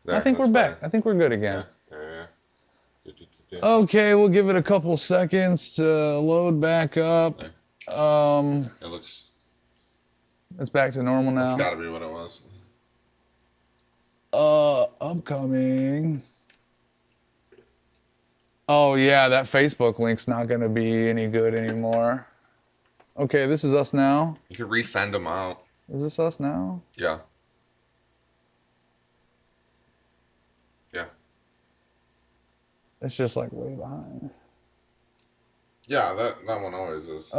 I think we're back. I think we're good again. Okay, we'll give it a couple seconds to load back up. It looks... It's back to normal now. That's gotta be what it was. Upcoming. Oh yeah, that Facebook link's not gonna be any good anymore. Okay, this is us now. You could resend them out. Is this us now? Yeah. Yeah. It's just like way behind. Yeah, that one always is.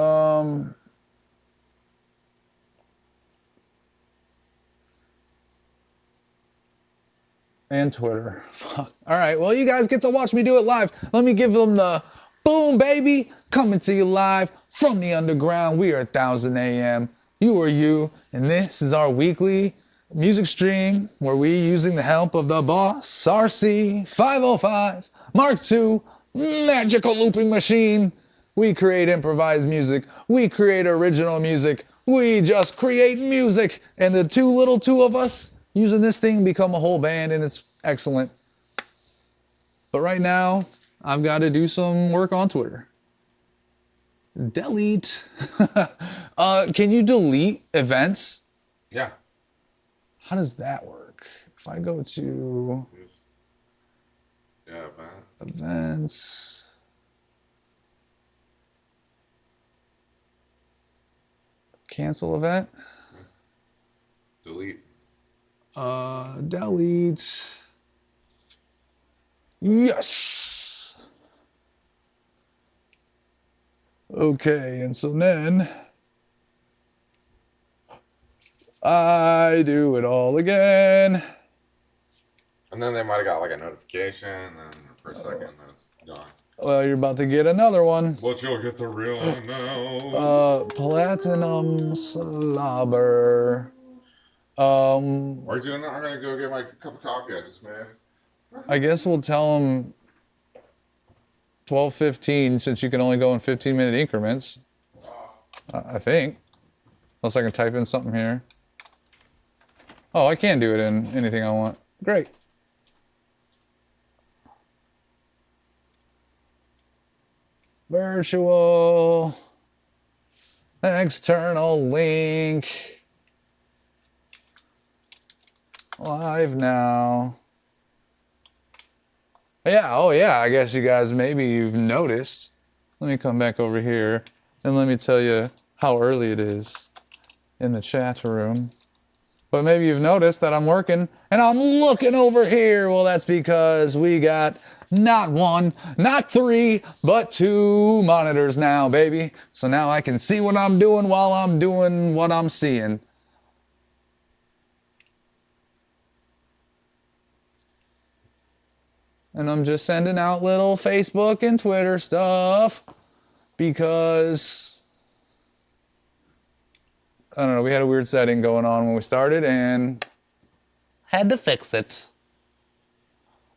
And Twitter. Fuck. All right, well, you guys get to watch me do it live. Let me give them the boom, baby. Coming to you live from the underground. We are 1000 AM. You are you. And this is our weekly music stream where we, using the help of the boss, RC 505 Mark II magical looping machine, we create improvised music. We create original music. We just create music. And the two of us using this thing become a whole band, and it's excellent. But right now, I've got to do some work on Twitter. Delete. Can you delete events? Yeah. How does that work? If I go to events, cancel event, delete. Delete. Yes. Okay, and so then I do it all again. And then they might have got like a notification, and then for a second, that's gone. Well, you're about to get another one. But you'll get the real one now. Platinum slobber. Why are you doing that? I'm gonna go get my cup of coffee I just made. I guess we'll tell them 12:15 since you can only go in 15-minute increments. I think. Unless I can type in something here. Oh, I can do it in anything I want. Great. Virtual external link. Live now. Yeah, oh yeah, I guess you guys, maybe you've noticed. Let me come back over here and let me tell you how early it is in the chat room. But maybe you've noticed that I'm working and I'm looking over here. Well, that's because we got not one, not three, but 2 monitors now, baby. So now I can see what I'm doing while I'm doing what I'm seeing. And I'm just sending out little Facebook and Twitter stuff because, I don't know, we had a weird setting going on when we started and had to fix it.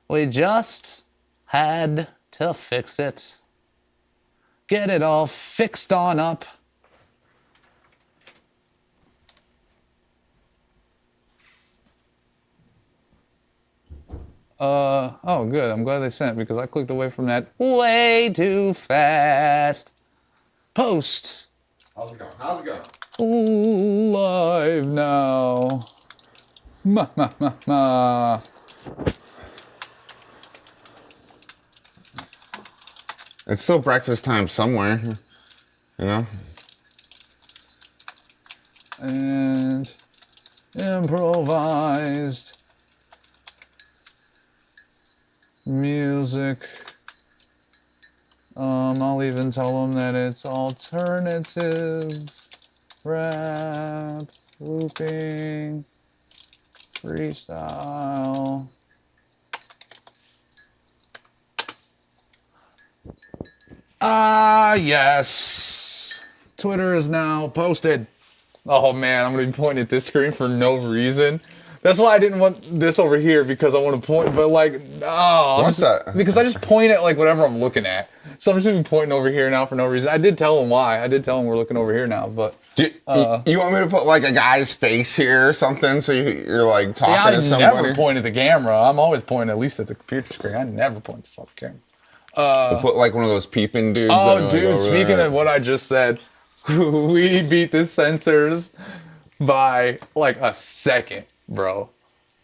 We just had to fix it. Get it all fixed on up. Oh good, I'm glad they sent because I clicked away from that way too fast. Post. How's it going? How's it going? Live now. Ma ma ma ma. It's still breakfast time somewhere, you know? And improvised music. I'll even tell them that it's alternative rap, looping, freestyle. Ah, yes. Twitter is now posted. Oh man, I'm gonna be pointing at this screen for no reason. That's why I didn't want this over here because I want to point, but like, oh, What's that? Because I just point at like whatever I'm looking at. So I'm just gonna be pointing over here now for no reason. I did tell him why. I did tell him we're looking over here now, but You want me to put like a guy's face here or something so you're like talking yeah, to I somebody? never point at the camera. I'm always pointing at least at the computer screen. I never point at the fucking camera. Put like one of those peeping dudes. Oh, that are, dude, like, over speaking there. of what I just said, we beat the censors by like a second, bro,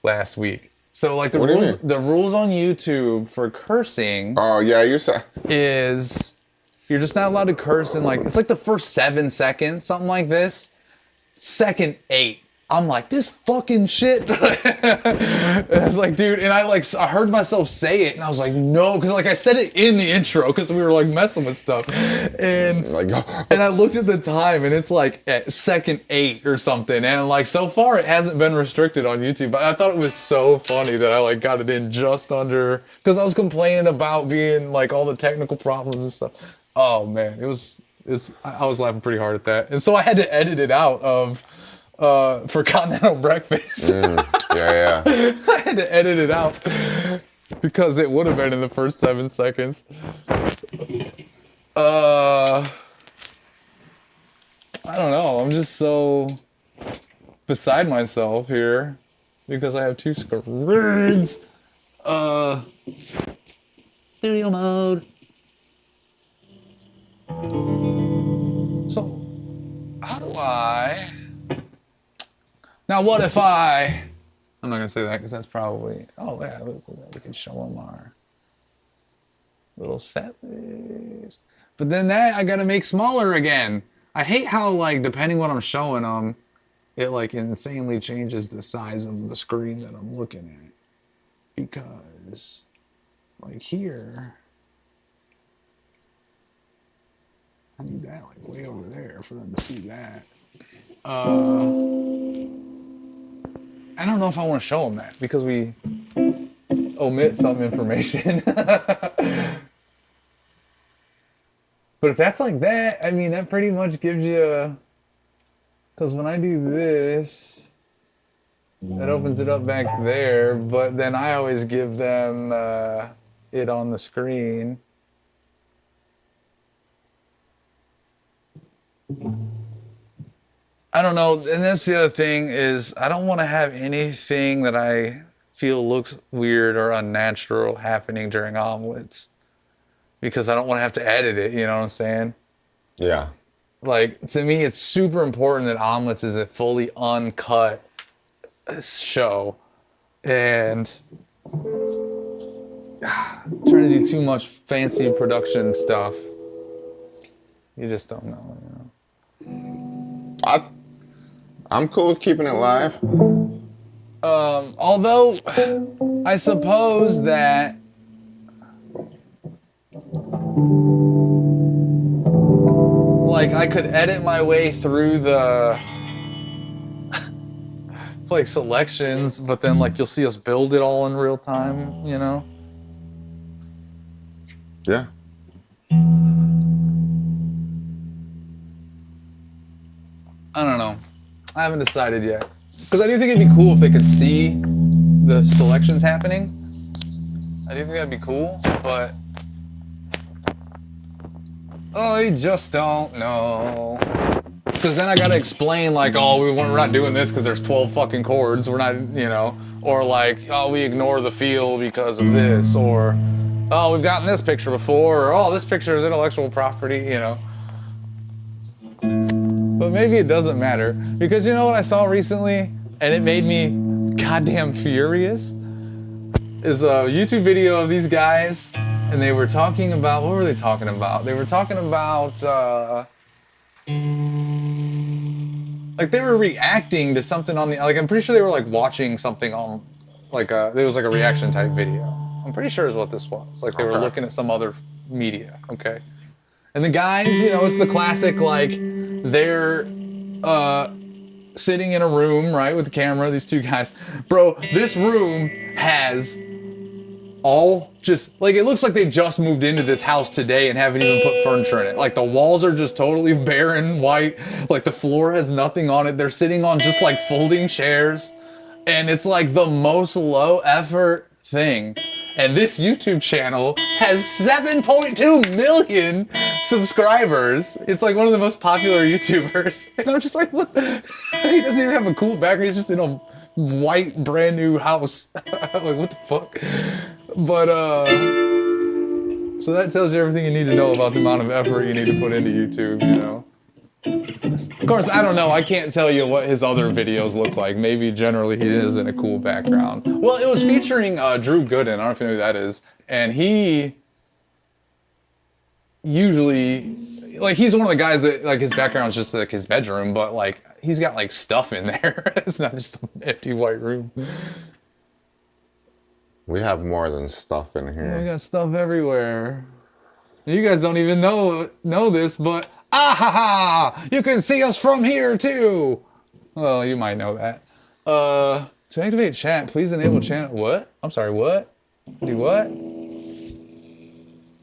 last week. So like the What do you rules, mean? the rules on YouTube for cursing Oh yeah, you said. is you're just not allowed to curse in like, it's like the first 7 seconds, something like this. Second 8. I'm like, this fucking shit. And I was like, dude, and I heard myself say it, and I was like, no, because like I said it in the intro, because we were like messing with stuff, and Like, and I looked at the time, and it's like at second 8 or something, and like so far it hasn't been restricted on YouTube, but I thought it was so funny that I like got it in just under, because I was complaining about being like all the technical problems and stuff. Oh man, I was laughing pretty hard at that, and so I had to edit it out of. For Continental Breakfast. yeah. I had to edit it out because it would have been in the first 7 seconds. I don't know. I'm just so beside myself here because I have 2 screens. Studio mode. So, how do I... Now, what if I'm not going to say that because that's probably, oh yeah, we can show them our little set list. But then that I got to make smaller again. I hate how like, depending what I'm showing them, it like insanely changes the size of the screen that I'm looking at. Because like here, I need that like way over there for them to see that. I don't know if I want to show them that because we omit some information. But if that's like that, I mean, that pretty much gives you, because when I do this, that opens it up back there, but then I always give them it on the screen. I don't know, and that's the other thing is I don't want to have anything that I feel looks weird or unnatural happening during omelets because I don't want to have to edit it, you know what I'm saying? Yeah. Like, to me, it's super important that omelets is a fully uncut show, and trying to do too much fancy production stuff, you just don't know, you know? I'm cool with keeping it live. Although, I suppose that like I could edit my way through the like selections, but then like you'll see us build it all in real time, you know? Yeah. I don't know. I haven't decided yet. Because I do think it'd be cool if they could see the selections happening. I do think that'd be cool, but I just don't know. Because then I gotta explain like, oh, we're not doing this because there's 12 fucking chords. We're not, you know, or like, oh, we ignore the feel because of this, or oh, we've gotten this picture before, or oh, this picture is intellectual property, you know. But maybe it doesn't matter, because you know what I saw recently, and it made me goddamn furious, is a YouTube video of these guys, and they were talking about, what were they talking about? They were talking about, like they were reacting to something on the, like I'm pretty sure they were like watching something on, like there was like a reaction type video. I'm pretty sure is what this was. Like they were looking at some other media, okay? And the guys, you know, it's the classic, like, they're sitting in a room, right, with the camera, these 2 guys. Bro, this room has all just, like, it looks like they just moved into this house today and haven't even put furniture in it. Like, the walls are just totally barren, white. Like, the floor has nothing on it. They're sitting on just, like, folding chairs. And it's, like, the most low-effort thing. And this YouTube channel has 7.2 million subscribers. It's like one of the most popular YouTubers. And I'm just like, what? He doesn't even have a cool background. He's just in a white, brand new house. I'm like, what the fuck? But, so that tells you everything you need to know about the amount of effort you need to put into YouTube, you know? Of course, I don't know. I can't tell you what his other videos look like. Maybe generally he is in a cool background. Well, it was featuring Drew Gooden. I don't know if you know who that is. And he usually, like, he's one of the guys that, like, his background's just like his bedroom, but, like, he's got, like, stuff in there. It's not just an empty white room. We have more than stuff in Yeah, here. we got stuff everywhere. You guys don't even know this, but ah ha ha! You can see us from here too. Well, you might know that. To activate chat, please enable channel. What? I'm sorry. What? Do what?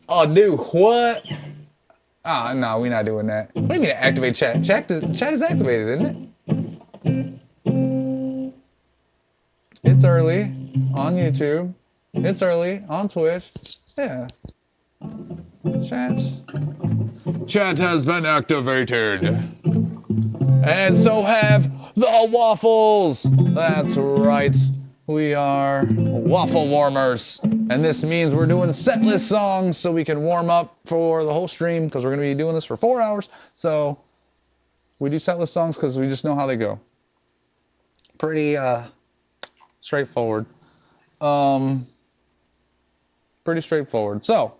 Oh, do what? Ah, no, we're not doing that. What do you mean activate chat? Chat is activated, isn't it? It's early on YouTube. It's early on Twitch. Yeah. Chat has been activated. And so have the waffles. That's right. We are waffle warmers. And this means we're doing setlist songs so we can warm up for the whole stream because we're going to be doing this for 4 hours. So we do setlist songs because we just know how they go. Pretty straightforward. Pretty straightforward. So,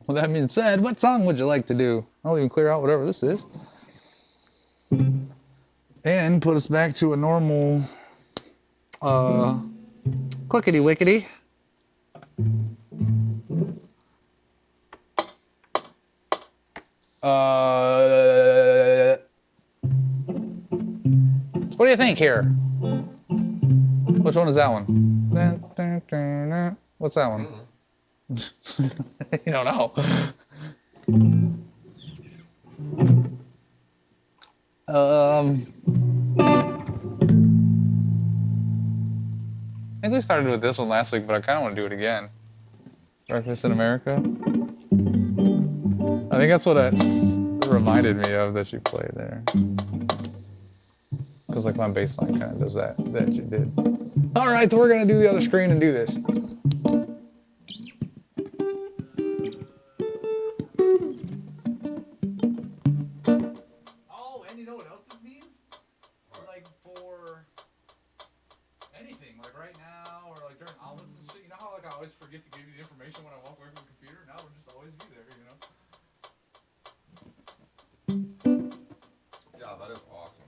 with that being said, what song would you like to do? I'll even clear out whatever this is. And put us back to a normal clickety-wickety. What do you think here? Which one is that one? What's that one? You don't know. I think we started with this one last week, but I kind of want to do it again. Breakfast in America. I think that's what it reminded me of that you played there. Because like my bass line kind of does that you did. All right, so we're going to do the other screen and do this. Oh, and you know what else this means? Like for anything, like right now or like during omelets and shit. You know how like I always forget to give you the information when I walk away from the computer? Now we'll just always be there, you know? Yeah, that is awesome.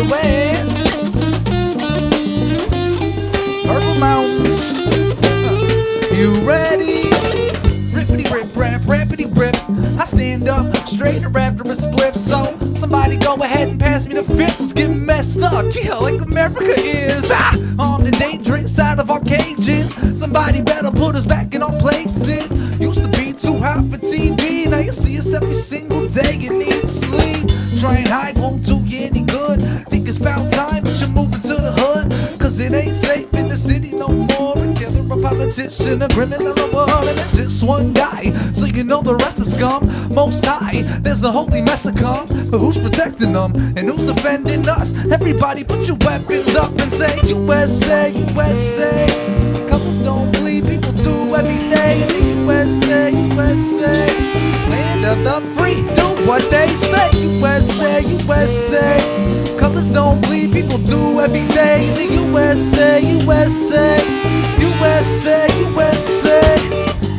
waves. Purple mountains. You ready? Rippity rip rap, rappity rip. I stand up straight after a split. So somebody go ahead and pass me the fifth. Let's get messed up, yeah, like America is. On the dangerous side of our cages. Somebody better put us back in our places. Used to be too hot for TV. Now you see us every single day. You need sleep. Try and hide won't do you any good. Think it's about time that you're moving to the hood. Cause it ain't safe in the city no more. A killer, a politician, a criminal, a woman. And it's just one guy, so you know the rest is scum. Most high, there's a holy mess to come. But who's protecting them and who's defending us? Everybody put your weapons up and say USA, USA. Colors don't bleed, people do every day. In the USA, USA. Land of the free, do what they say. USA, USA. Colors don't bleed, people do every day. In the USA, USA. USA, USA.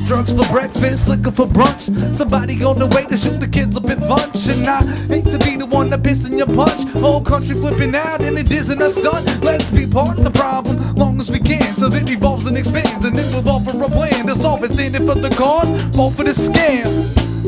Drugs for breakfast, liquor for brunch. Somebody on the way to shoot the kids up at lunch. And I hate to be the one that piss in your punch. Whole country flipping out and it isn't us done. Let's be part of the problem, long as we can. So that evolves and expands and then we'll offer a plan to solve it. Standing for the cause, fall for the scam.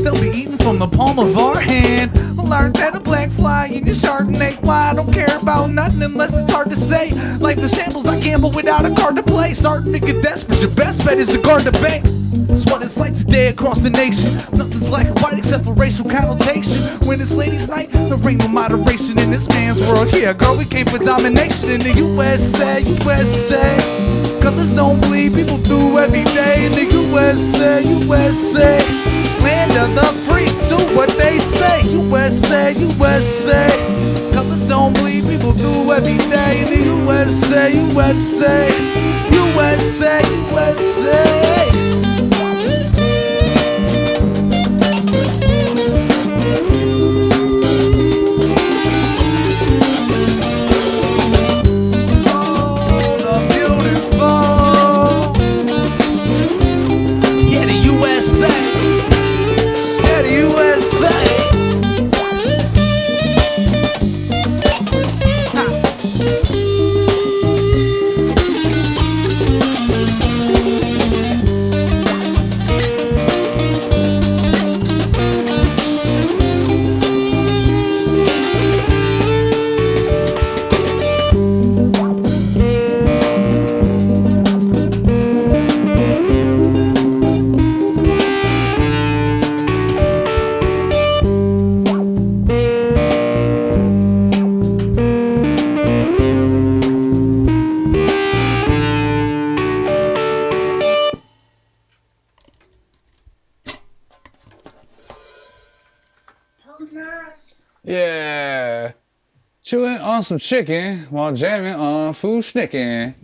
They'll be eating from the palm of our hand. Learned that a black fly in your Chardonnay. Why I don't care about nothing unless it's hard to say. Life is shambles, I gamble without a card to play. Starting to get desperate, your best bet is to guard the bank. That's what it's like today across the nation. Nothing's black and white except for racial connotation. When it's ladies' night, there ain't no moderation in this man's world. Yeah, girl, we came for domination in the USA, USA. Colors don't bleed, people do every day in the USA, USA. Land of the free, do what they say. USA, USA. Colors don't bleed, people do every day in the USA, USA. USA, USA. Yeah, chewing on some chicken while jamming on food schnicking.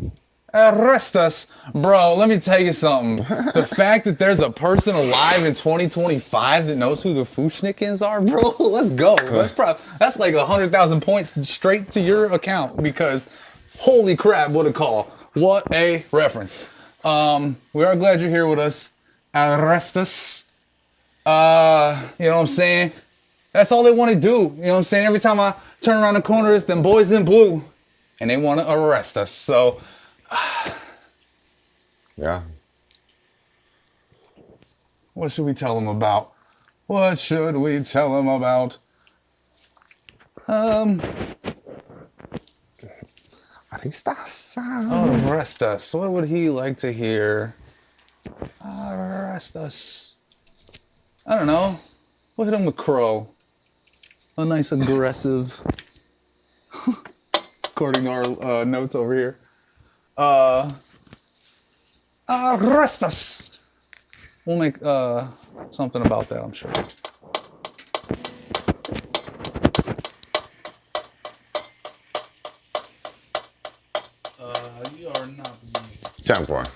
Arrest us, bro. Let me tell you something. The fact that there's a person alive in 2025 that knows who the Fushnikins are, bro. Let's go. That's like 100,000 points straight to your account because, holy crap, what a call! What a reference. We are glad you're here with us. Arrest us. You know what I'm saying? That's all they want to do. You know what I'm saying? Every time I turn around the corner, it's them boys in blue. And they want to arrest us. So, yeah. What should we tell them about? What should we tell them about? Arrest us. What would he like to hear? Arrest us. I don't know. We'll hit him with Crow. A nice aggressive, according to our notes over here. Arrest us. We'll make something about that, I'm sure. You are not. Time for it.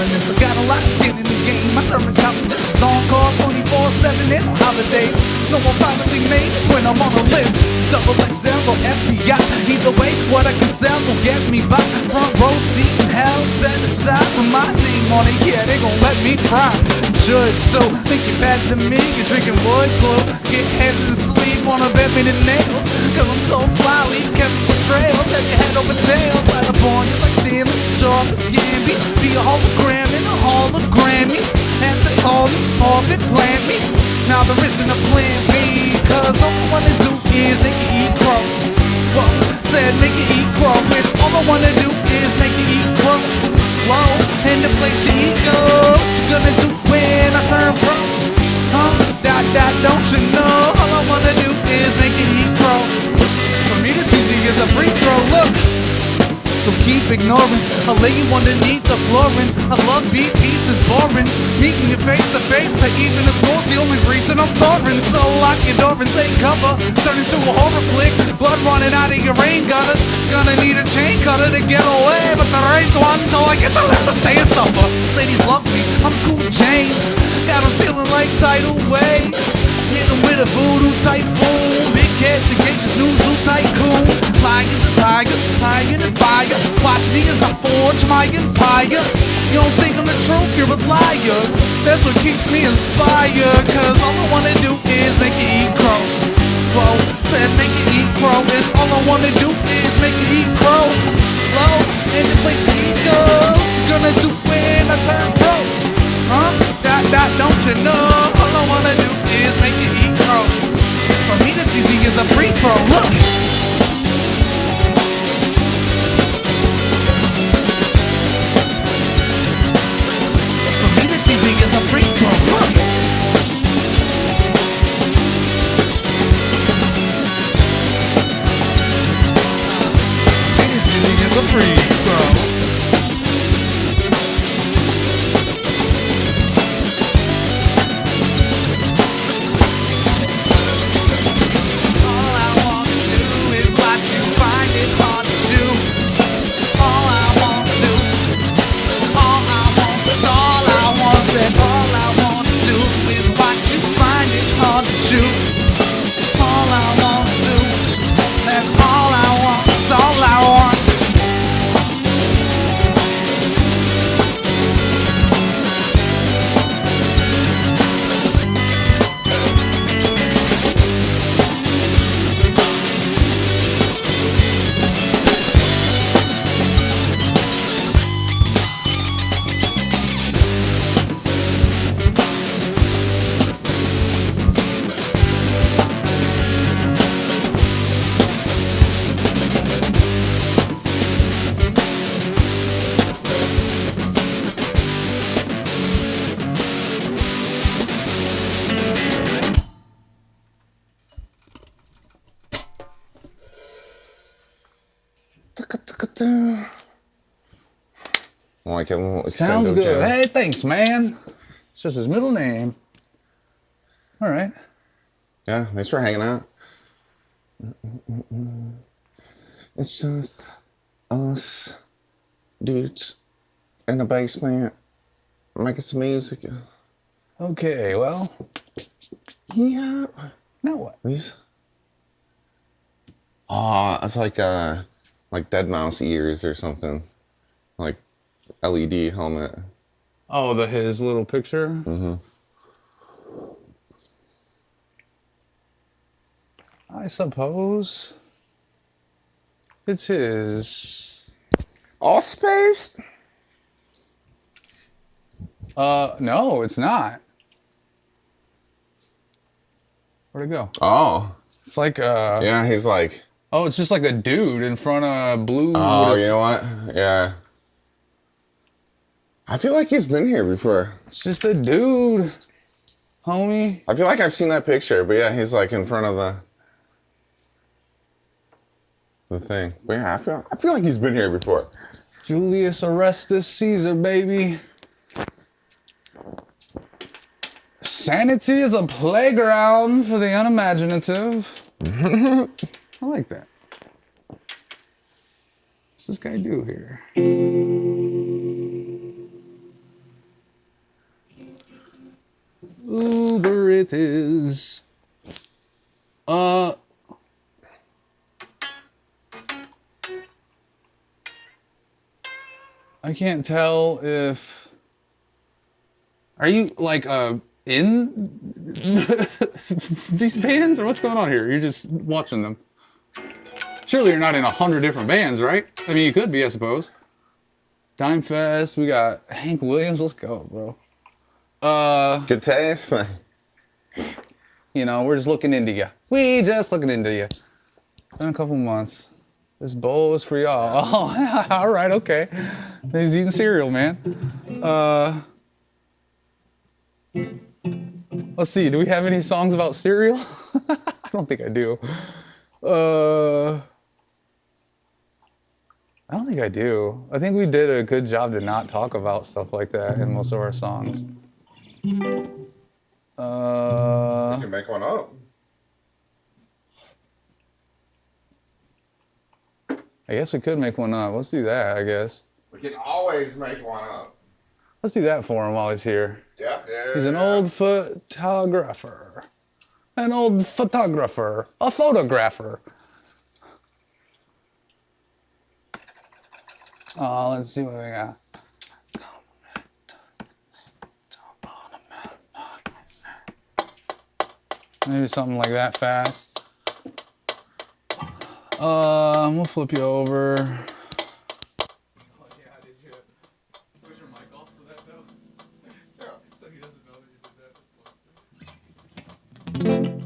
dominance. I got a lot of skin in the game. I turn intelligence. It's on call 24/7 and holidays. No more finally made it when I'm on the list. Double XL or FBI. Either way, what I can sell will get me by. Front row seat in hell set aside with my name on it. Yeah, they gon' let me fry. Should so think you're better than me. You're drinking wood glue. Get headed to sleep on a bed made of nails. Cause I'm so fly, leave chemical trails. Have your head over tails. Light up on you like Stanley. Sharp as Gambit. Be a hologram in a hall of Grammys. Have to call me off and plant me. Now there isn't a plan B. Cause all I wanna do is make you eat crow. Whoa, said make you eat crow. And all I wanna do is make you eat crow. Whoa, and deflate your ego. What you gonna do when I turn pro? Huh? Don't you know? All I wanna do is make you eat crow. For me the easy is a free throw. Look, so keep ignoring. I'll lay you underneath the flooring. I love beat pieces boring. Meeting you face to face to even the score's the only reason I'm touring. So lock your door and take cover. Turn into a horror flick. Blood running out of your rain gutters. Gonna need a chain cutter to get away, but there ain't one, so I guess I'll have to stay and suffer. Ladies love me, I'm cool James. Got 'em feeling like tidal waves. Hit 'em with a voodoo typhoon. Big head to get this new zoo tycoon. Lions and tigers, lion and fire. Watch me as I forge my empire. You don't think I'm the truth, you're a liar. That's what keeps me inspired. Cause all I wanna do is make you eat crow. Whoa, said make you eat crow. And all I wanna do is make you eat crow. Low, and the place you go. What you gonna do when I turn pro? Huh? Don't you know? All I wanna do is make you eat crow. For me that's easy as a free throw. Look. Like a little Sounds extendo good. jam. Hey, thanks, man. It's just his middle name. All right. Yeah, thanks for hanging out. It's just us dudes in a basement making some music. Okay, well, Yeah. now what? Please. Oh, it's like Dead Mouse ears or something. Like LED helmet. Oh, his little picture? Mm-hmm. I suppose it's his. All space? No, it's not. Where'd it go? Oh. It's like Yeah, he's like. oh, it's just like a dude in front of blue. Oh, with you know what? Yeah. I feel like he's been here before. It's just a dude, homie. I feel like I've seen that picture, but yeah, he's like in front of the thing. But yeah, I feel like he's been here before. Julius Augustus Caesar, baby. Sanity is a playground for the unimaginative. I like that. What's this guy do here? Uber it is. I can't tell if... Are you like in these bands, or what's going on here? You're just watching them. Surely you're not in 100 different bands, right? I mean, you could be, I suppose. Dime Fest, we got Hank Williams. Let's go, bro. Good taste. You know, we're just looking into you. We just looking into you. Been a couple months. This bowl is for y'all. Oh, all right, okay. He's eating cereal, man. Let's see. Do we have any songs about cereal? I don't think I do. I don't think I do. I think we did a good job to not talk about stuff like that in most of our songs. You can make one up. I guess we could make one up. Let's do that, I guess. We can always make one up. Let's do that for him while he's here. Yeah. He's an old photographer. An old photographer. A photographer. Let's see what we got. Maybe something like that fast. We'll flip you over. Oh yeah, did you push your mic off for that though? Yeah. So he doesn't know that you did that.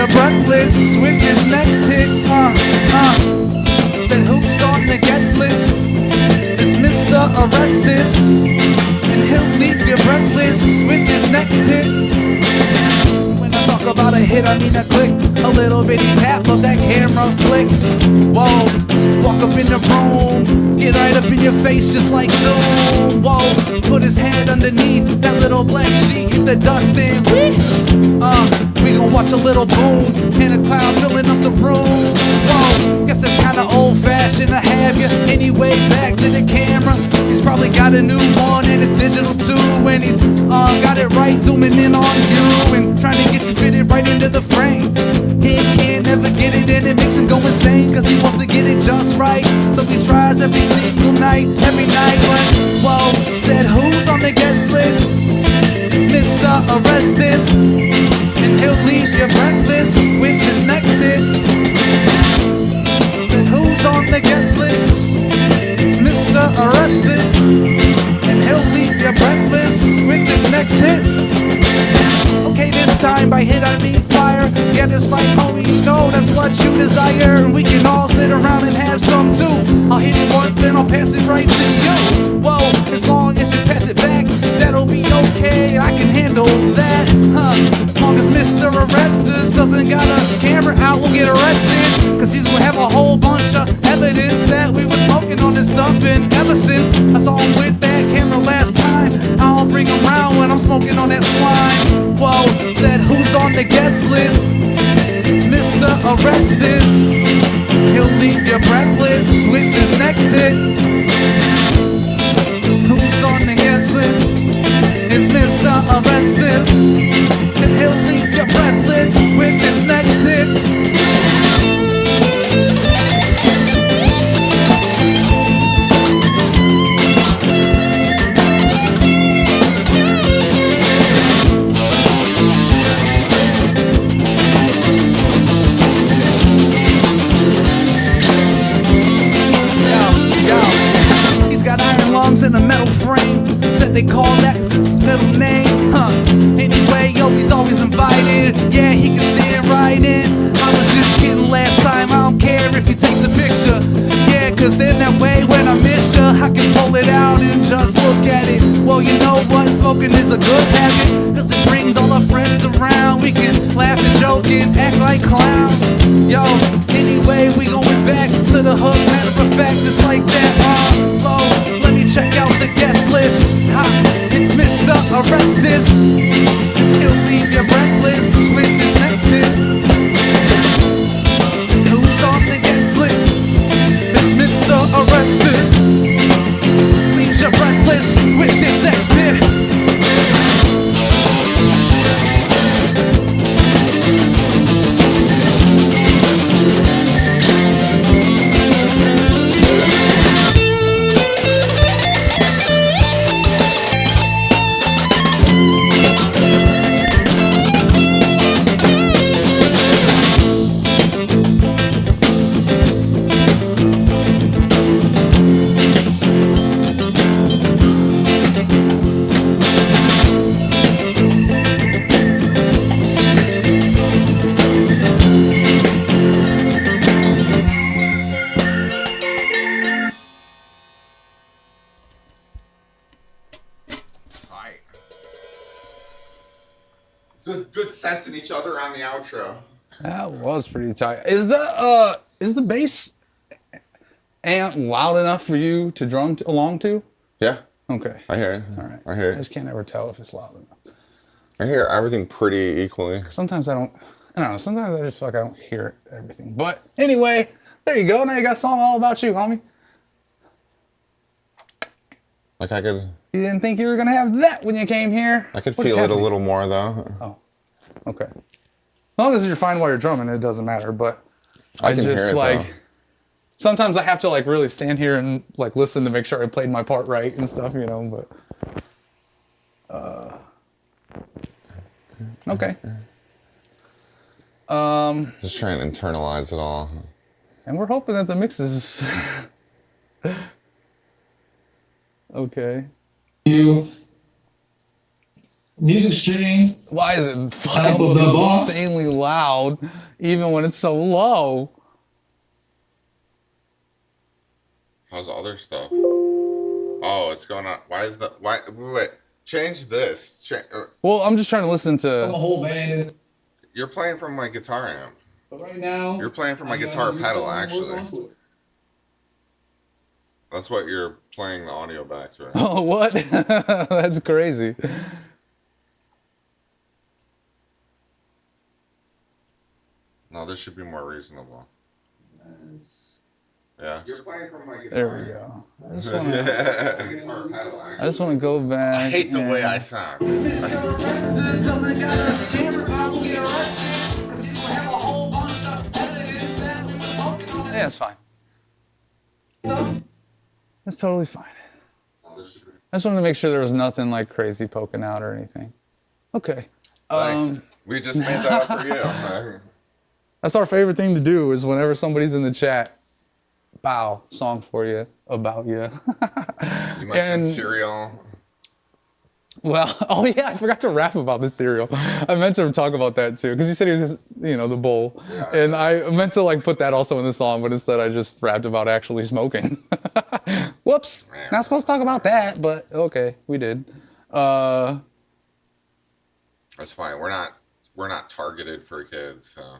you breathless with this next hit. Said who's on the guest list? It's Mr. Arrestus, and he'll leave you breathless with this next hit. When I talk about a hit, I mean a click, a little bitty tap of that camera flick. Whoa, walk up in the room, get right up in your face just like Zoom. Whoa, put his hand underneath that little black sheet, hit the dust in. We gon' watch a little boom and a cloud filling up the room. Whoa, guess that's kinda old fashioned to have you. Anyway, back to the camera. He's probably got a new one and it's digital too. And he's got it right, zooming in on you and trying to get you fitted right into the frame. He can't never get it and it makes him go insane, cause he wants to get it just right. So he tries every single night, every night. But whoa, said who's on the guest list? It's Mr. Arrestus, and he'll leave you breathless with this next hit. Said who's on the guest list? It's Mr. Arrestus, and he'll leave you breathless with this next hit. Okay, this time by hit I mean fire. Yeah, that's right, homie, you know that's what you desire. And we can all sit around and have some too. I'll hit it once, then I'll pass it right to you. Whoa, as long as you pass it back, that'll be okay, I can handle that, As long as Mr. Arrestus doesn't got a camera out, we'll get arrested. Cause he's gonna have a whole bunch of evidence that we were smoking on this stuff. And ever since I saw him with that camera last time, I'll bring him round when I'm smoking on that slime. Whoa, said who's on the guest list? It's Mr. Arrestus. He'll leave you breathless with this next hit. Who's on the guest list? It's Mr. Arrestus, and he'll leave you breathless with this next hit. In a metal frame, said they call that cause it's his middle name, Anyway, yo, he's always invited. Yeah, he can stand right in. I was just kidding last time, I don't care if he takes a picture. Yeah, cause then that way when I miss ya, I can pull it out and just look at it. Well, you know what, smoking is a good habit, cause it brings all our friends around. We can laugh and joke and act like clowns. Yo, anyway, we going back to the hook, matter of fact, just like that, flow. Check out the guest list. It's Mr. Arrestus. He'll leave you breathless with this next hit. Who's on the guest list? It's Mr. Arrestus. Leaves you breathless with this next hit. Good sensing each other on the outro. That was pretty tight. Is the bass amp loud enough for you to drum along to? Yeah. Okay. I hear it. All right. I hear I it. just can't ever tell if it's loud enough. I hear everything pretty equally. Sometimes I don't know. Sometimes I just feel like I don't hear everything. But anyway, there you go. Now you got a song all about you, homie. Like I could. You didn't think you were gonna have that when you came here. I could What is feel it a happening? little more though. Oh, okay. As long as you're fine while you're drumming, it doesn't matter. But I can just hear it, like though. sometimes I have to like really stand here and like listen to make sure I played my part right and stuff, you know. But okay. Just trying to internalize it all. And we're hoping that the mix is okay. Music streaming. Why is it fucking insanely loud, even when it's so low? How's the other stuff? Oh, it's going on. Why is the wait? Change this. Well, I'm just trying to listen to the whole band. You're playing from my guitar amp. But right now, you're playing from my guitar pedal, actually. That's what you're playing the audio back to. Oh, what? That's crazy. No, this should be more reasonable. Yeah. You're playing from my guitar. There we go. I just want to go back. I hate the way I sound. Yeah, it's fine. It's totally fine. I just wanted to make sure there was nothing like crazy poking out or anything. Okay. Thanks. We just made that up for you. That's our favorite thing to do is whenever somebody's in the chat, bow, song for you, about you. You mentioned cereal. Well, oh yeah, I forgot to rap about the cereal. I meant to talk about that too, because he said he was just, the bowl. Yeah, and I meant to like put that also in the song, but instead I just rapped about actually smoking. Whoops, man. Not supposed to talk about that, but okay, we did. That's fine. We're not targeted for kids, so.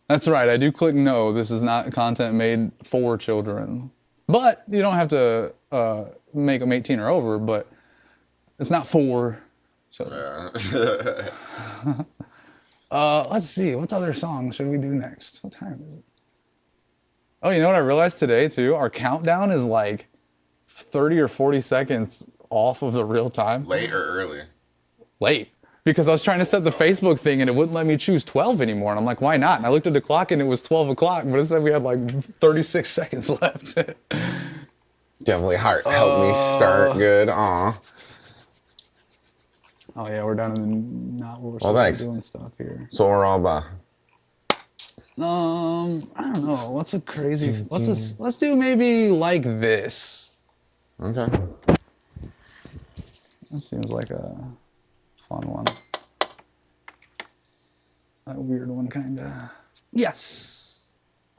That's right. I do click no. This is not content made for children, but you don't have to make them 18 or over. But it's not for children. Yeah. Let's see. What other song should we do next? What time is it? Oh, you know what I realized today too? Our countdown is like 30 or 40 seconds off of the real time. Late or early? Late. Because I was trying to set the Facebook thing and it wouldn't let me choose 12 anymore. And I'm like, why not? And I looked at the clock and it was 12 o'clock, but it said we had like 36 seconds left. Definitely helped me start good. Aw. Oh yeah, we're down in the not what we're supposed to be doing stuff here. So we're all about. I don't know. What's a crazy? Let's do maybe like this. Okay. That seems like a fun one. That weird one, kinda. Yes.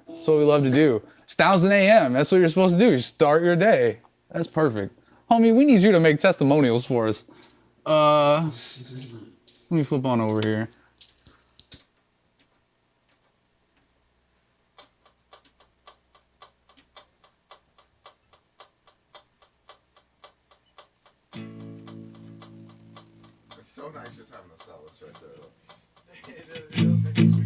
That's what we love to do. It's 1000 a.m. That's what you're supposed to do. You start your day. That's perfect. Homie, we need you to make testimonials for us. Let me flip on over here. It's so nice just having the sellers right there. It does make it sweet.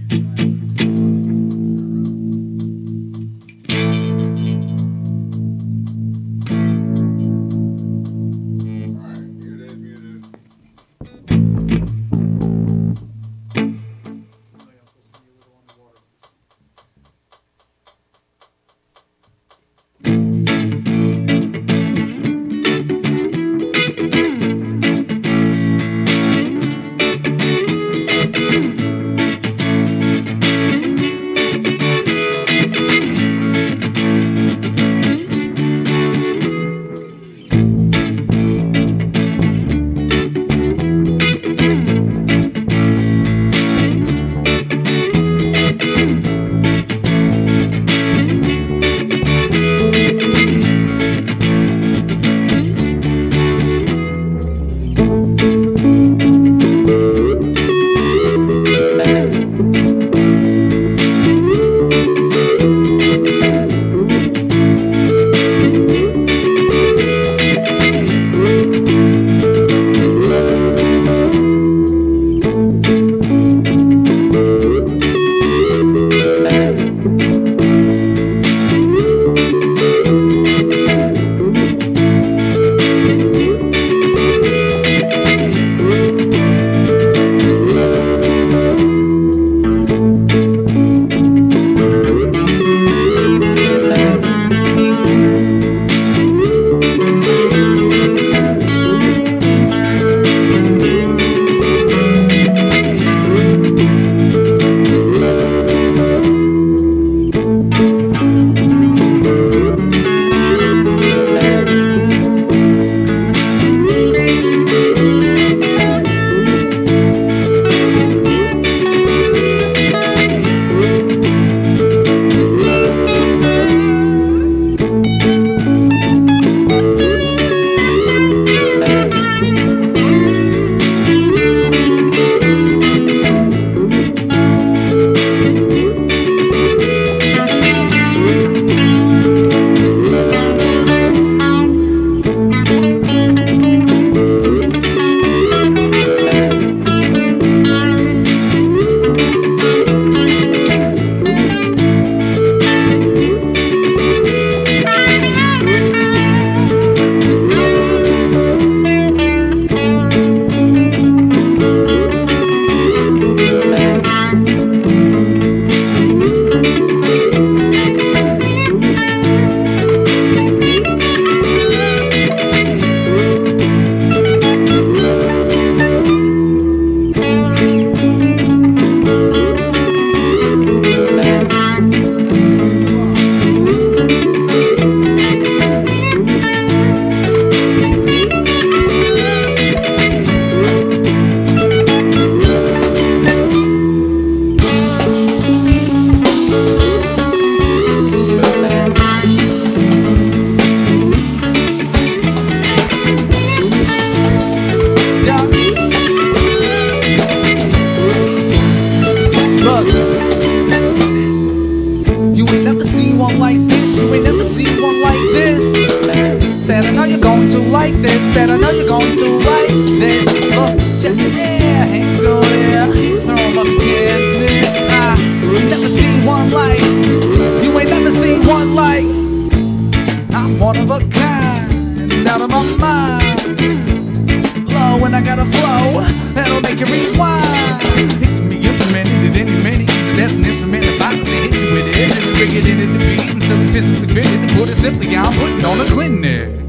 digging into the beat until it's physically fitted. To put it simply, I'm putting on a clinic.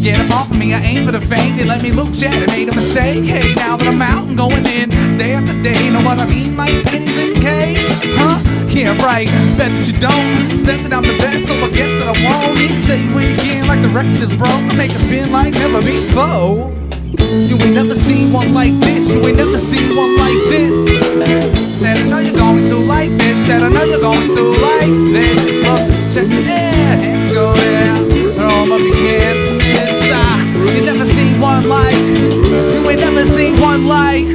Get up off of me, I ain't for the faint. They let me loose, yeah, they made a mistake. Hey, now that I'm out and going in, day after day, know what I mean? Like pennies in caves, huh? Yeah, right, bet that you don't. Said that I'm the best, so I guess that I won't. Need to tell you it again, like the record is broke. I make it spin like never before. You ain't never seen one like this, you ain't never seen one like this. Said I know you're going to like this, said I know you're going to like this. Look, check the air, hands go there, throw 'em up again. You never seen one like, you ain't never seen one like.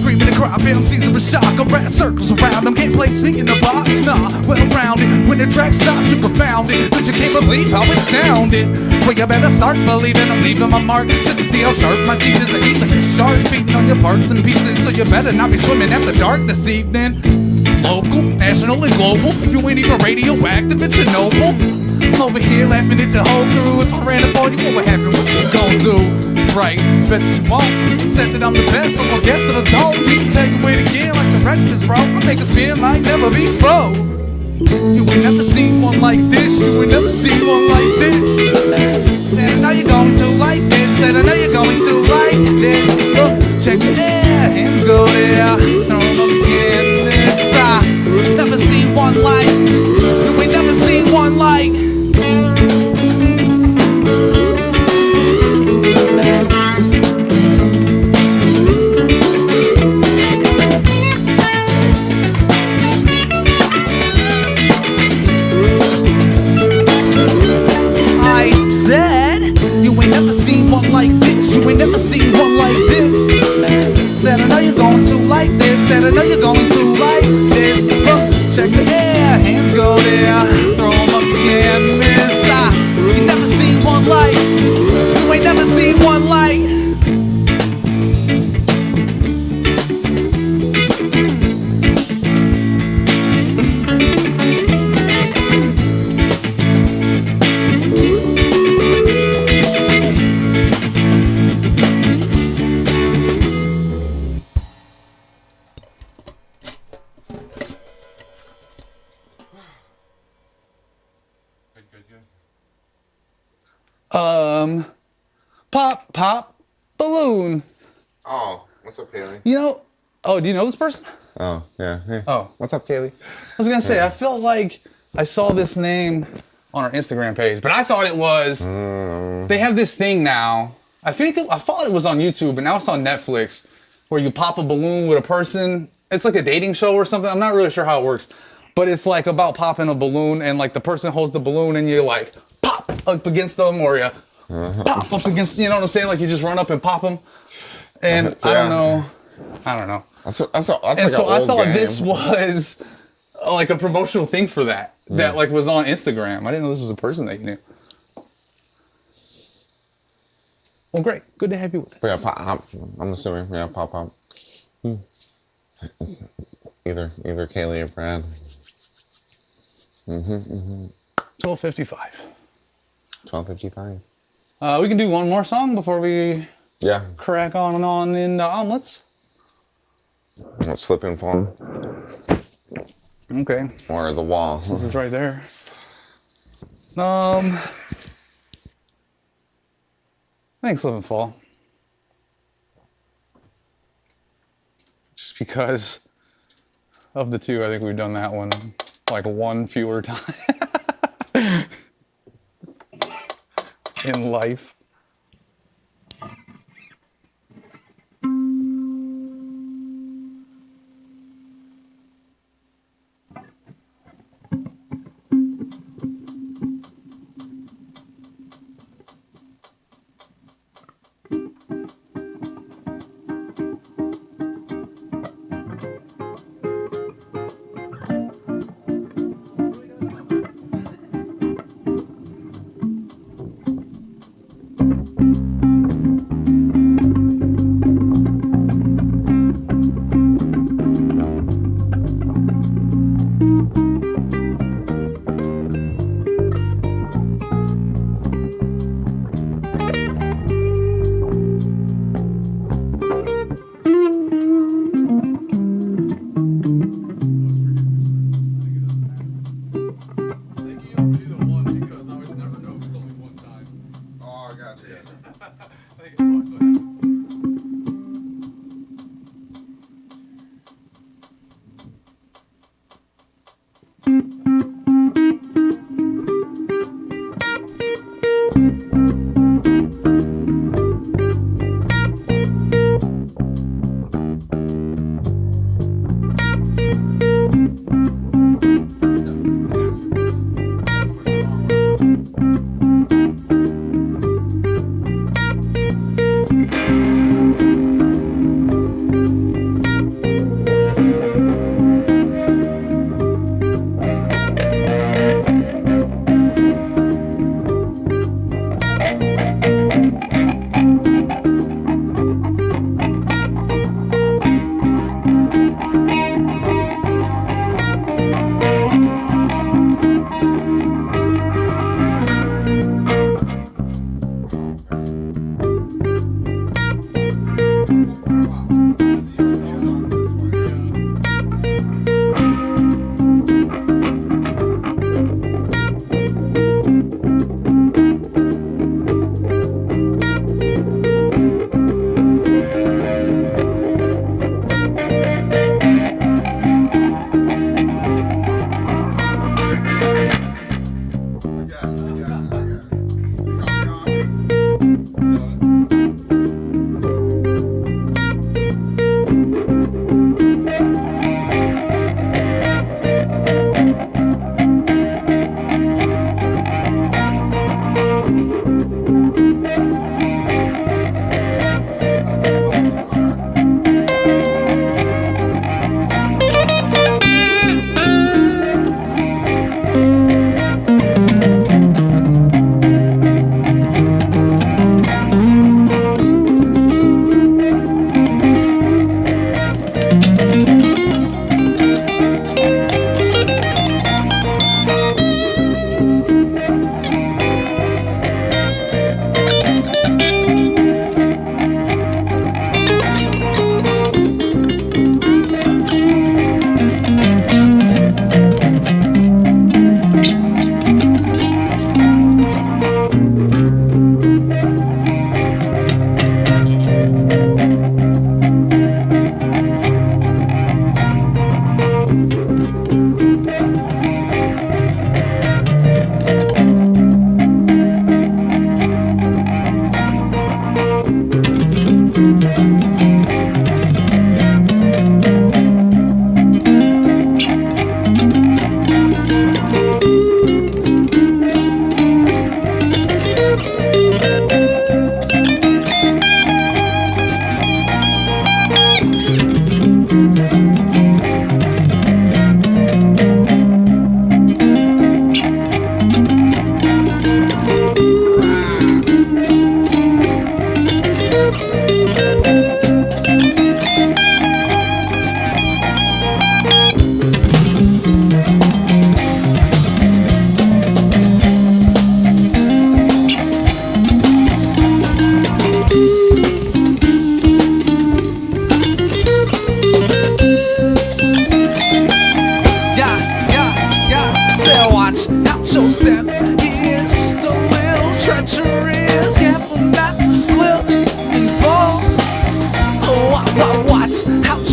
Cream in the crop, MCs are a shock. I wrap circles around them, can't play speaking the box. Nah, well rounded. When the track stops, you confound it, cause you can't believe how it sounded. Well, you better start believing I'm leaving my mark, just to see how sharp my teeth is. I eat like a shark, feeding on your parts and pieces. So you better not be swimming after dark this evening. Local, national, and global. You ain't even radioactive, it's Chernobyl. Over here laughing at your whole crew. If I ran up on you, what would happen? What you gon' do? Right, bet that you won't. Said that I'm the best, so I guess that I don't. Need to tell you it again, like the record is broke. I make it spin like never before. You ain't never seen one like this. You ain't never seen one like this. Said I know you're going to like this. Said I know you're going to like this. Look, check the air, hands go there. Throw 'em up again. This never seen one like. You ain't never seen one like. You ain't never seen one like this. Said I know you're going to like this. Said I know you're going to like this. Look, check the air, hands go there. Throw 'em up again, miss. You never seen one like. You ain't never seen one like. Pop, balloon. Oh, what's up, Kaylee? You know, oh, do you know this person? Oh, yeah. Hey. Oh. What's up, Kaylee? I was gonna say, I felt like I saw this name on our Instagram page, but I thought it was, they have this thing now. I thought it was on YouTube, but now it's on Netflix, where you pop a balloon with a person. It's like a dating show or something. I'm not really sure how it works, but it's like about popping a balloon, and like the person holds the balloon and you like pop up against them, or you pop up against, you know what I'm saying? Like you just run up and pop them. And Yeah. I don't know. That's And like so an I old thought game. this was like a promotional thing for that like was on Instagram. I didn't know this was a person that you knew. Well, great. Good to have you with us. Yeah, pop. I'm assuming. Yeah, pop. It's either Kaylee or Brad. 12:55. 12:55. We can do one more song before we Yeah. crack on and on in the omelets. Let's slip and fall. Okay. Or the wall. It's right there. Thanks, Slip and Fall. Just because of the two, I think we've done that one like one fewer time in life.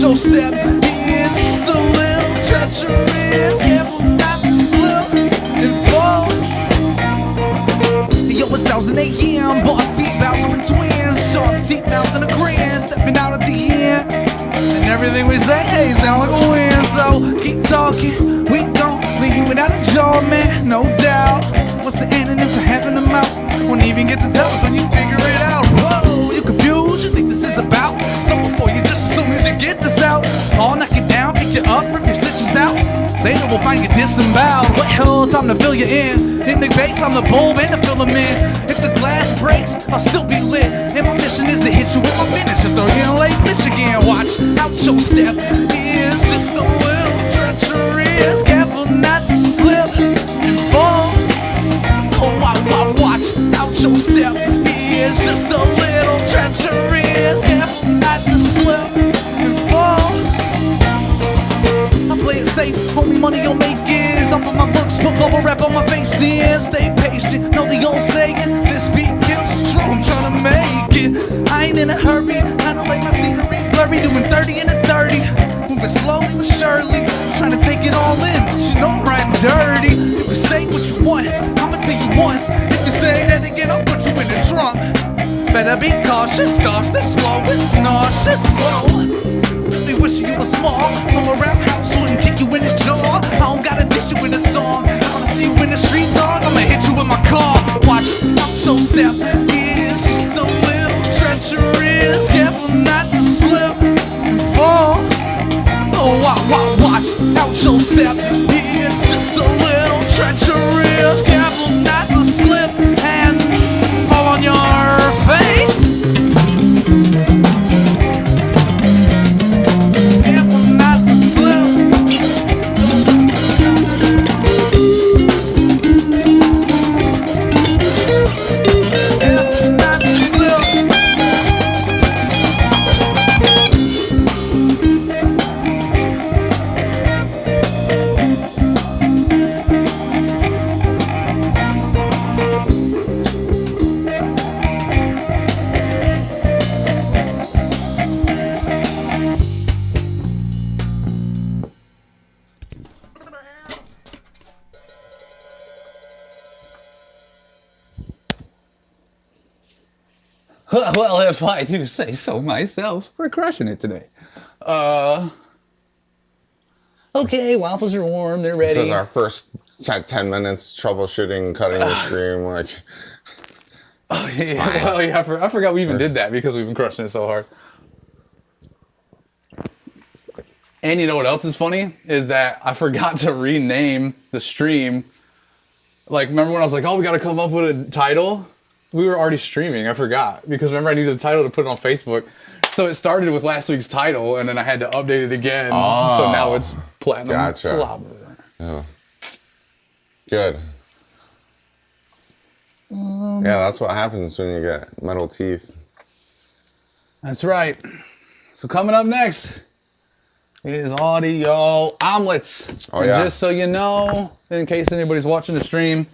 so step is the little treacherous. Careful not to slip and fall. Yo, it's 1000 AM, boss beat, Bowser and twins, sharp teeth, mouth and a grin, stepping out at the end, and everything we say, hey, sound like a win. So keep talking, we gon' leave you without a jaw, man, no doubt. What's the antonym for having a mouth? Won't even get to tell us when you figure it out. Whoa, you confused, you think this is about something for you just as soon as you get this out. I'll knock you down, pick you up, rip your stitches out. Later we'll find you disemboweled. What hell, time to fill you in. In the base, I'm the bulb and the filament. If the glass breaks, I'll still be lit. And my mission is to hit you with my miniature. Throw you in Lake Michigan. Watch out your step is just a little treacherous. Careful not to slip and fall. Oh, watch out your step is just a little treacherous. Careful not to slip and fall. I play it safe, only money you'll make is off of my looks, put bubble wrap on my face in. Stay patient, know the old saying, this beat kills the true, I'm trying to make it. I ain't in a hurry, I don't like my scenery blurry, doing 30 in a 30, moving slowly but surely, trying to take it all in, but you know right better be cautious, cause this flow is nauseous. Whoa. They wish you were small, somewhere around house wouldn't kick you in the jaw. I don't gotta dish you in a song. I wanna see you in the street, dog. I'ma hit you with my car. Watch out your step is just a little treacherous. Careful not to slip and fall. Oh, watch out your step is just a little treacherous. Careful not to slip and fall on your face. Careful not to slip. Careful not to slip. Well, if I do say so myself, we're crushing it today. Okay, waffles are warm, they're This ready. is our first 10 minutes troubleshooting, cutting the stream. Like, Oh, yeah, well, yeah, I forgot we even did that because we've been crushing it so hard. And you know what else is funny? Is that I forgot to rename the stream. Like, remember when I was like, oh, we got to come up with a title? We were already streaming. I forgot. Because remember, I needed a title to put it on Facebook. So it started with last week's title, and then I had to update it again. Oh, so now it's Platinum gotcha. Slobber. oh. Good. Yeah, that's what happens when you get metal teeth. That's right. So coming up next is audio omelets. Oh, And yeah. just so you know, in case anybody's watching the stream,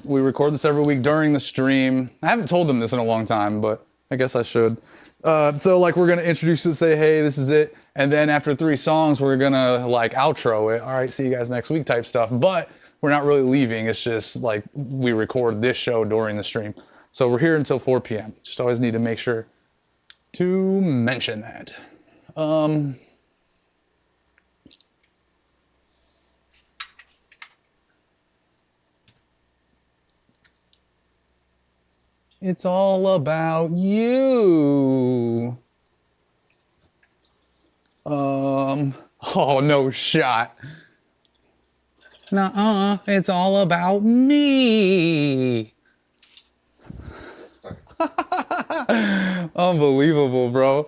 we record this every week during the stream. I haven't told them this in a long time, but I guess I should. So like we're gonna introduce it, say, hey, this is it. And then after 3 songs, we're gonna like outro it. All right, see you guys next week type stuff. But we're not really leaving. It's just like we record this show during the stream. So we're here until 4 p.m. Just always need to make sure to mention that. It's all about you. Oh, no shot. Nuh-uh, it's all about me. Unbelievable, bro.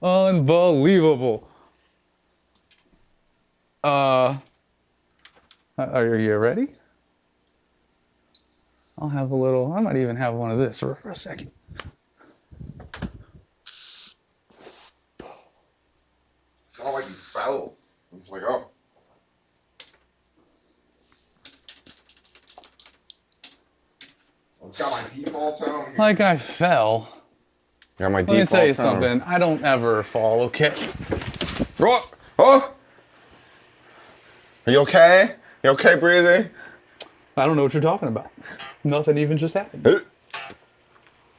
Unbelievable. Are you ready? I'll have a little, I might even have one of this for a second. It's not like you fell. It's like, oh. It's got my default tone. Like I fell. Got my Let me default tell you tone. something. I don't ever fall, okay? Oh! Oh! Are you okay? You okay, Breezy? I don't know what you're talking about. Nothing even just happened. Okay,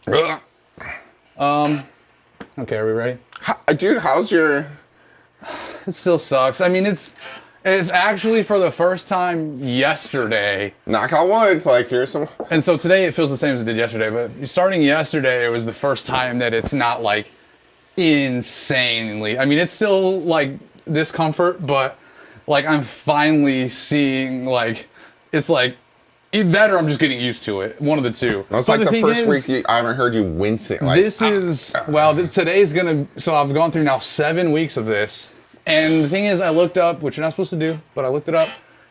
are we ready? Dude, how's your... It still sucks. I mean, it's actually for the first time yesterday. Knock on wood, like, here's some... And so today it feels the same as it did yesterday, but starting yesterday, it was the first time that it's not like insanely. I mean, it's still like discomfort, but like I'm finally seeing like, it's like, either that or I'm just getting used to it. One of the two. That's But like the thing first is, week I haven't heard you wincing. Like, this is, well, today's gonna, so I've gone through now 7 weeks of this. And the thing is, I looked up, which you're not supposed to do, but I looked it up,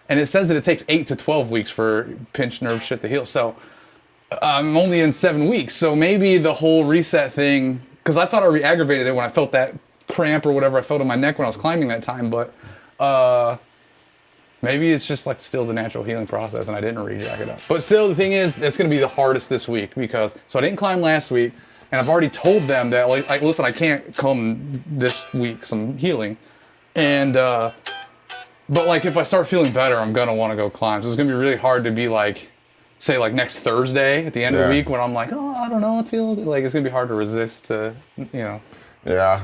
and it says that it takes 8 to 12 weeks for pinched nerve shit to heal. So I'm only in 7 weeks. So maybe the whole reset thing, because I thought I re-aggravated it when I felt that cramp or whatever I felt in my neck when I was climbing that time, but maybe it's just like still the natural healing process and I didn't re-jack it up. But still, the thing is, it's gonna be the hardest this week because, so I didn't climb last week, and I've already told them that, like listen, I can't come this week, some healing. And, but like if I start feeling better, I'm gonna wanna go climb. So it's gonna be really hard to be like say like next Thursday at the end of the Yeah. week when I'm like, oh, I don't know, I feel like it's gonna be hard to resist to, you know. Yeah.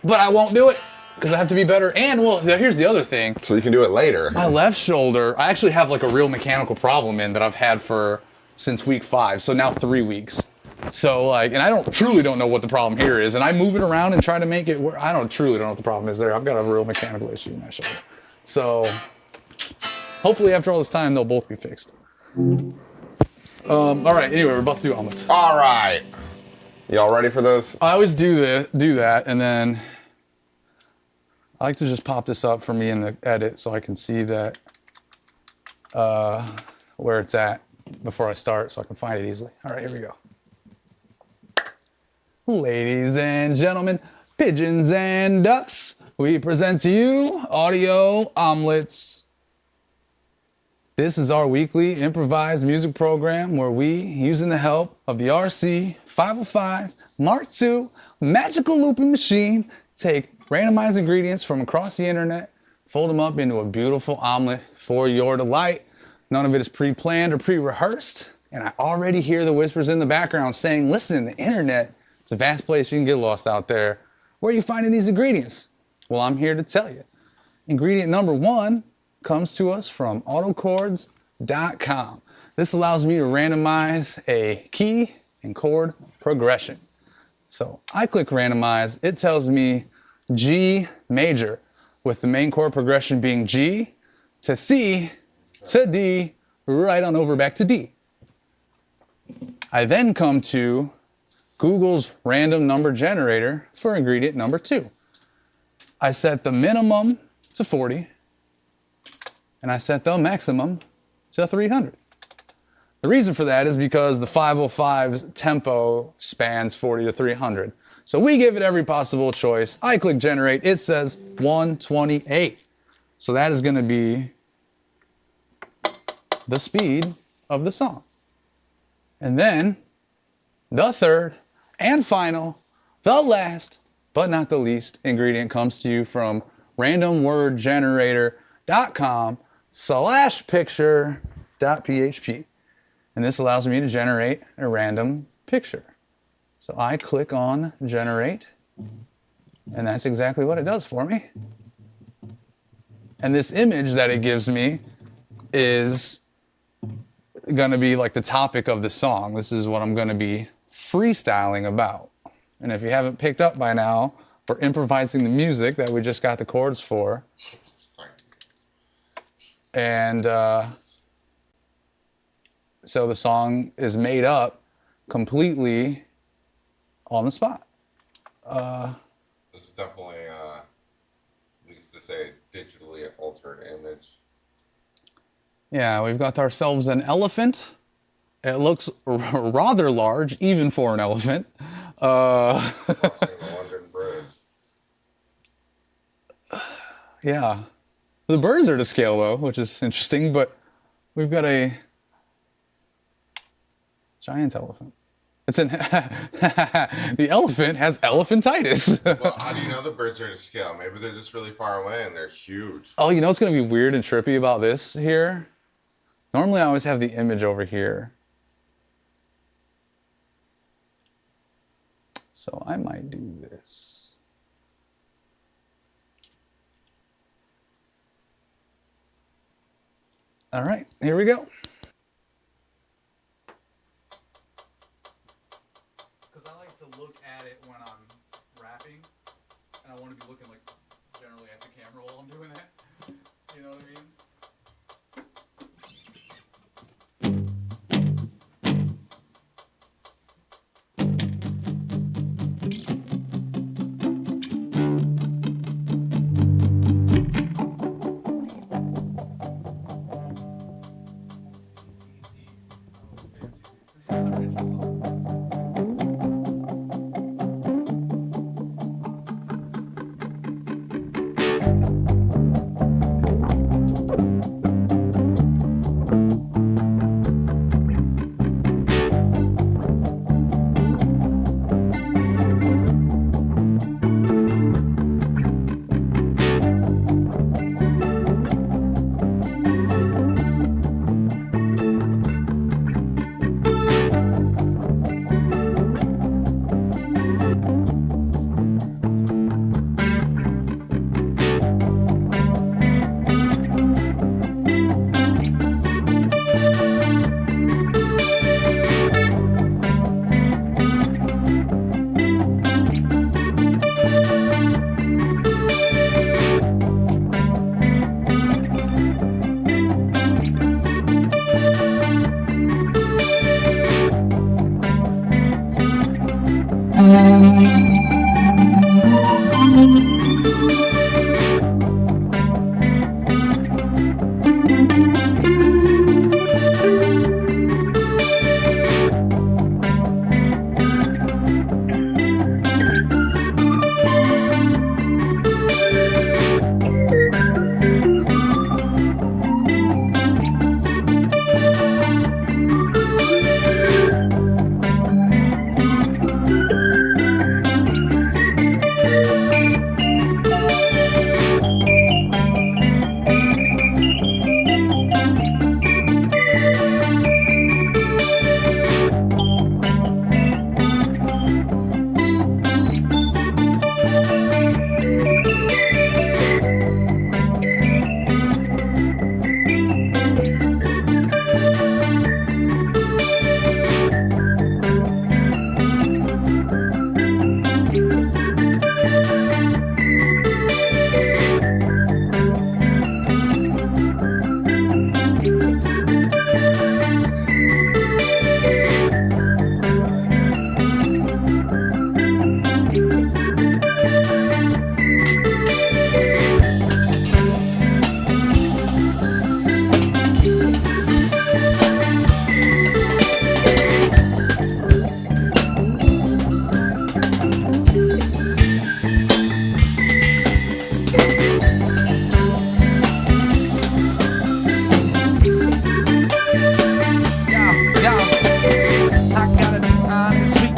But I won't do it because I have to be better. And well, here's the other thing. So you can do it later. My left shoulder, I actually have like a real mechanical problem that I've had since week 5. So now 3 weeks. So like, and I truly don't know what the problem here is. And I move it around and try to make it work. I truly don't know what the problem is there. I've got a real mechanical issue in my shoulder. So hopefully after all this time, they'll both be fixed. All right, anyway, we're about to do omelets. All right. Y'all ready for this? I always do that, and then I like to just pop this up for me in the edit so I can see that where it's at before I start so I can find it easily. All right, here we go. Ladies and gentlemen, pigeons and ducks, we present to you Audio Omelets. This is our weekly improvised music program where we, using the help of the RC 505 Mark II magical looping machine, take randomized ingredients from across the internet, fold them up into a beautiful omelet for your delight. None of it is pre-planned or pre-rehearsed, and I already hear the whispers in the background saying, listen, the internet, it's a vast place, you can get lost out there. Where are you finding these ingredients? Well, I'm here to tell you. Ingredient number 1 comes to us from autochords.com. This allows me to randomize a key and chord progression. So I click randomize, it tells me G major, with the main chord progression being G to C to D, right on over back to D. I then come to Google's random number generator for ingredient number 2. I set the minimum to 40, and I set the maximum to 300. The reason for that is because the 505's tempo spans 40 to 300. So we give it every possible choice. I click generate, it says 128. So that is gonna be the speed of the song. And then the third and final, the last, but not the least ingredient comes to you from randomwordgenerator.com/picture.php. And this allows me to generate a random picture. So I click on generate, and that's exactly what it does for me. And this image that it gives me is gonna be like the topic of the song. This is what I'm gonna be freestyling about. And if you haven't picked up by now, we're improvising the music that we just got the chords for. And so the song is made up completely on the spot. This is definitely, needs to say, digitally altered image. Yeah, we've got ourselves an elephant. It looks rather large, even for an elephant. Crossing the London Bridge. Yeah. The birds are to scale though, which is interesting, but we've got a giant elephant. It's an the elephant has elephantitis. Well, how do you know the birds are to scale? Maybe they're just really far away and they're huge. Oh, you know what's gonna be weird and trippy about this here? Normally I always have the image over here. So I might do this. All right, here we go. Because I like to look at it when I'm rapping, and I want to be looking like generally at the camera while I'm doing that. You know what I mean?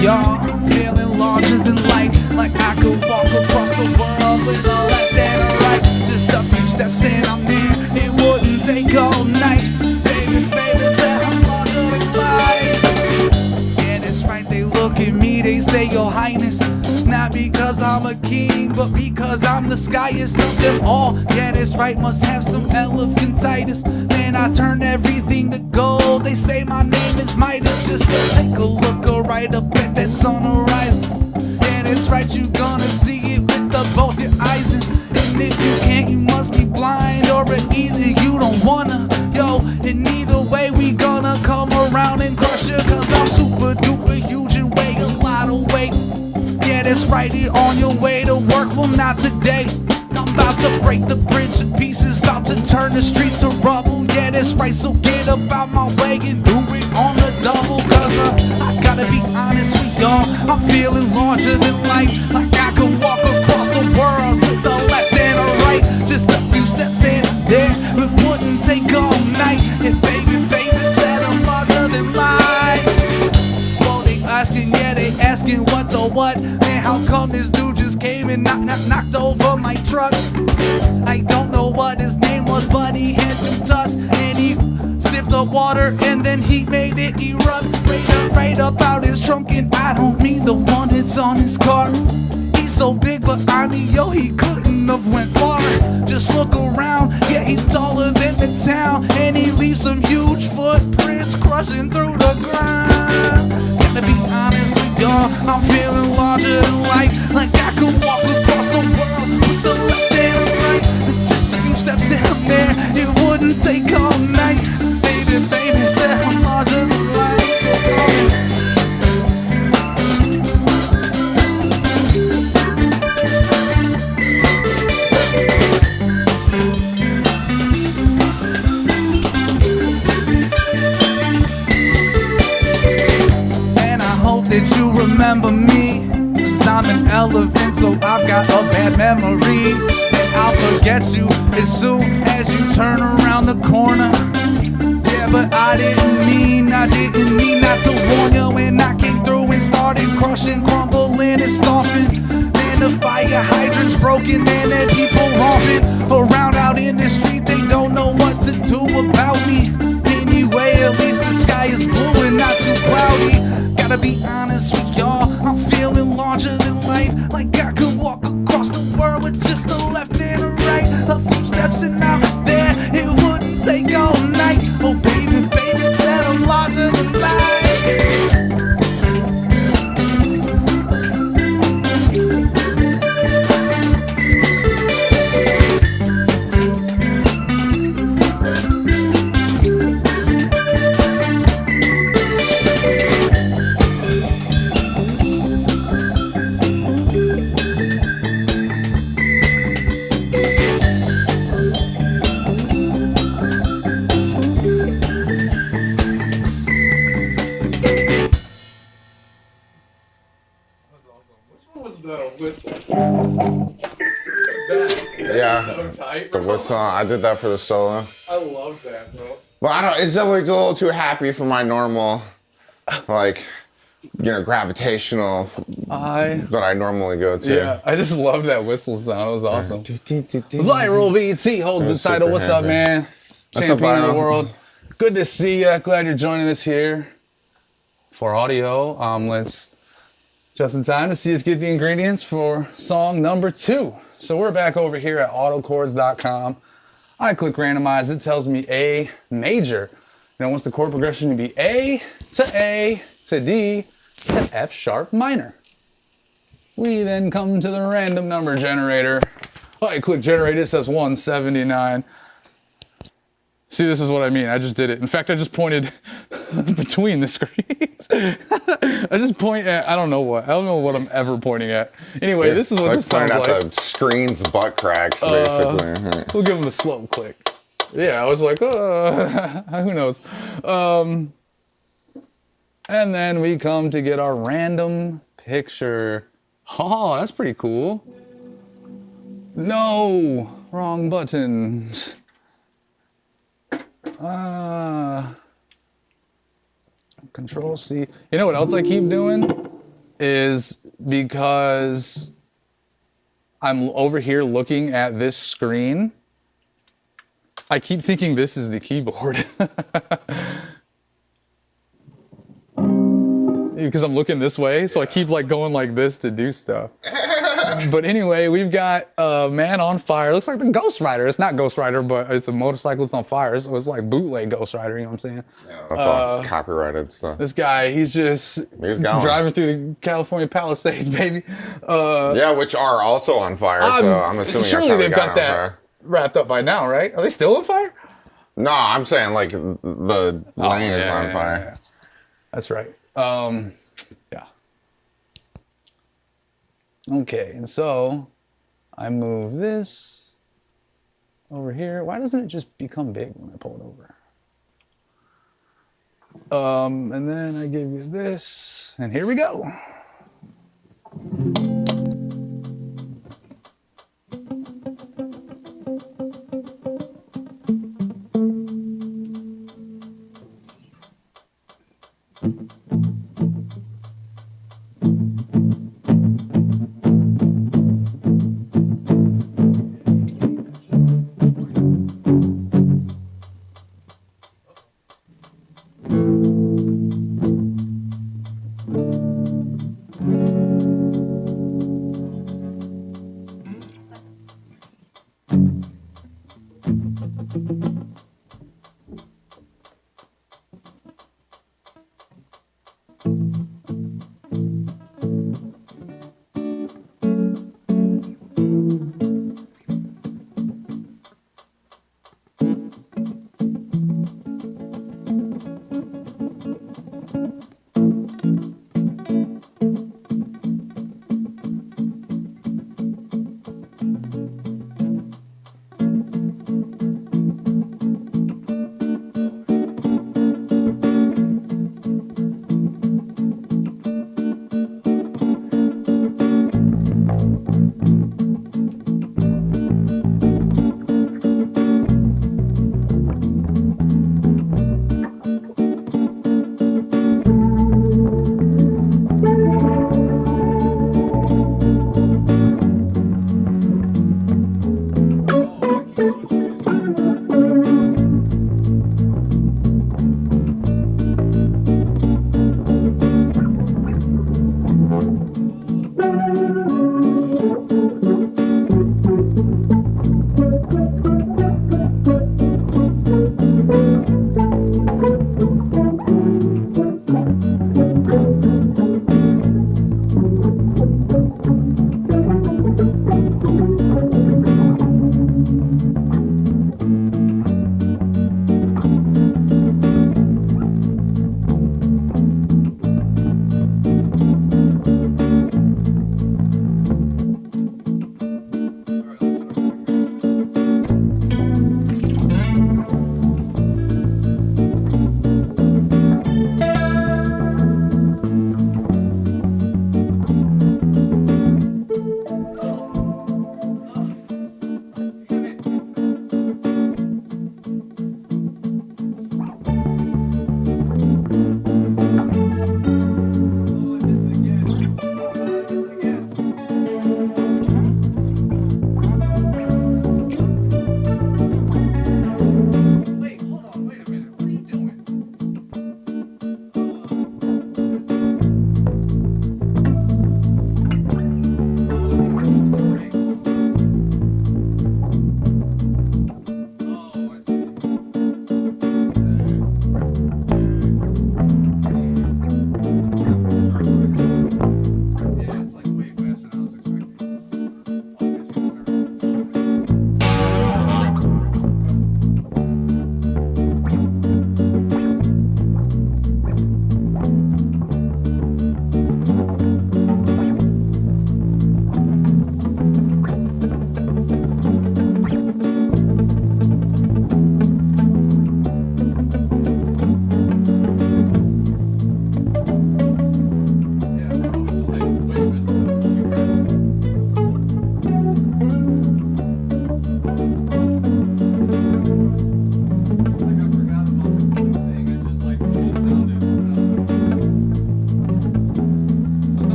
Y'all, feeling larger than life, like I could walk across the world with a left and a right. Just a few steps and I'm there, it wouldn't take all night. Baby, baby said I'm larger than life. Yeah, that's right, they look at me, they say, Your Highness. Not because I'm a king, but because I'm the skyest of them all. Yeah, that's right, must have some elephantitis. Man, I turn everything to gold. They say my name is Midas. Just take a look right up at that sun horizon. Yeah, that's right, you gonna see it with both your eyes. And if you can't, you must be blind, or either you don't wanna. Yo, and either way, we gonna come around and crush you, cause I'm super duper huge and weigh a lot of weight. Yeah, that's right, you're on your way to work, well not today. I'm about to break the bridge to pieces, about to turn the streets to rubble. Yeah, that's right, so get up out my way and do it on the double. Cause I gotta be honest with y'all, I'm feeling larger than life. Like I could walk across the world with the left and a right. Just a few steps in there, it wouldn't take all night. And baby, baby said I'm larger than life. Well, they asking, yeah, they asking what the what. Man, how come this dude just came and knocked over my truck? I don't know what his name was, but he had some tusk. And he sipped the water and then he made it erupt right up out his trunk. And I don't mean the one that's on his car. He's so big, but I mean, yo, he couldn't have went far. Just look around, yeah, he's taller than the town. And he leaves some huge footprints crushing through the ground. Gotta be honest with y'all, I'm feeling larger than life. Like I could walk across the world with the left and the right. Just a few steps down there, it wouldn't take all night. Baby, baby said I'm larger than life. So come in. That you remember me, cause I'm an elephant, so I've got a bad memory. And I'll forget you as soon as you turn around the corner. Yeah, but I didn't mean not to warn you. When I came through and started crushing, crumbling and stomping. Man, the fire hydrant's broken, man, and people romping around out in the street. They don't know what to do about me. Anyway, at least the sky is blue and not too cloudy. Gotta be honest with y'all, I'm feeling larger than life. Like I could walk across the world with just a left and a right. A few steps and out there, it wouldn't take all night. Oh baby, baby said I'm larger than life. the whistle. I did that for the solo. I love that, bro. But I don't. It's definitely a little too happy for my normal, like, gravitational that I normally go to. Yeah, I just love that whistle sound. It was awesome. Viral BT holds the title. What's up, man? What's up, Champion of the Viral? world. Good to see you. Glad you're joining us here for audio. Let's just in time to see us get the ingredients for song number 2. So we're back over here at autochords.com. I click randomize. It tells me A major. And it wants the chord progression to be A to D to F sharp minor. We then come to the random number generator. I click generate. It says 179. See, this is what I mean. I just did it. In fact, I just pointed between the screens. I just point at, I don't know what I'm ever pointing at. Anyway, this is what this sounds pointing like. at the screen's butt cracks, basically. We'll give him a slow click. Yeah, I was like, who knows? And then we come to get our random picture. Oh, that's pretty cool. No, wrong button. Control C. You know what else I keep doing? Is because I'm over here looking at this screen, I keep thinking this is the keyboard. Because I'm looking this way, so I keep like going like this to do stuff. But anyway, we've got a man on fire. Looks like the Ghost Rider. It's not Ghost Rider, but it's a motorcycle that's on fire. So it's like bootleg Ghost Rider, you know what I'm saying? Yeah, that's all copyrighted stuff. This guy, he's going. Driving through the California Palisades, baby. Yeah, which are also on fire, so I'm assuming surely that's how they've they got that fire. wrapped up by now, right? Are they still on fire? No, I'm saying like the lane is on fire. Yeah. That's right. Yeah. Okay, and so I move this over here. Why doesn't it just become big when I pull it over? And then I give you this, and here we go.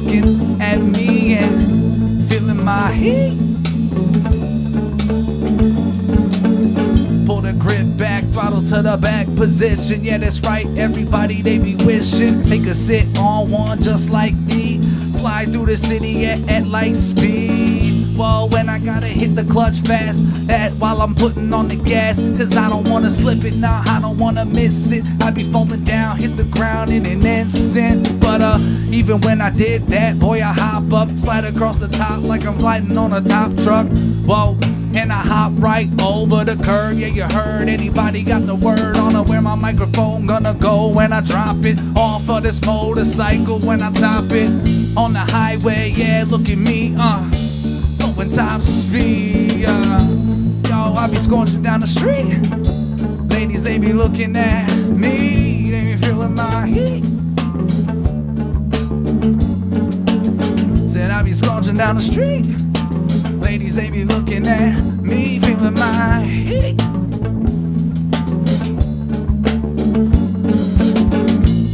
looking at me and feeling my heat. Pull the grip back, throttle to the back position. Yeah, that's right, everybody, they be wishing they could sit on one just like me. Fly through the city at light speed. Whoa, when I gotta hit the clutch fast, that while I'm putting on the gas, cause I don't wanna slip it, nah, I don't wanna miss it. I be falling down, hit the ground in an instant. But even when I did that, boy, I hop up, slide across the top like I'm gliding on a top truck. Whoa, and I hop right over the curb. Yeah, you heard, anybody got the word on where my microphone gonna go when I drop it off of this motorcycle when I top it on the highway. Yeah, look at me, going top speed. Yo, I be scorching down the street. Ladies, they be looking at me, they be feeling my heat. Said I be scorching down the street. Ladies, they be looking at me, feeling my heat.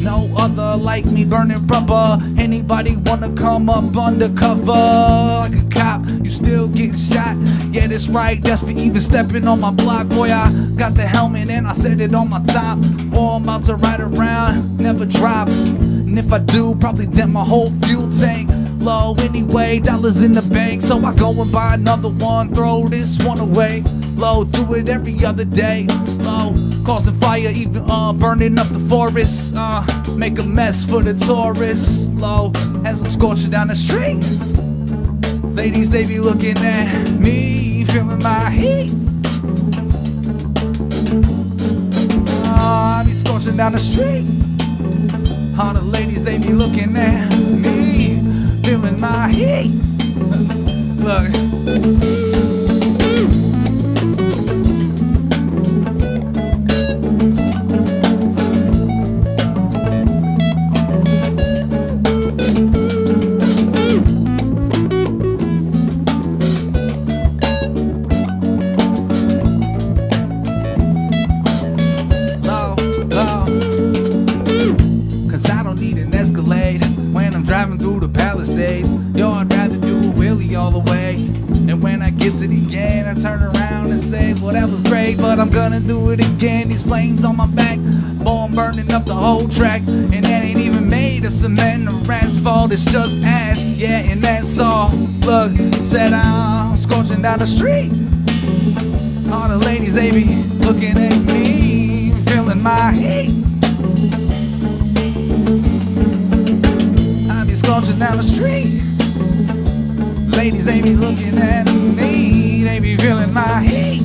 No other like me, burning rubber. Anybody wanna come up undercover? Like a cop, you still getting shot. Yeah, that's right, that's for even stepping on my block. Boy, I got the helmet and I set it on my top. Boy, I'm out to ride around, never drop. And if I do, probably dent my whole fuel tank. Low anyway, dollars in the bank, so I go and buy another one, throw this one away. Low, do it every other day. Low, causing fire, even burning up the forest. Make a mess for the tourists. Low, as I'm scorching down the street. Ladies, they be looking at me, feeling my heat. I be scorching down the street. All the ladies, they be looking at me, feeling my heat. Look. Cause I don't need an Escalade when I'm driving through the Palisades. Yo, I'd rather do a wheelie all the way. And when I get to the end, I turn around and say, well, that was great, but I'm gonna do it again. These flames on my back, boy, I'm burning up the whole track. And that ain't even made of cement or asphalt, it's just ash, yeah, and that's all. Look, said I'm scorching down the street. All the ladies, they be looking at me, feeling my heat. I be scorching down the street. Ladies, they be looking at me, they be feeling my heat.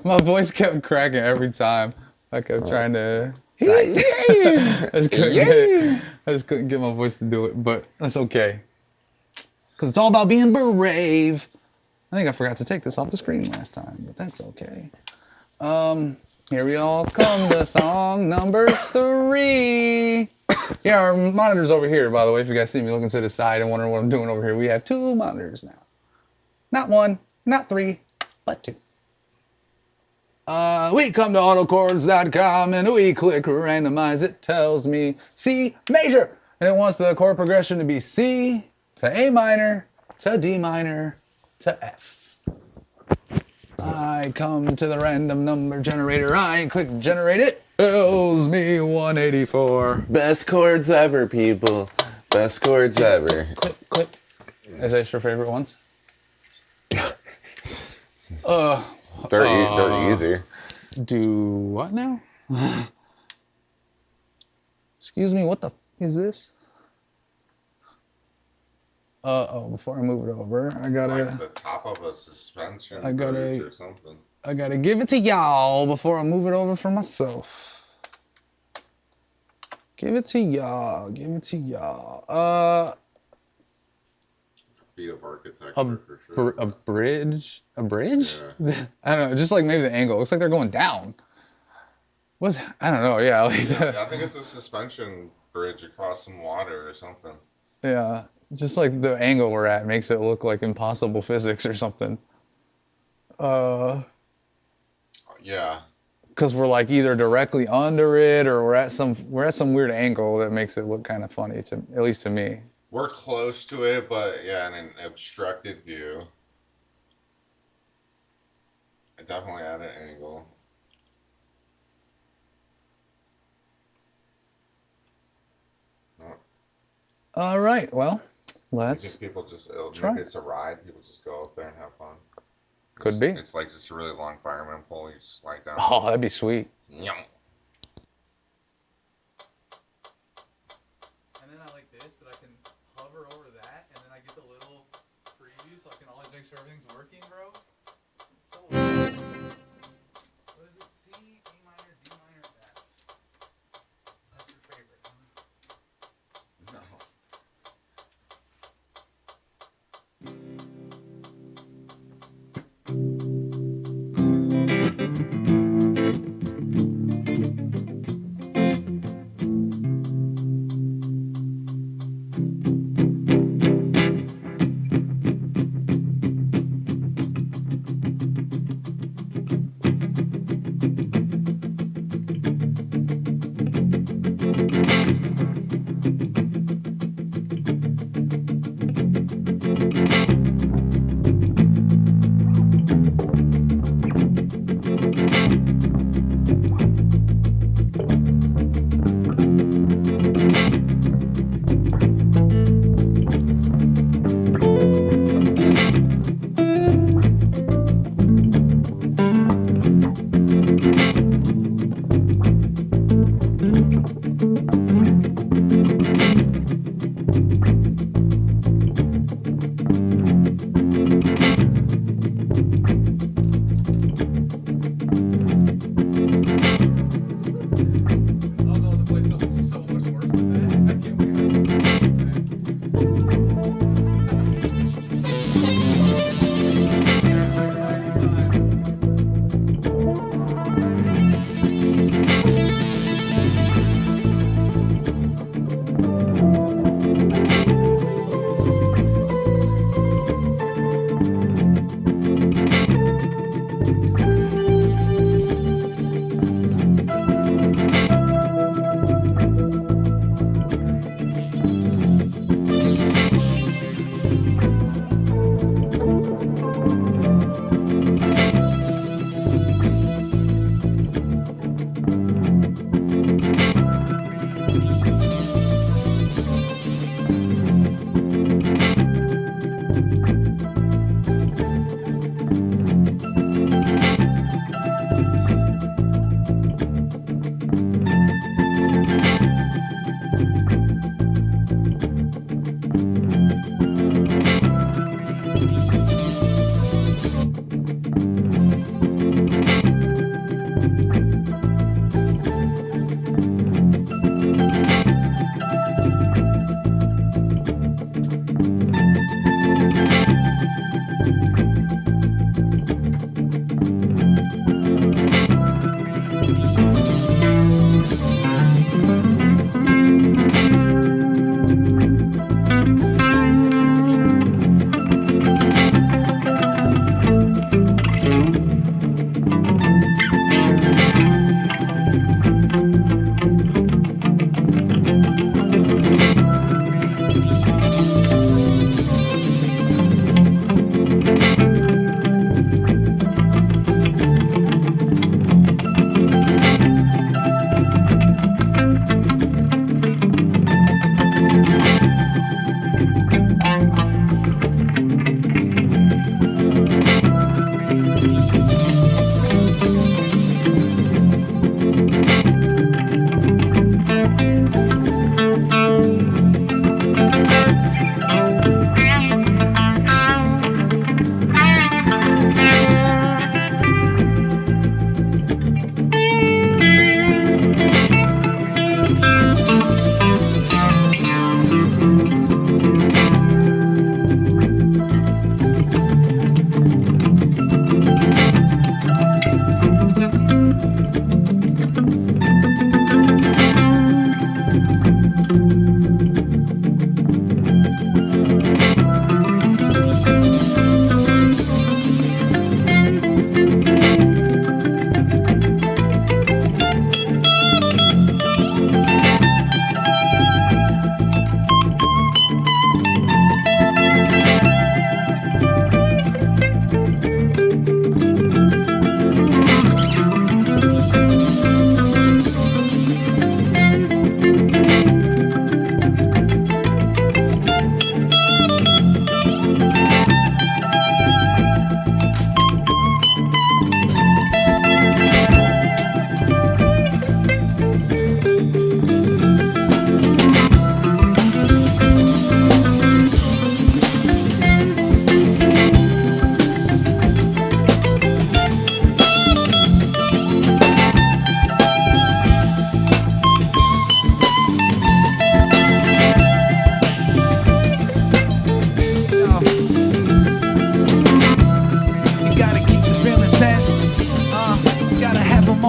My voice kept cracking every time. I kept trying to. I just couldn't get my voice to do it, but that's okay. Because it's all about being brave. I think I forgot to take this off the screen last time, but that's okay. Here we all come to song number 3. Yeah, our monitor's over here, by the way. If you guys see me looking to the side and wondering what I'm doing over here, we have 2 monitors now. Not 1, not 3, but 2. We come to autochords.com and we click randomize. It tells me C major, and it wants the chord progression to be C to A minor to D minor to F. I come to the random number generator. I click generate. It tells me 184. Best chords ever, people. Best chords ever. Click, click. Is that your favorite ones? They're easy. Do what now? Excuse me, what the f is this? Oh, before I move it over, I gotta... Like the top of a suspension I gotta- bridge or something. I gotta give it to y'all before I move it over for myself. Give it to y'all. Give it to y'all. Feet of architecture for sure. A bridge? A bridge? Yeah. I don't know. Just like maybe the angle. It looks like they're going down. What? I don't know. Yeah. Like Yeah, I think it's a suspension bridge across some water or something. Yeah. Just like the angle we're at makes it look like impossible physics or something. Yeah. Because we're like either directly under it or we're at some weird angle that makes it look kind of funny at least to me. We're close to it, but yeah, in an obstructed view. I definitely at an angle. Oh. All right. Well, I let's think people just, try. maybe it's a ride. People just go up there and have fun. Could be. It's like just a really long fireman pole. You just slide down. Oh, that'd be sweet. Yum. And then I like this, that I can hover over that, and then I get the little preview, so I can always make sure everything's working, bro. So, what is it? C, A minor, D minor, F. That's your favorite, huh? No.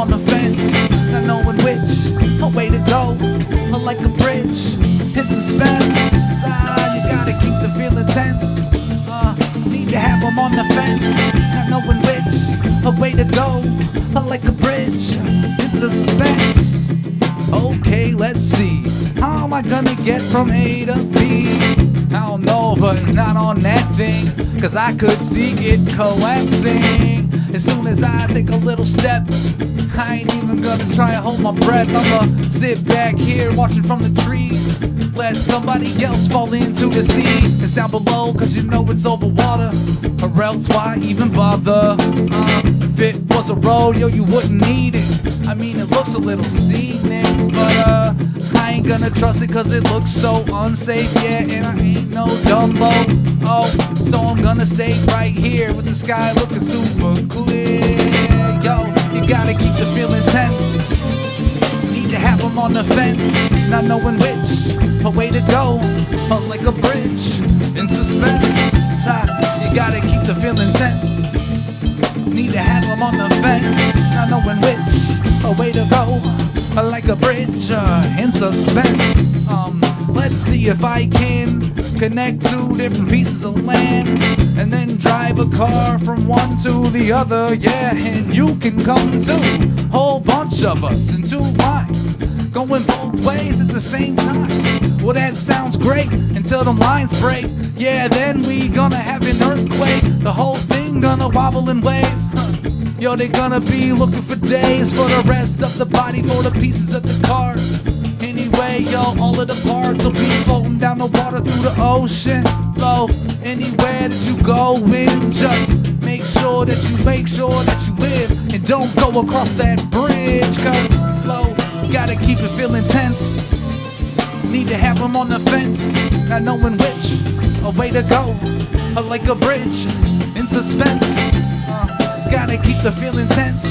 on the fence, not knowing which way to go. Like a bridge in suspense. You gotta keep the feeling tense. Need to have them on the fence, not knowing which way to go. Like a bridge in suspense. Okay, let's see. How am I gonna get from A to B? I don't know, but not on that thing, cause I could see it collapsing as soon as I take a little step. I ain't even gonna try and hold my breath. I'ma sit back here watching from the trees, let somebody else fall into the sea. It's down below cause you know it's over water, or else why even bother? If it was a road, yo, you wouldn't need it. I mean, it looks a little scenic, but I ain't gonna trust it cause it looks so unsafe, yeah, and I ain't no Dumbo. Oh, so I'm gonna stay right here with the sky looking super clear. Yo, you gotta keep the feeling tense. Need to have them on the fence, not knowing which way to go. Like a bridge in suspense. You gotta keep the feeling tense. Need to have them on the fence, not knowing which way to go. Like a bridge in suspense. Let's see if I can connect two different pieces of land and then drive a car from one to the other, yeah, and you can come too. Whole bunch of us in two lines, going both ways at the same time. Well, that sounds great until them lines break. Yeah, then we gonna have an earthquake. The whole thing gonna wobble and wave. Yo, they gonna be looking for days for the rest of the body, for the pieces of the car. Anyway, yo, all of the parts will be floating down the water through the ocean. Flow anywhere that you go in, just make sure that you live and don't go across that bridge. Cause flow, gotta keep it feeling tense. Need to have them on the fence, not knowing which way to go. Like a bridge in suspense. Gotta keep the feeling tense.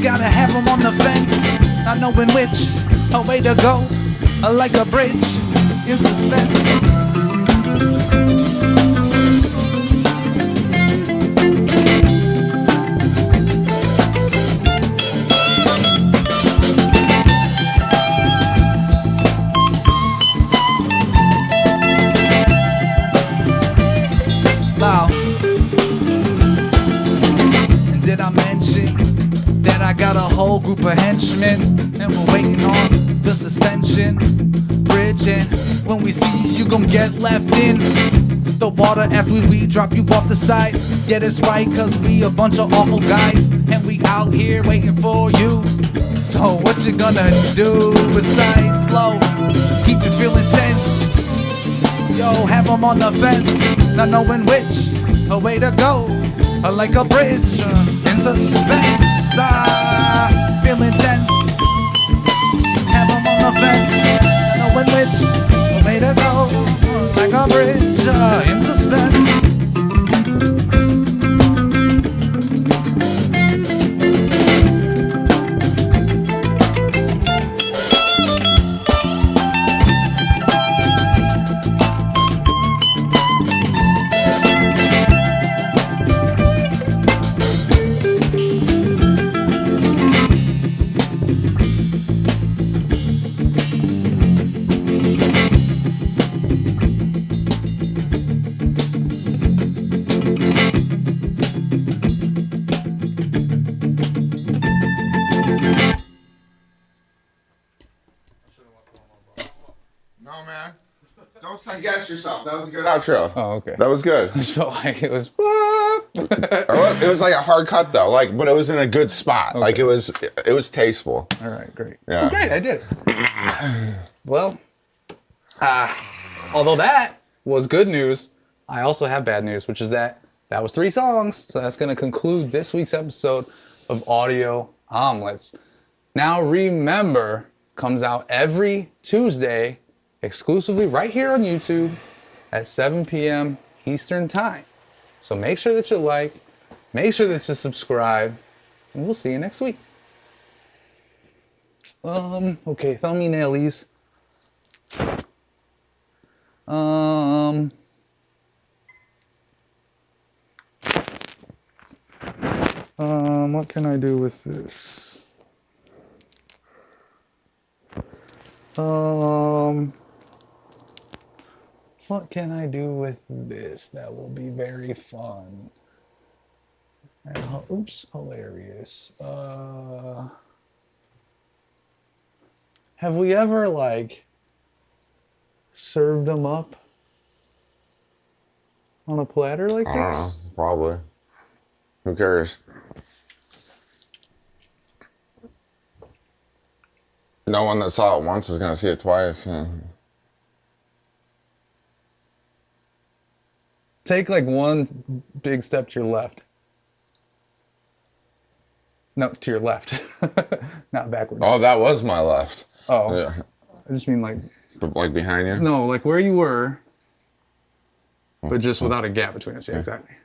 Gotta have them on the fence, not knowing which way to go. Like a bridge in suspense. Wow. And did I mention that I got a whole group of henchmen and we're waiting on the suspension bridge? And when we see you, you gon' get left in the water after we drop you off the side. Yeah, that's right, cause we a bunch of awful guys and we out here waiting for you. So what you gonna do besides slow? Keep it feeling tense. Yo, have them on the fence, not knowing which way to go. Like a bridge in suspense. Feeling tense. Have them on the fence, not knowing which way to go. Like a bridge in suspense. No, man. Don't second guess yourself. That was a good outro. Oh, okay. That was good. I just felt like it was. It was like a hard cut though, but it was in a good spot. Okay. Like it was tasteful. All right, great. Yeah. Great, I did it. Well, although that was good news, I also have bad news, which is that was 3 songs. So that's going to conclude this week's episode of Audio Omelets. Now remember, comes out every Tuesday, exclusively right here on YouTube at 7 p.m. Eastern Time. So make sure that you like, make sure that you subscribe, and we'll see you next week. Okay, thumbnailies. What can I do with this? What can I do with this that will be very fun? And, oops, hilarious. Have we ever, like, served them up on a platter like this? I don't know. Probably. Who cares? No one that saw it once is going to see it twice. Take like one big step to your left. No, to your left. Not backwards. Oh, that was my left. Oh. Yeah. I just mean like... Like behind you? No, like where you were, but just without a gap between us. Yeah, exactly.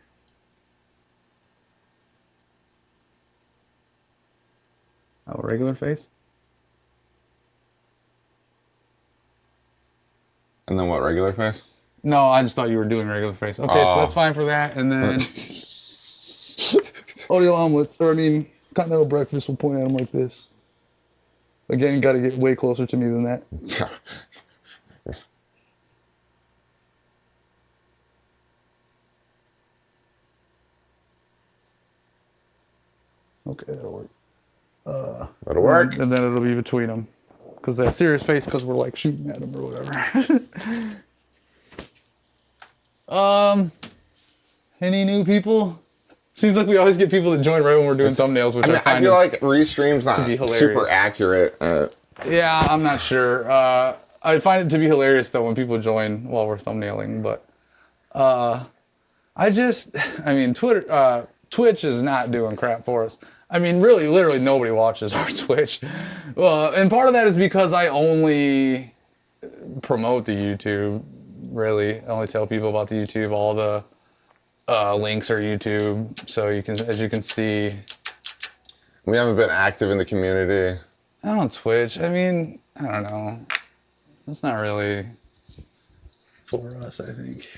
Oh, regular face? And then what, regular face? No, I just thought you were doing regular face. Okay, so that's fine for that. And then audio omelets, or I mean, continental breakfast, will point at them like this. Again, you got to get way closer to me than that. Okay, that'll work. That'll work. And then it'll be between them. Because they have serious face because we're like shooting at them or whatever. Any new people? Seems like we always get people that join right when we're doing thumbnails, which I feel like Restream's not super accurate. Yeah, I'm not sure. I find it to be hilarious though when people join while we're thumbnailing, but I mean, Twitch is not doing crap for us. I mean, really, literally nobody watches our Twitch. Well, and part of that is because I only promote the YouTube, really. I only tell people about the YouTube. All the links are YouTube, so you can, as you can see. We haven't been active in the community. Not on Twitch. I mean, I don't know. It's not really for us, I think.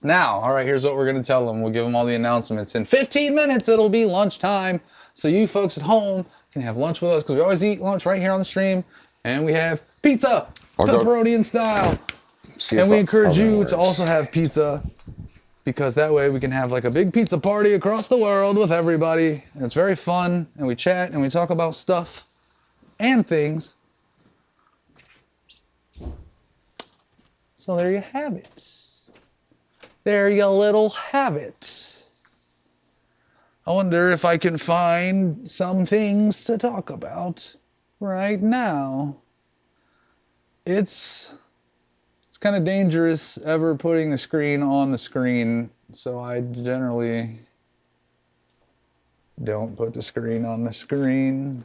Now, all right, here's what we're going to tell them. We'll give them all the announcements. In 15 minutes, it'll be lunchtime. So you folks at home can have lunch with us because we always eat lunch right here on the stream. And we have pizza, pepperoni and style. And we encourage you to also have pizza because that way we can have like a big pizza party across the world with everybody. And it's very fun. And we chat and we talk about stuff and things. So there you have it. There you little have it. I wonder if I can find some things to talk about right now. It's kind of dangerous ever putting the screen on the screen, so I generally don't put the screen on the screen.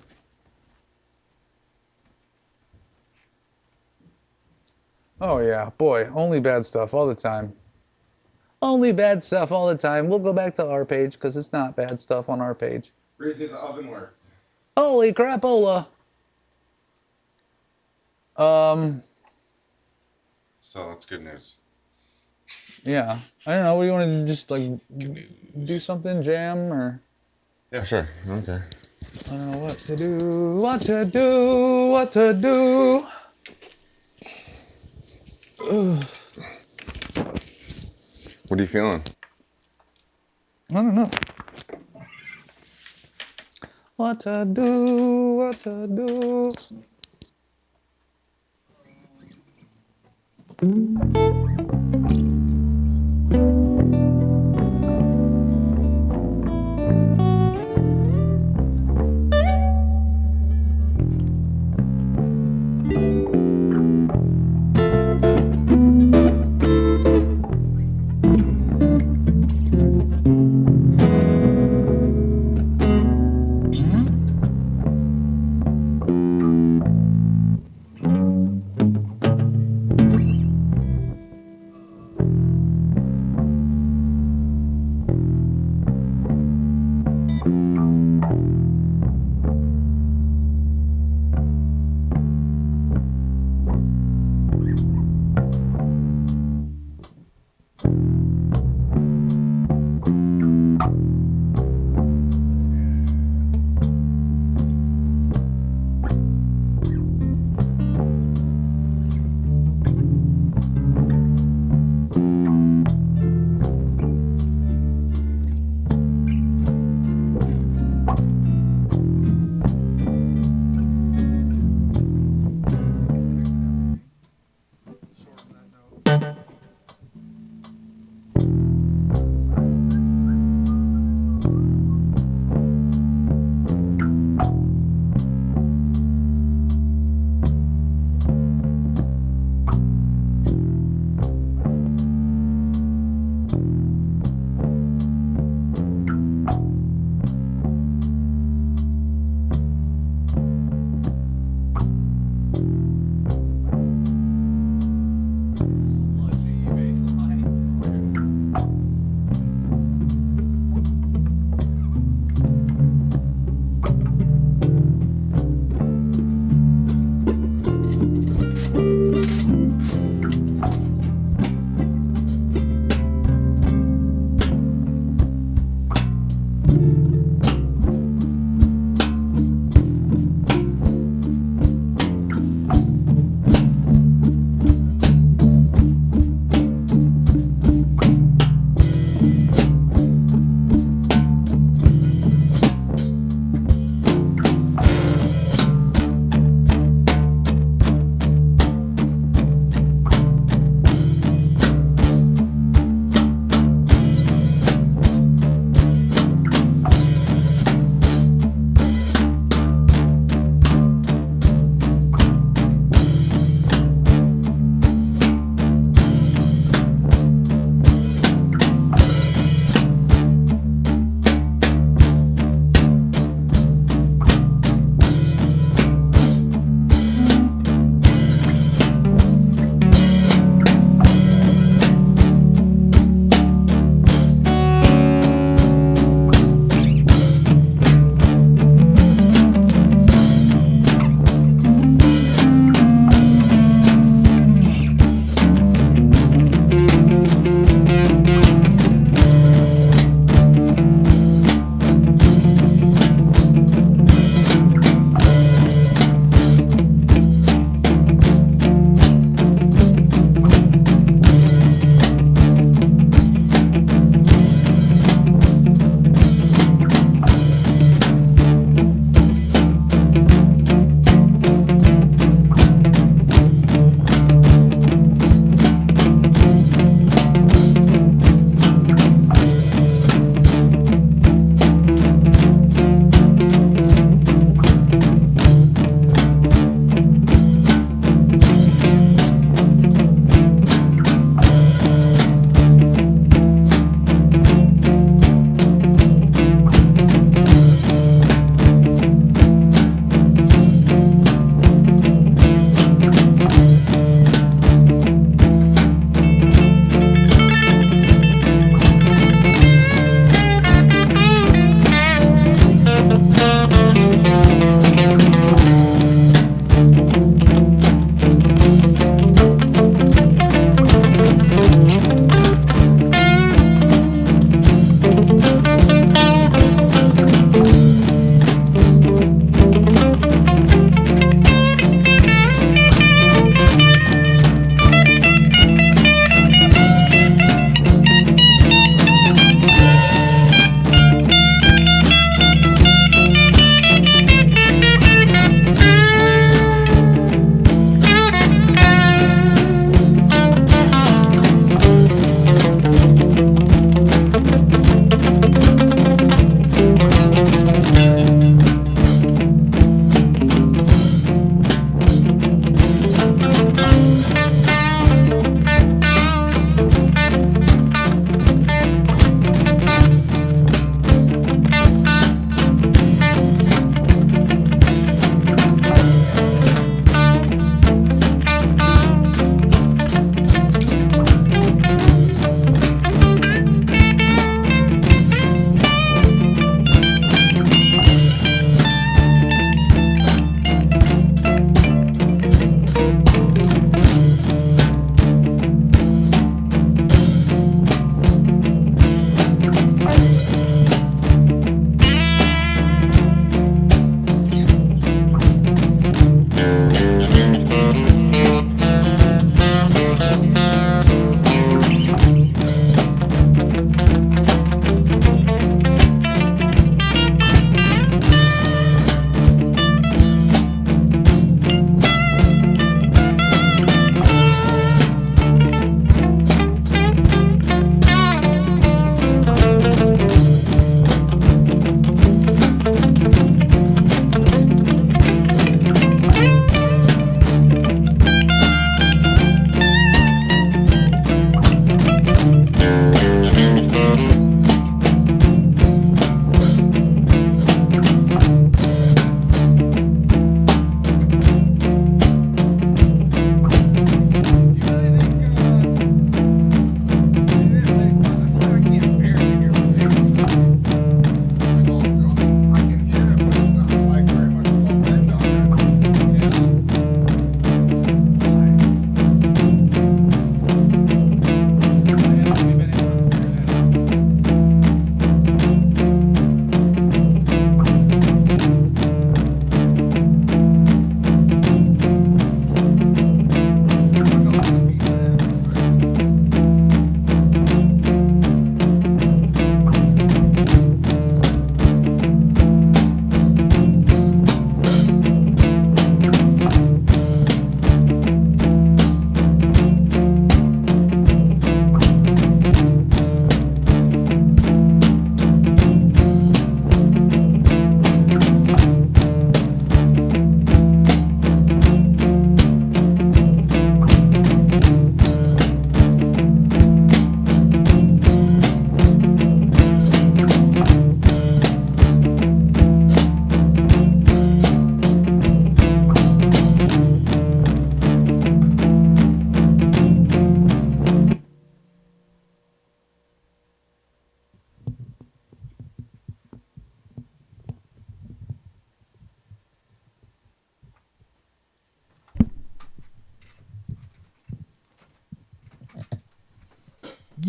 Oh yeah, boy, only bad stuff all the time. Only bad stuff all the time. We'll go back to our page because it's not bad stuff on our page. Freezy, the oven worked. Holy crapola. So that's good news. Yeah. I don't know. What do you want to just like do something, jam or? Yeah, sure. Okay. I don't know what to do. What to do? What to do? Ugh. What are you feeling? I don't know. What to do? What to do?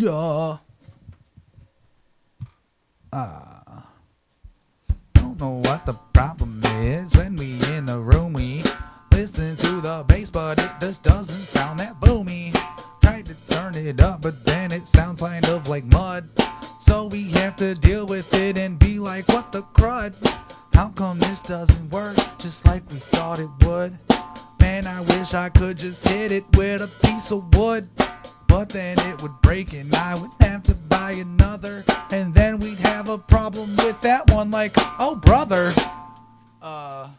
Yeah. Don't know what the problem is when we in the room. We listen to the bass, but it just doesn't sound that boomy. Tried to turn it up, but then it sounds kind of like mud. So we have to deal with it and be like, what the crud? How come this doesn't work just like we thought it would? Man, I wish I could just hit it with a piece of wood. But then it would break and I would have to buy another. And then we'd have a problem with that one, like, oh brother. I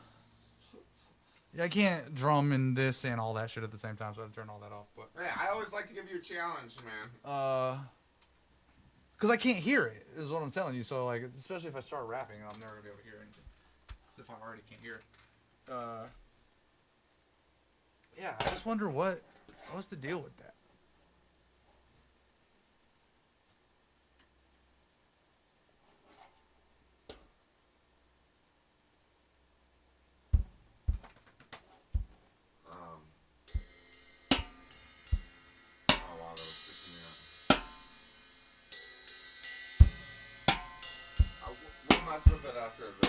can't drum and this and all that shit at the same time, so I have to turn all that off. But Hey, I always like to give you a challenge, man. Cause I can't hear it, is what I'm telling you. So like, especially if I start rapping, I'm never gonna be able to hear anything. As if I already can't hear it. Yeah, I just wonder what's the deal with that. We'll mess with it after the...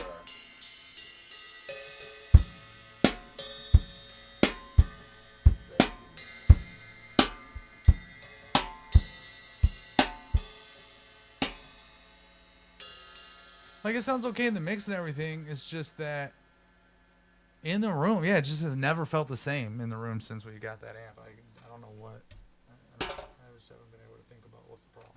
Like, it sounds okay in the mix and everything. It's just that in the room, yeah, it just has never felt the same in the room since we got that amp. I don't know what. I just haven't been able to think about what's the problem.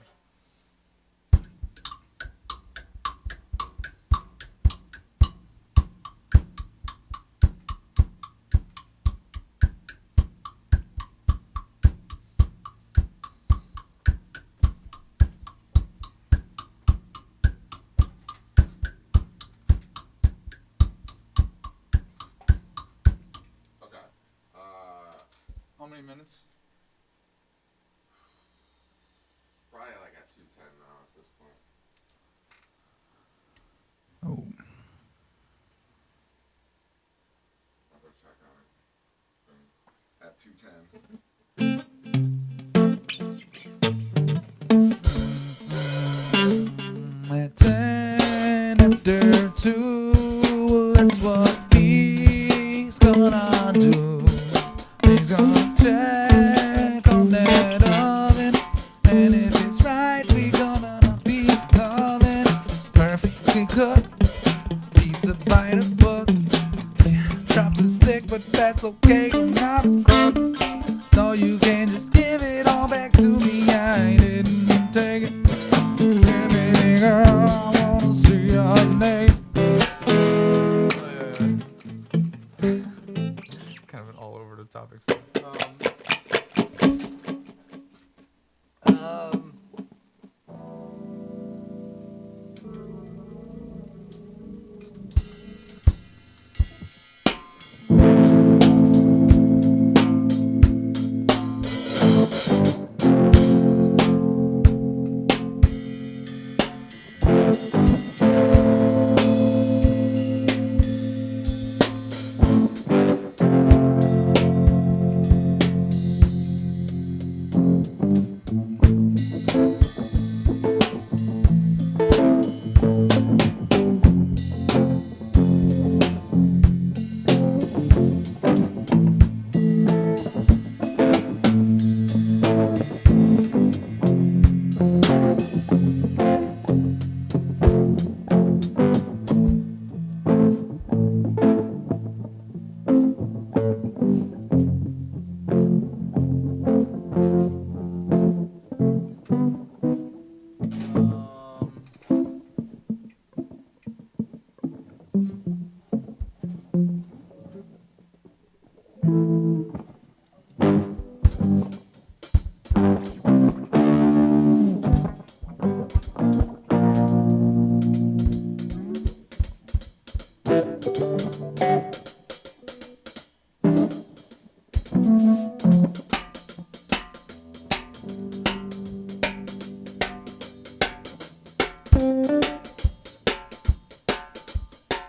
How many minutes? Probably like at 2:10 now at this point. Oh. I'll go check on it. At 2:10. At 10 after 2, that's what he's gonna do. He's gonna check on that oven, and if it's right, we gonna be loving. Perfectly cooked, pizza by the book. Drop the stick, but that's okay, I'm not a crook. So you can just give it all back to me, I didn't take it. Baby girl, I wanna see your name. Kind of an all over the topic stuff.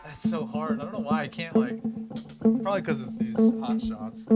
That's so hard. I don't know why I can't, like, probably because it's these hot shots.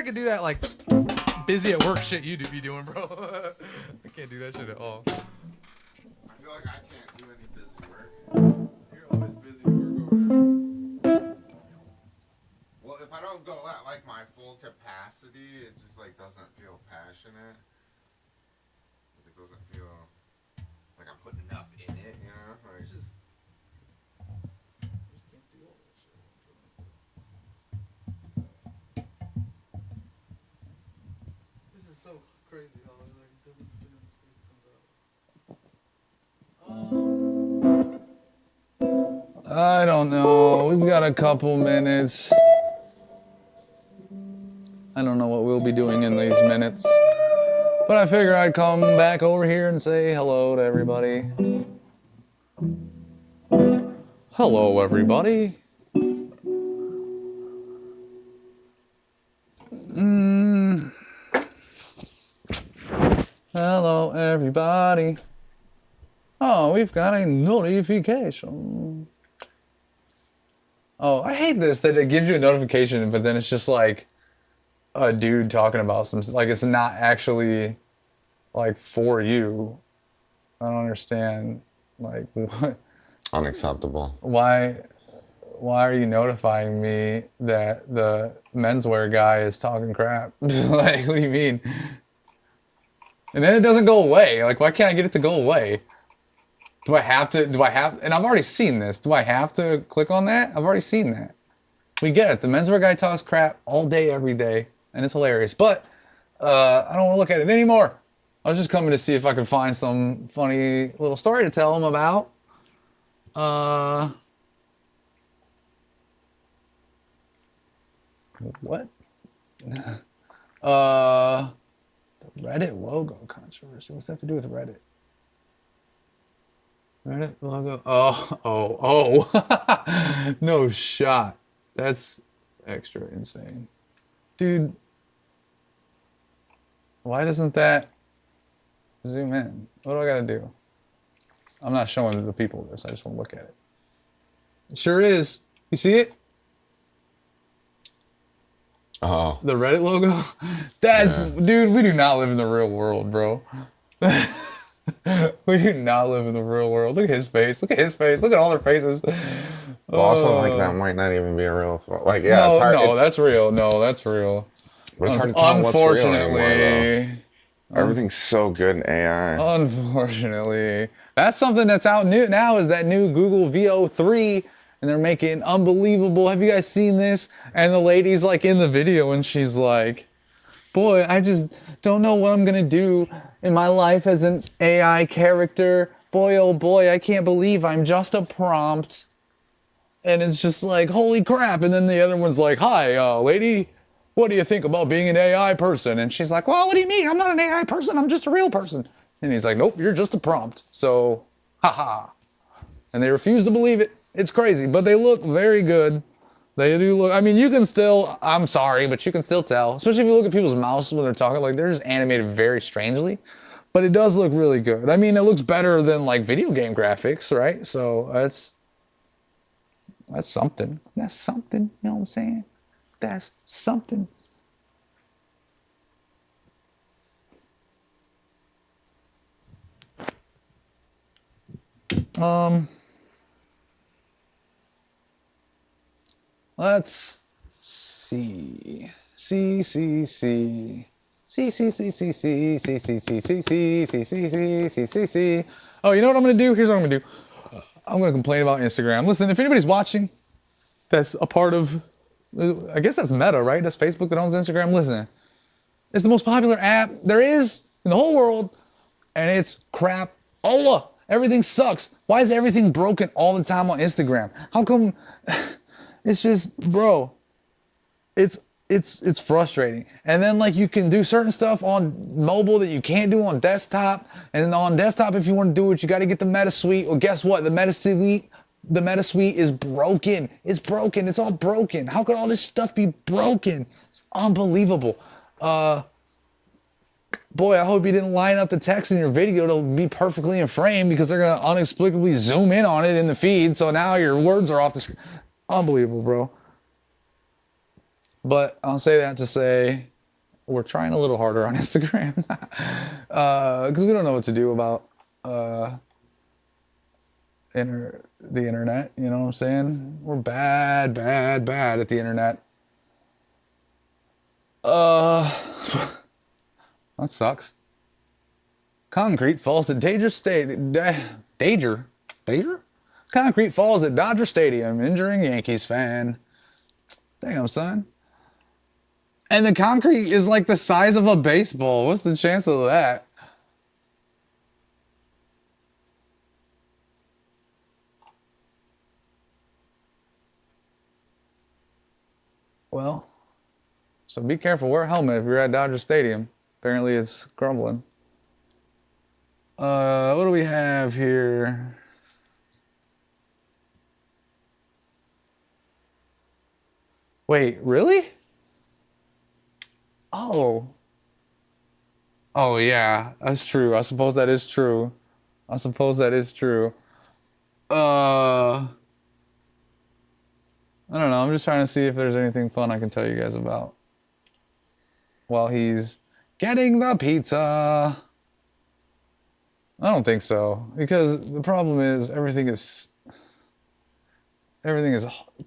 I could do that like busy at work shit you do be doing, bro. I can't do that shit at all. I feel like I can't do any busy work. You're always busy at work over there. Well, if I don't go at like my full capacity, it just like doesn't feel passionate. It doesn't feel like I'm putting enough in it, you know? Like just can't do all that shit. This is so crazy how it like doesn't fit in the space it comes out. I don't know. We've got a couple minutes. I don't know what we'll be doing in these minutes. But I figure I'd come back over here and say hello to everybody. Hello, everybody. Hello, everybody. Oh, we've got a notification. Oh, I hate this, that it gives you a notification, but then it's just like a dude talking about some, like it's not actually like for you. I don't understand. Like, what? unacceptable. Why are you notifying me that the menswear guy is talking crap? Like, what do you mean? And then it doesn't go away. Like, why can't I get it to go away? And I've already seen this. Do I have to click on that? I've already seen that. We get it. The menswear guy talks crap all day, every day, and it's hilarious. But I don't want to look at it anymore. I was just coming to see if I could find some funny little story to tell him about. What? The Reddit logo controversy. What's that to do with Reddit? Reddit logo. Oh. No shot. That's extra insane. Dude. Why doesn't that zoom in? What do I gotta do? I'm not showing the people this. I just want to look at it. It sure is. You see it? Oh. The Reddit logo? That's, dude, we do not live in the real world, bro. We do not live in the real world. Look at his face. Look at his face. Look at all their faces. But also, like, that might not even be a real photo. Like, yeah, no, it's hard. No, that's real. No, that's real. But it's hard to tell what's real anymore, though. Unfortunately. Everything's so good in AI. Unfortunately. That's something that's out new now, is that new Google VO3, and they're making unbelievable. Have you guys seen this? And the lady's like in the video and she's like, boy, I just don't know what I'm gonna do in my life as an AI character. Boy, oh boy, I can't believe I'm just a prompt. And it's just like, holy crap. And then the other one's like, hi, lady, what do you think about being an AI person? And she's like, well, what do you mean? I'm not an AI person. I'm just a real person. And he's like, nope, you're just a prompt. So, haha. And they refuse to believe it. It's crazy, but they look very good. They do look, I mean, you can still, I'm sorry, but you can still tell, especially if you look at people's mouths when they're talking, like they're just animated very strangely, but it does look really good. I mean, it looks better than like video game graphics, right? So that's something. That's something, you know what I'm saying? That's something. Let's see. Oh, you know what I'm gonna do? Here's what I'm gonna do. I'm gonna complain about Instagram. Listen, if anybody's watching that's a part of, I guess that's Meta, right? That's Facebook that owns Instagram. Listen, it's the most popular app there is in the whole world, and it's crap. Everything sucks. Why is everything broken all the time on Instagram? How come? It's just, bro, it's frustrating. And then like you can do certain stuff on mobile that you can't do on desktop. And then on desktop, if you want to do it, you got to get the Meta Suite. Well, guess what? The Meta Suite is broken. It's broken. It's all broken. How could all this stuff be broken? It's unbelievable. Boy, I hope you didn't line up the text in your video to be perfectly in frame, because they're going to inexplicably zoom in on it in the feed. So now your words are off the screen. Unbelievable, bro. But I'll say that to say, we're trying a little harder on Instagram because we don't know what to do about the internet. You know what I'm saying? We're bad at the internet. That sucks. Concrete falls at Concrete falls at Dodger Stadium, injuring Yankees fan. Damn, son. And the concrete is like the size of a baseball. What's the chance of that? Well, so be careful. Wear a helmet if you're at Dodger Stadium. Apparently it's crumbling. What do we have here? Wait, really? Oh. Oh, yeah, that's true. I suppose that is true. I suppose that is true. I don't know. I'm just trying to see if there's anything fun I can tell you guys about while he's getting the pizza. I don't think so, because the problem is everything is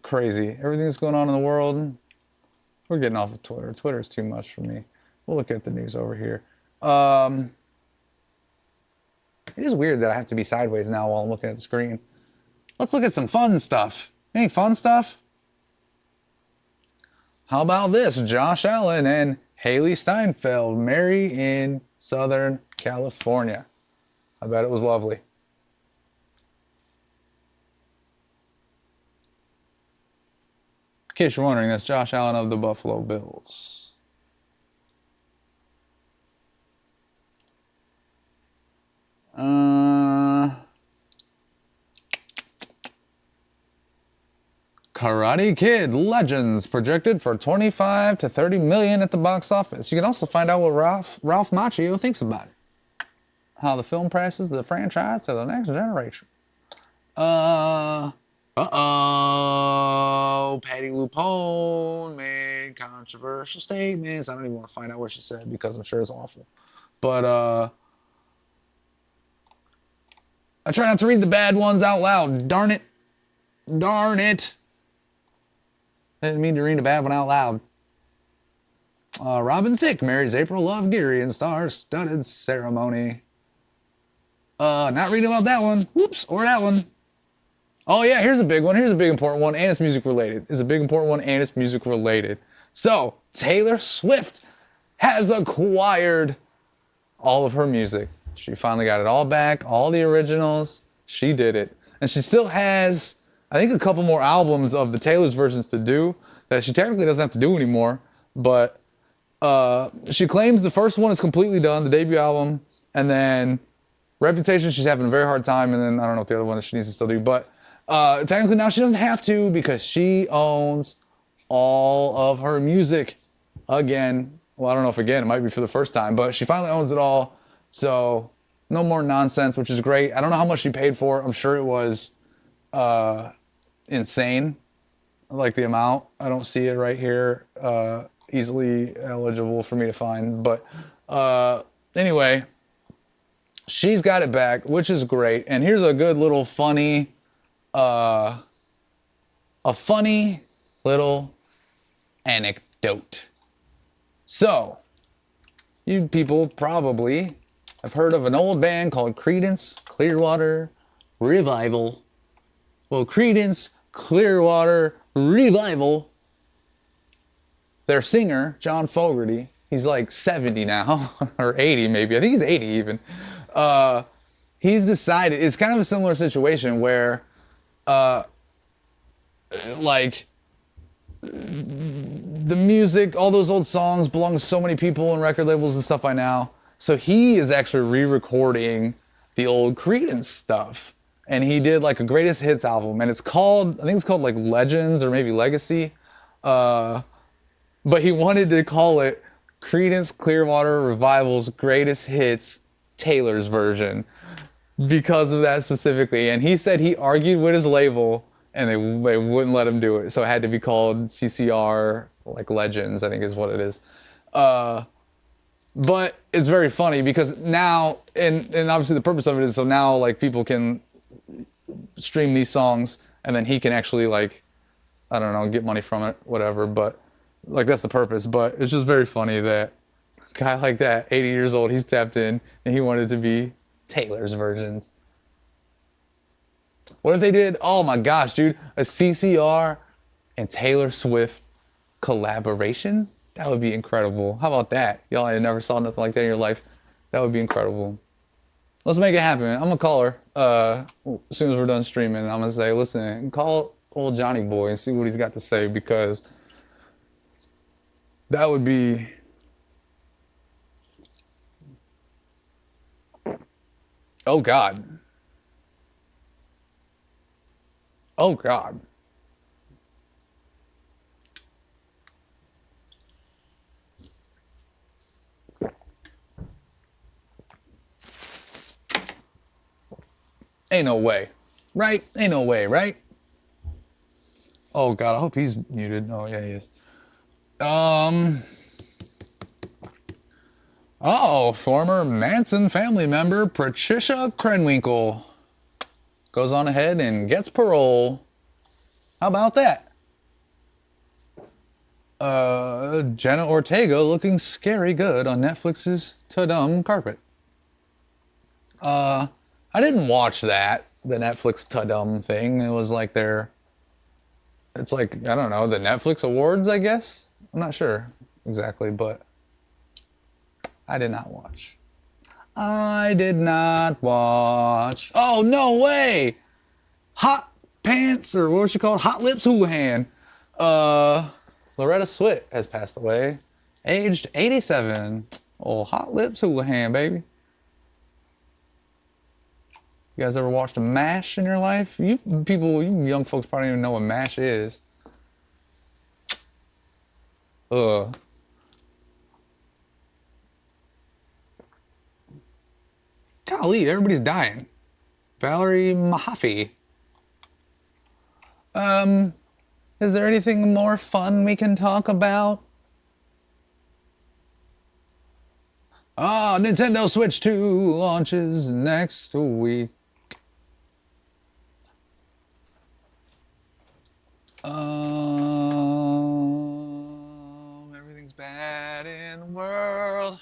crazy. Everything that's going on in the world. We're getting off of Twitter. Twitter's too much for me. We'll look at the news over here. It is weird that I have to be sideways now while I'm looking at the screen. Let's look at some fun stuff. Any fun stuff? How about this? Josh Allen and Haley Steinfeld marry in Southern California. I bet it was lovely. In case you're wondering, that's Josh Allen of the Buffalo Bills. Karate Kid Legends projected for 25 to 30 million at the box office. You can also find out what Ralph Macchio thinks about it. How the film passes the franchise to the next generation. Patty Lupone made controversial statements. I don't even want to find out what she said because I'm sure it's awful. But I try not to read the bad ones out loud. Darn it. Darn it. I didn't mean to read a bad one out loud. Robin Thicke marries April Love Geary in star-studded ceremony. Not reading about that one. Whoops, or that one. Oh yeah, here's a big one. Here's a big important one, and it's music related. It's a big important one, and it's music related. So, Taylor Swift has acquired all of her music. She finally got it all back, all the originals. She did it. And she still has, I think, a couple more albums of the Taylor's versions to do that she technically doesn't have to do anymore. But she claims the first one is completely done, the debut album, and then Reputation, she's having a very hard time, and then I don't know what the other one that she needs to still do. But technically now she doesn't have to because she owns all of her music again. Well, I don't know if again, it might be for the first time, but she finally owns it all. So no more nonsense, which is great. I don't know how much she paid for it. I'm sure it was insane, like the amount. I don't see it right here, easily eligible for me to find. But anyway, she's got it back, which is great. And here's a good little funny, a funny little anecdote. So, you people probably have heard of an old band called Creedence Clearwater Revival. Well, Creedence Clearwater Revival, their singer, John Fogerty, he's like 70 now, or 80 maybe. I think he's 80 even. He's decided, it's kind of a similar situation where, like, the music, all those old songs belong to so many people and record labels and stuff by now. So he is actually re-recording the old Creedence stuff. And he did like a greatest hits album, and it's called, I think it's called like Legends or maybe Legacy. But he wanted to call it Creedence Clearwater Revival's Greatest Hits Taylor's version because of that specifically. And he said he argued with his label and they wouldn't let him do it. So it had to be called CCR, like Legends, I think is what it is. But it's very funny because now, and obviously the purpose of it is so now like people can stream these songs and then he can actually like, I don't know, get money from it, whatever. But like that's the purpose. But it's just very funny that a guy like that, 80 years old, he's tapped in and he wanted to be Taylor's versions. What if they did, oh my gosh, dude, a CCR and Taylor Swift collaboration? That would be incredible. How about that? Y'all ain't never saw nothing like that in your life. That would be incredible. Let's make it happen. I'm gonna call her as soon as we're done streaming. I'm gonna say, listen, call old Johnny Boy and see what he's got to say because that would be. Oh God. Oh God. Ain't no way, right? Ain't no way, right? Oh God, I hope he's muted. Oh yeah, he is. Oh, former Manson family member Patricia Krenwinkel goes on ahead and gets parole. How about that? Jenna Ortega looking scary good on Netflix's Ta-Dum carpet. I didn't watch that, the Netflix Ta-Dum thing. It was like it's like, I don't know, the Netflix Awards, I guess? I'm not sure exactly, but I did not watch. I did not watch. Oh, no way! Hot Pants, or what was she called? Hot Lips Houlihan. Loretta Swit has passed away, aged 87. Oh, Hot Lips Houlihan, baby. You guys ever watched MASH in your life? You young folks probably don't even know what MASH is. Golly, everybody's dying. Valerie Mahaffey. Is there anything more fun we can talk about? Nintendo Switch 2 launches next week. Everything's bad in the world.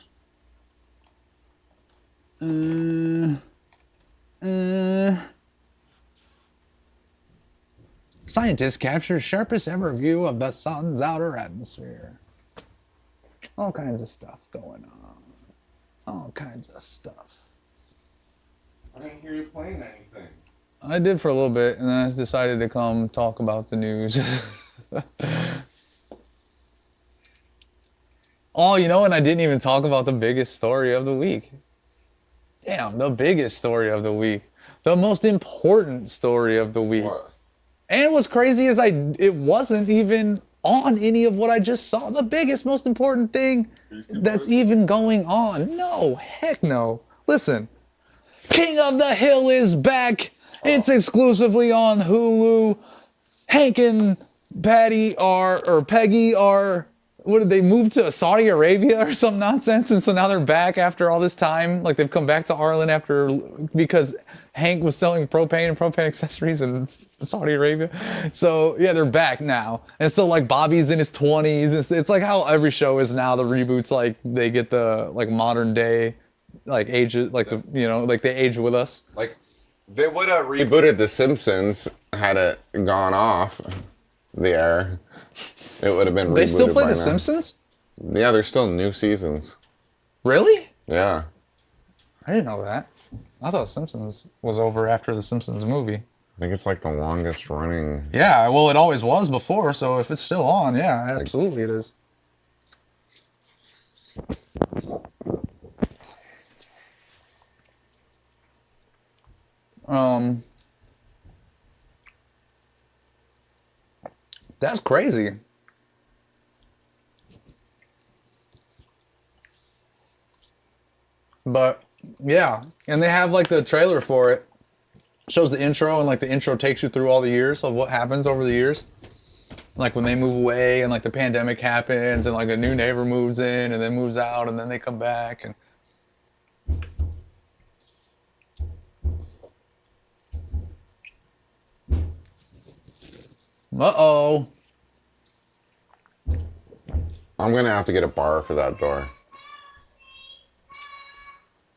Scientists capture sharpest ever view of the sun's outer atmosphere. All kinds of stuff going on. All kinds of stuff. I didn't hear you playing anything. I did for a little bit, and then I decided to come talk about the news. Oh, you know, and I didn't even talk about the biggest story of the week. Damn, the biggest story of the week. The most important story of the week. What? And what's crazy is it wasn't even on any of what I just saw. The biggest, most important thing that's even going on. No, heck no. Listen, King of the Hill is back. It's exclusively on Hulu. Hank and Peggy are, what did they move to Saudi Arabia or some nonsense? And so now they're back after all this time. Like they've come back to Ireland because Hank was selling propane and propane accessories in Saudi Arabia. So yeah, they're back now. And so like Bobby's in his 20s. It's like how every show is now. The reboots, like they get the like modern day, like age, like the, you know, like they age with us. Like they would have rebooted The Simpsons had it gone off the air. It would have been rebooted. They still play by The now. Simpsons? Yeah, there's still new seasons. Really? Yeah. I didn't know that. I thought Simpsons was over after the Simpsons movie. I think it's like the longest running. Yeah, well, it always was before, so if it's still on, yeah, absolutely it is. That's crazy. But yeah, and they have like the trailer for it. Shows the intro, and like the intro takes you through all the years of what happens over the years. Like when they move away and like the pandemic happens and like a new neighbor moves in and then moves out and then they come back and uh-oh. I'm gonna have to get a bar for that door.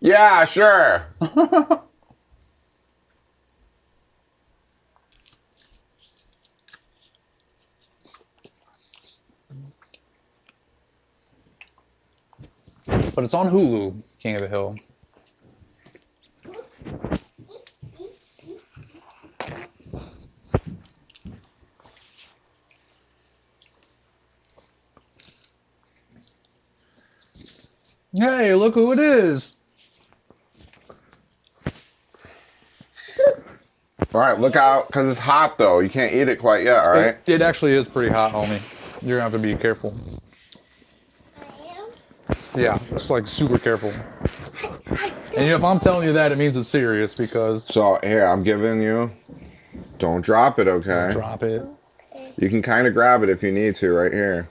Yeah, sure. But it's on Hulu, King of the Hill. Hey, look who it is. All right, look out, because it's hot, though. You can't eat it quite yet, all right? It actually is pretty hot, homie. You're going to have to be careful. I am. Yeah, it's like super careful. And if I'm telling you that, it means it's serious because... So, here, I'm giving you... Don't drop it, okay? Drop it. You can kind of grab it if you need to, right here.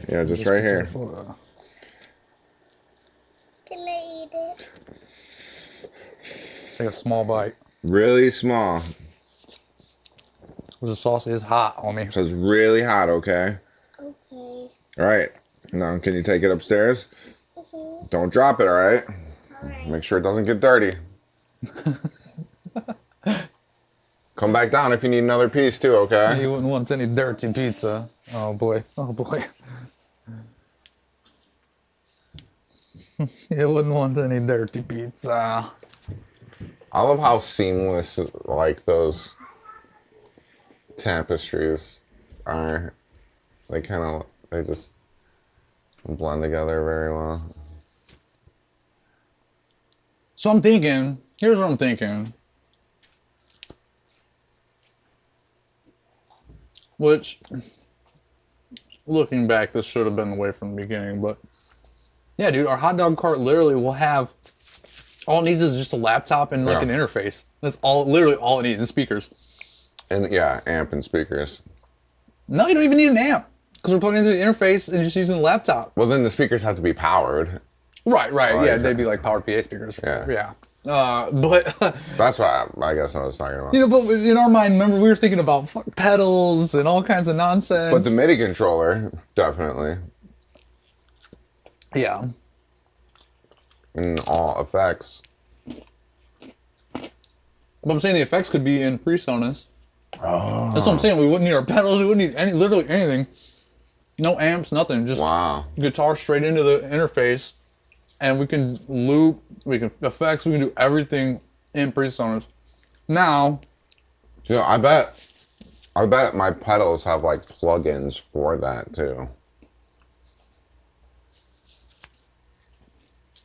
Yeah, just right here. Careful. Can I eat it? Take a small bite. Really small. The sauce is hot, homie. So it's really hot, okay? Okay. All right. Now, can you take it upstairs? Mm-hmm. Don't drop it, all right? All right. Make sure it doesn't get dirty. Come back down if you need another piece, too, okay? You wouldn't want any dirty pizza. Oh, boy. Oh, boy. You wouldn't want any dirty pizza. I love how seamless, like, those tapestries are. They just blend together very well. So I'm thinking, here's what I'm thinking. Which, looking back, this should have been the way from the beginning, but yeah, dude, our hot dog cart literally will have, all it needs is just a laptop and like Yeah. an interface. That's all, literally all it needs, and speakers. And yeah, amp and speakers. No, you don't even need an amp, because we're plugging into the interface and just using the laptop. Well, then the speakers have to be powered. Right, Oh, yeah, yeah. they'd be like powered PA speakers. Yeah. But That's what I guess I was talking about. you know, but in our mind, remember we were thinking about pedals and all kinds of nonsense. But the MIDI controller, definitely. Yeah. And all effects. But I'm saying the effects could be in PreSonus. Oh. That's what I'm saying. We wouldn't need our pedals. We wouldn't need literally anything. No amps, nothing. Just Wow. guitar straight into the interface. And we can loop, we can effects, we can do everything in PreSonus. Now, You know, I bet my pedals have like plugins for that too.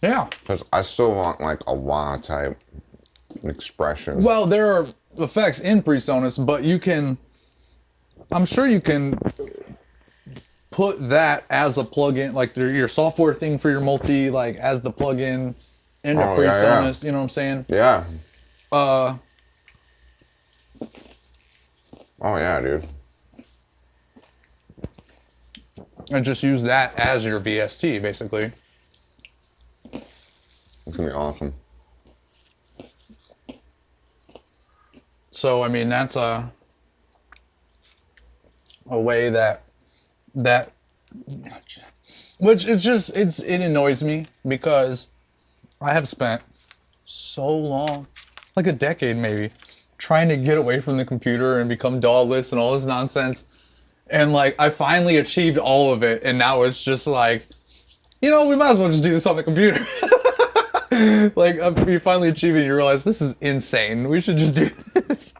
yeah. Because I still want like a wah type expression. Well, there are effects in PreSonus, but you can, I'm sure you can put that as a plugin, like your software thing for your multi, like as the plugin into Oh, yeah, PreSonus. You know what I'm saying? Yeah. Oh yeah, dude. And just use that as your VST, basically. It's gonna be awesome. So I mean, that's a way that which it annoys me because I have spent so long, like a decade maybe, trying to get away from the computer and become DAW-less and all this nonsense. And like I finally achieved all of it, and now it's just like, you know, we might as well just do this on the computer. Like you finally achieve it, you realize this is insane. We should just do this.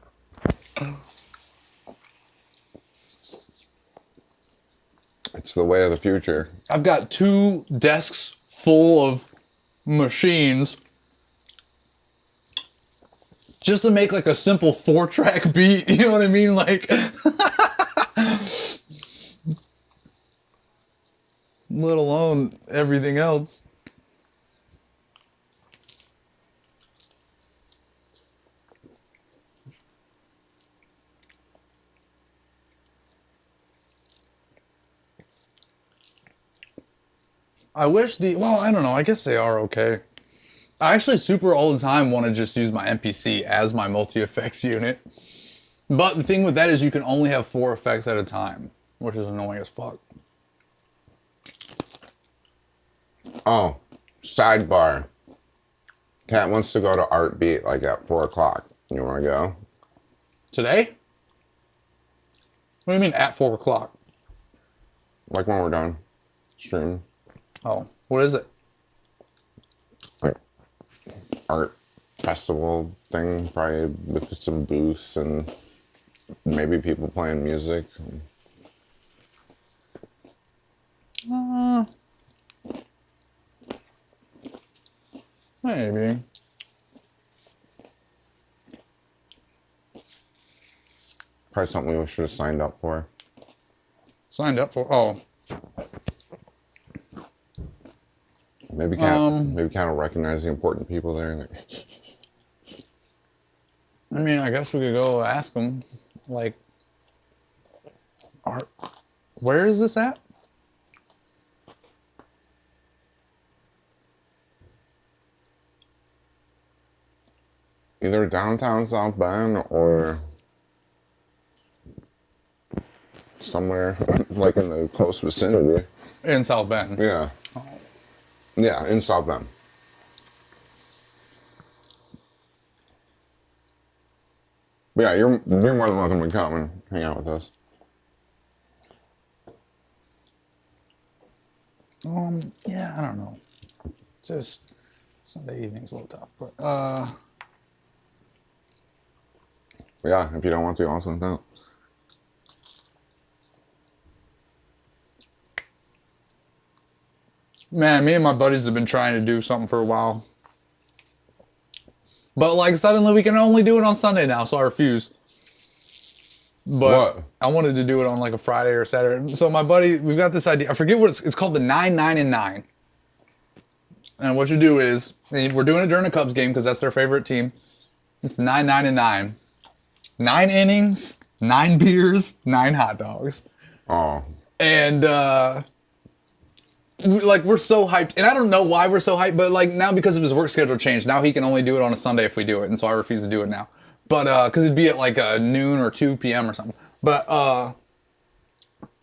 It's the way of the future. I've got 2 desks full of machines just to make like a simple 4-track beat. You know what I mean? Like, let alone everything else. I wish well, I don't know. I guess they are okay. I actually super all the time want to just use my MPC as my multi-effects unit. But the thing with that is you can only have 4 effects at a time, which is annoying as fuck. Oh, sidebar. Kat wants to go to Art Beat like at 4 o'clock. You want to go? Today? What do you mean at 4 o'clock? Like when we're done streaming. Oh, what is it? Like art festival thing, probably with some booths and maybe people playing music. Maybe. Probably something we should have signed up for. Signed up for? Oh. Maybe kind of recognize the important people there. I mean, I guess we could go ask them. Like, where is this at? Either downtown South Bend or somewhere like in the close vicinity. In South Bend. Yeah. Yeah, in South Bend. But yeah, you're more than welcome to come and hang out with us. Yeah, I don't know. Just Sunday evening's a little tough, but Yeah, if you don't want to, also don't. man, me and my buddies have been trying to do something for a while. But like suddenly we can only do it on Sunday now, so I refuse. But What? I wanted to do it on like a Friday or Saturday. So my buddy, we've got this idea. I forget what it's called, the 9, 9, and 9. And what you do is, we're doing it during a Cubs game because that's their favorite team. It's 9, 9, and 9. 9 innings, 9 beers, 9 hot dogs. Oh. And we're so hyped, and I don't know why we're so hyped, but like now because of his work schedule changed, now he can only do it on a Sunday if we do it, and so I refuse to do it now. But because it'd be at like noon or 2 p.m. or something. But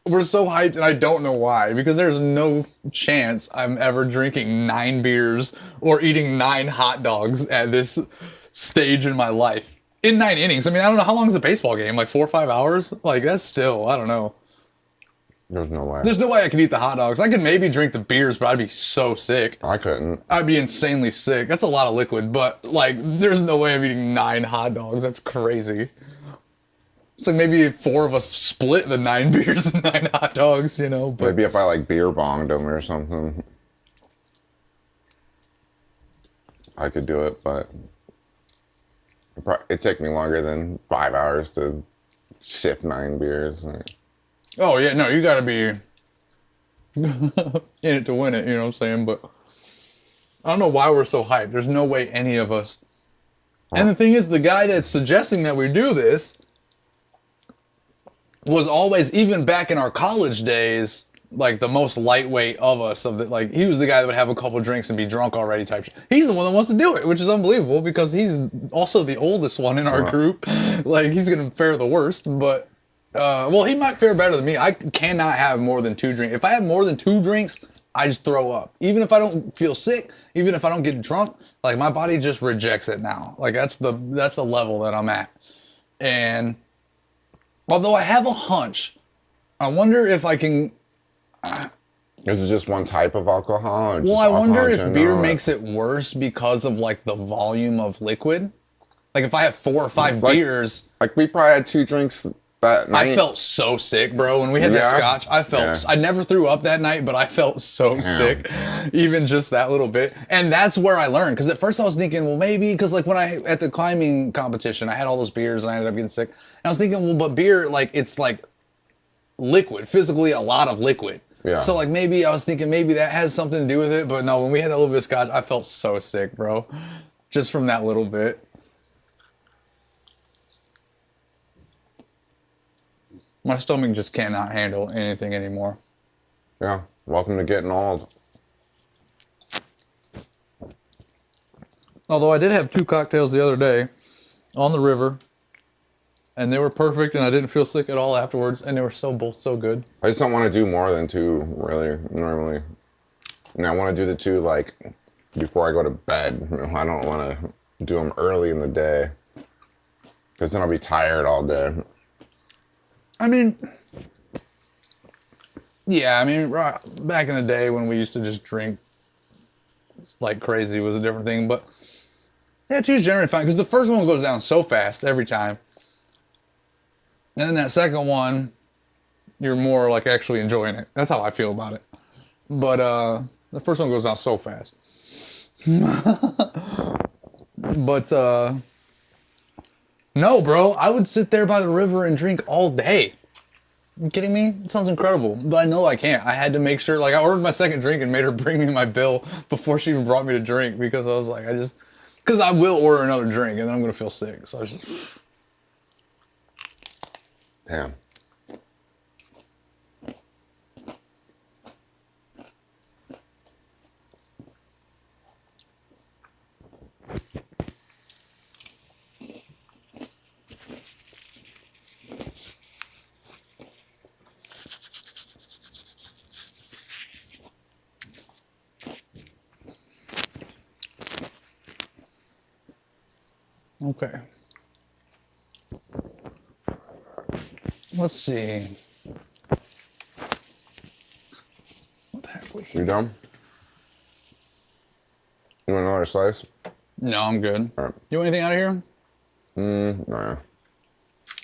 we're so hyped, and I don't know why, because there's no chance I'm ever drinking 9 beers or eating 9 hot dogs at this stage in my life in 9 innings. I mean, I don't know how long is a baseball game, like 4 or 5 hours. Like that's still, I don't know. There's no way. There's no way I could eat the hot dogs. I could maybe drink the beers, but I'd be so sick. I couldn't. I'd be insanely sick. That's a lot of liquid, but like, there's no way I'm eating 9 hot dogs. That's crazy. It's like maybe 4 of us split the 9 beers and 9 hot dogs, you know. But Maybe if I like beer bonged them or something, I could do it, but it'd take me longer than 5 hours to sip 9 beers. oh yeah, no, you gotta be in it to win it, you know what I'm saying? But I don't know why we're so hyped. There's no way any of us. And the thing is, the guy that's suggesting that we do this was always, even back in our college days, like the most lightweight of us. Like he was the guy that would have a couple drinks and be drunk already type shit. He's the one that wants to do it, which is unbelievable because he's also the oldest one in our group. Like he's gonna fare the worst, but well, he might fare better than me. I cannot have more than 2 drinks. If I have more than 2 drinks, I just throw up. Even if I don't feel sick, even if I don't get drunk, like my body just rejects it now. Like that's the level that I'm at. And although I have a hunch, I wonder if I can. Is it just one type of alcohol? Or Well, just I wonder if alcohol beer general? makes it worse because of like the volume of liquid. Like if I have 4 or 5 Like- beers, Like we probably had 2 drinks that night. I felt so sick, bro. When we had that Yeah? scotch, I felt. Yeah. I never threw up that night, but I felt so sick, even just that little bit. And that's where I learned. Because at first I was thinking, well, maybe because like when I at the climbing competition, I had all those beers and I ended up getting sick. And I was thinking, well, but beer, like it's like liquid, physically a lot of liquid. Yeah. So like maybe I was thinking maybe that has something to do with it, but no. When we had that little bit of scotch, I felt so sick, bro, just from that little bit. My stomach just cannot handle anything anymore. Yeah. Welcome to getting old. Although I did have 2 cocktails the other day on the river, and they were perfect, and I didn't feel sick at all afterwards, and they were both so good. I just don't want to do more than 2, really, normally. And I want to do the 2, like, before I go to bed. I don't want to do them early in the day, because then I'll be tired all day. I mean, yeah, I mean, back in the day when we used to just drink like crazy was a different thing, but yeah, 2 is generally fine, because the first one goes down so fast every time. And then that second one, you're more like actually enjoying it. That's how I feel about it. But the first one goes down so fast. But no, bro, I would sit there by the river and drink all day. You kidding me? It sounds incredible, but I know I can't. I had to make sure, like, I ordered my second drink and made her bring me my bill before she even brought me to drink, because I was like, because I will order another drink and then I'm gonna feel sick. So I was just, Damn. okay. Let's see. What the heck we You done? You want another slice? No, I'm good. All right. You want anything out of here? Nah.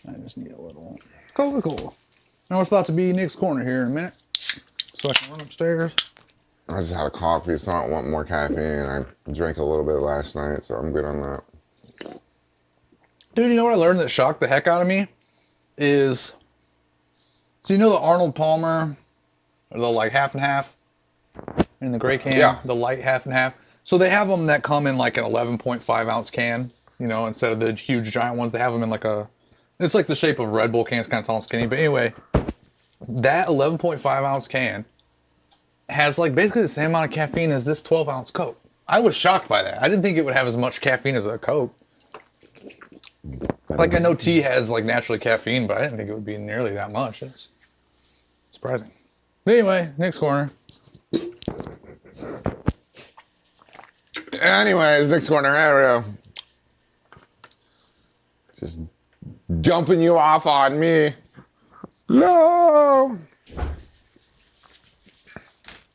I just need a little Coca-Cola. Now it's about to be Nick's Corner here in a minute, so I can run upstairs. I just had a coffee, so I don't want more caffeine. I drank a little bit last night, so I'm good on that. Dude, you know what I learned that shocked the heck out of me? Is, so you know the Arnold Palmer, or the like half and half in the gray can? Yeah. The light half and half. So they have them that come in like an 11.5 ounce can, you know, instead of the huge giant ones. They have them in like it's like the shape of Red Bull cans, kind of tall and skinny. But anyway, that 11.5 ounce can has like basically the same amount of caffeine as this 12 ounce Coke. I was shocked by that. I didn't think it would have as much caffeine as a Coke. Like, I know tea has like naturally caffeine, but I didn't think it would be nearly that much. It's surprising. But anyway, Nick's Corner. Anyways, next corner area. Just dumping you off on me. No!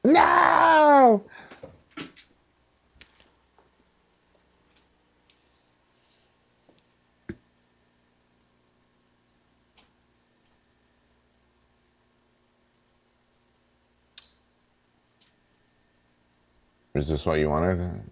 No! Is this what you wanted?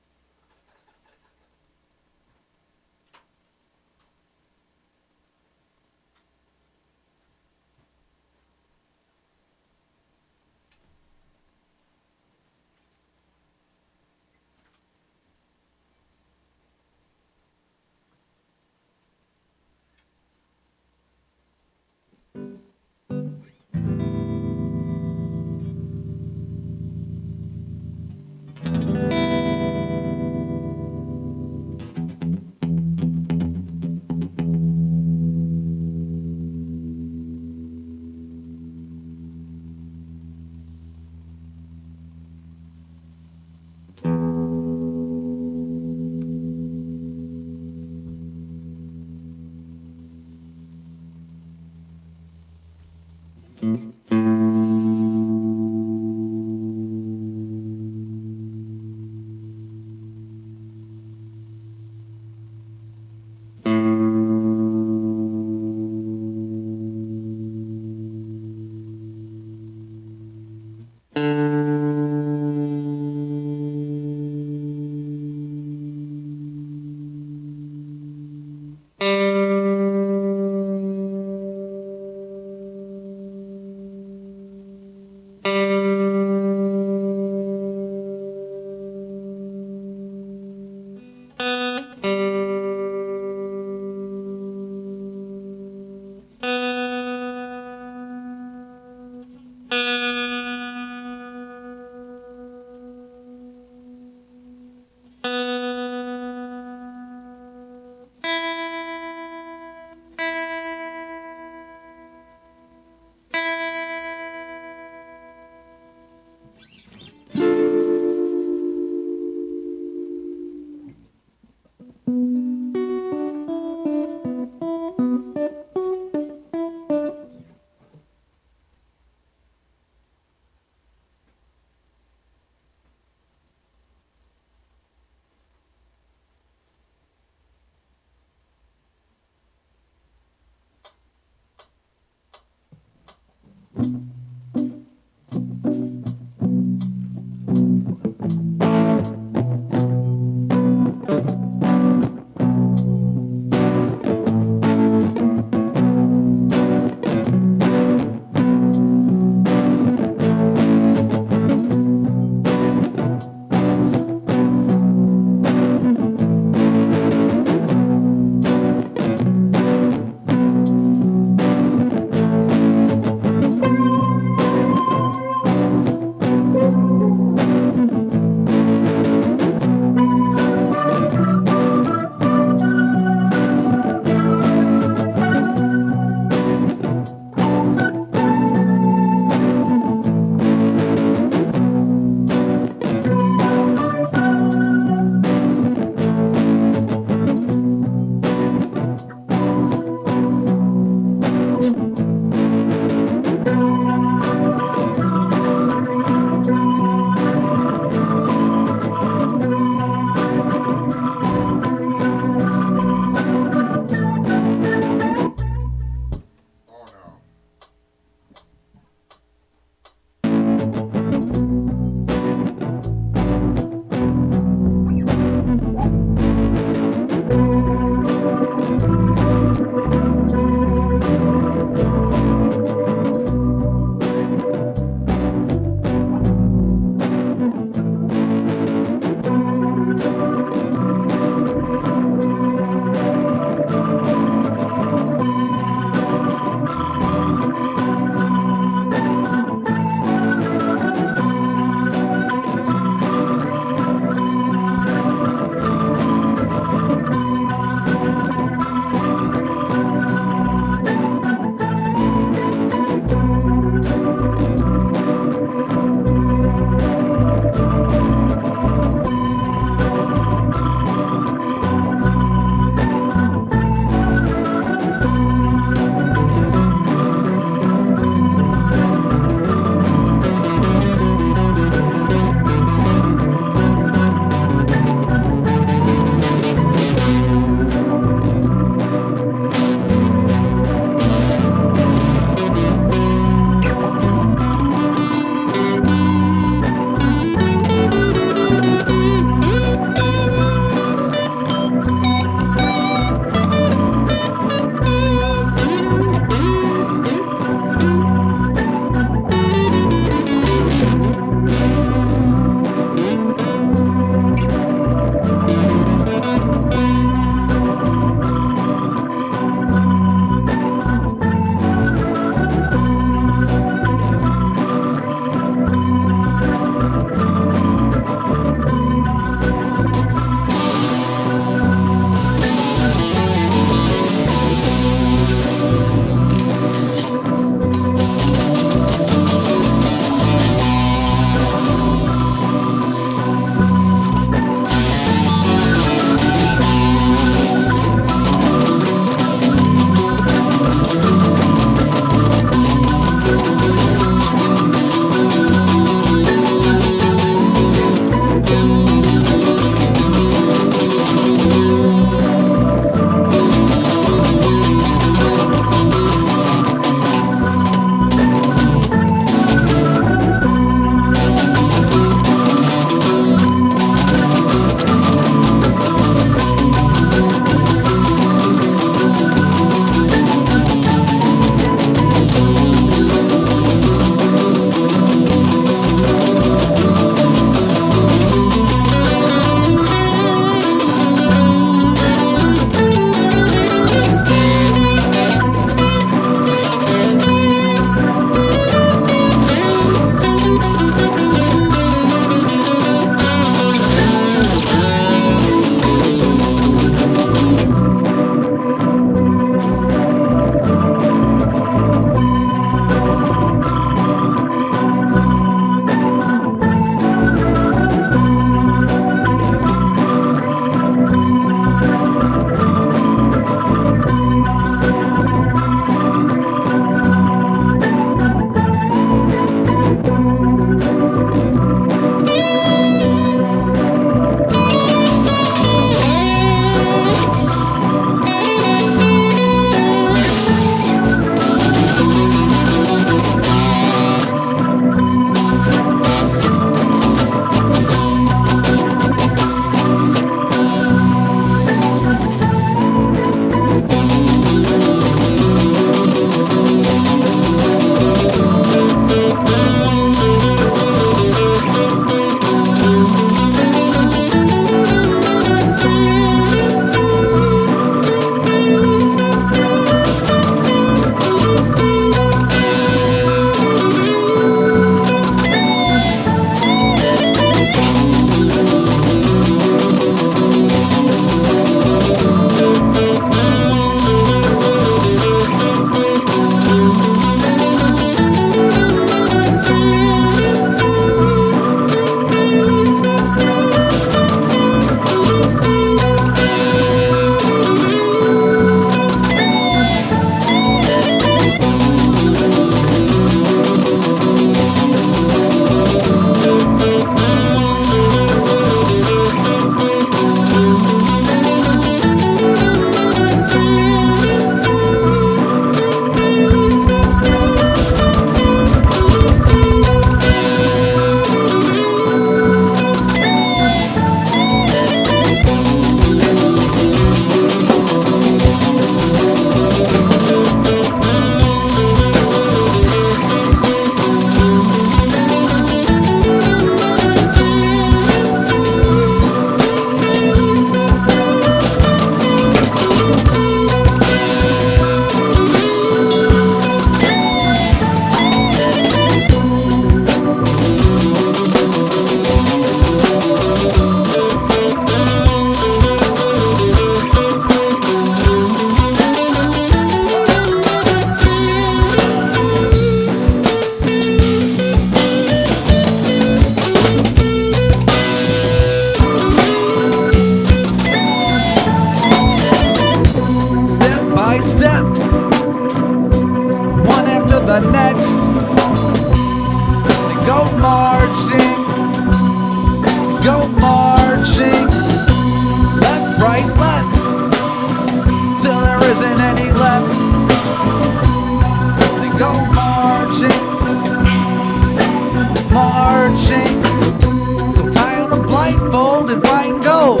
gold and find gold.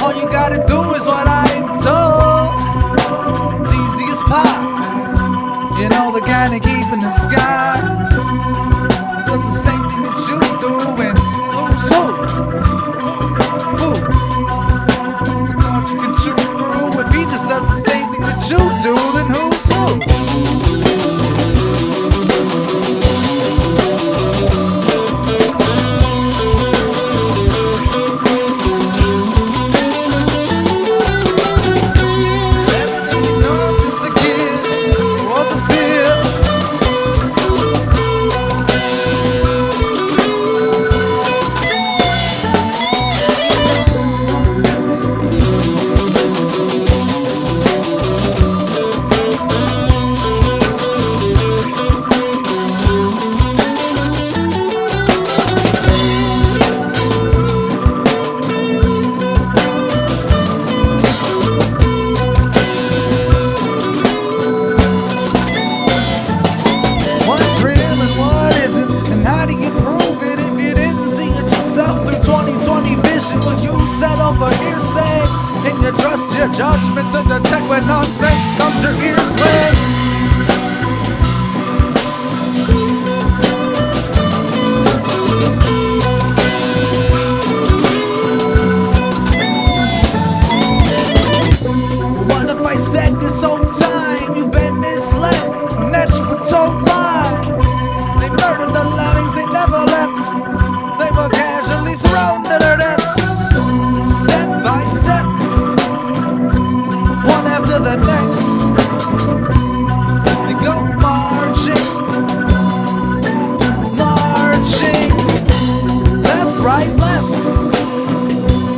All you gotta do is what I'm told. It's easy as pie. You know the guy that keep in the sky does the same thing that you do. And who's who? Who? Who thought you could shoot through? If he just does the same thing that you do, then who's who? Everything you know since a kid was a fear. What's real and what isn't, and how do you prove it if you didn't see it yourself through 20/20 vision? When you settle for hearsay and you trust your judgment to detect when nonsense comes your ears way. What if I said this whole time you've been misled, and that you were told lies? They murdered the lemmings, they never left. They were casually thrown to their deaths. Step by step, one after the next. They go marching, marching, left, right, left,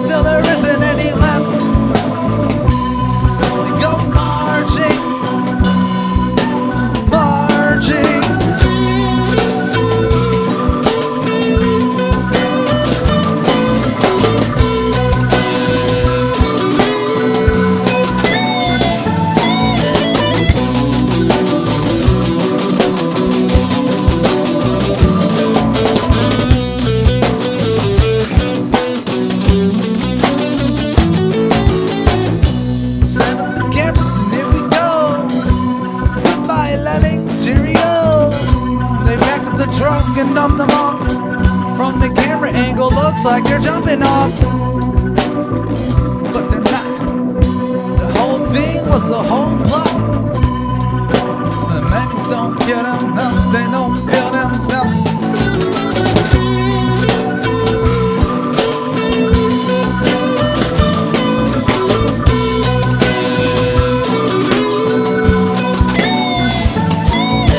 till there isn't any left. They go marching, marching. Set up the cameras and here we go. Goodbye lemmings, cheerio. They backed up the truck and dumped them off. From the camera angle looks like they're jumping off, but they're not. The whole thing was a whole plot. The lemmings don't get them, no, they don't feel themselves.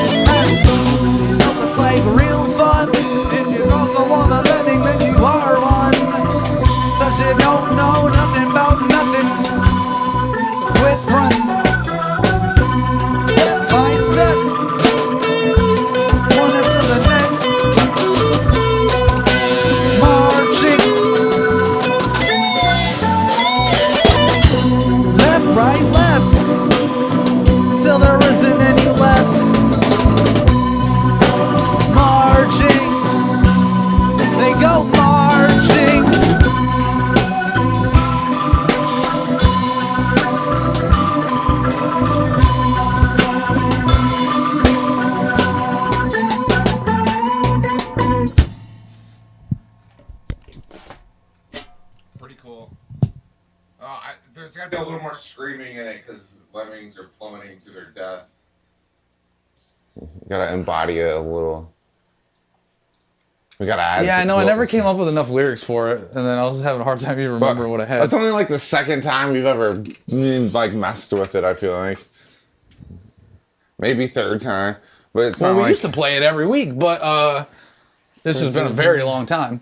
You know it's like real fun. If you also want a lemming, then you are one. 'Cause you don't know nothing about nothing. So quit running. Step by step, one after the next. Marching, left, right, left, till there isn't any left. Marching, they go marching. Pretty cool. There's gotta be a little more screaming in it because lemmings are plummeting to their death. You gotta embody it a little. We gotta add. Yeah, I know. I some- never came up with enough lyrics for it, and then I was having a hard time even remembering what I had. That's only like the second time we've ever like messed with it. I feel like maybe third time, but it's Well, not we like used to play it every week, but this has been a very long time.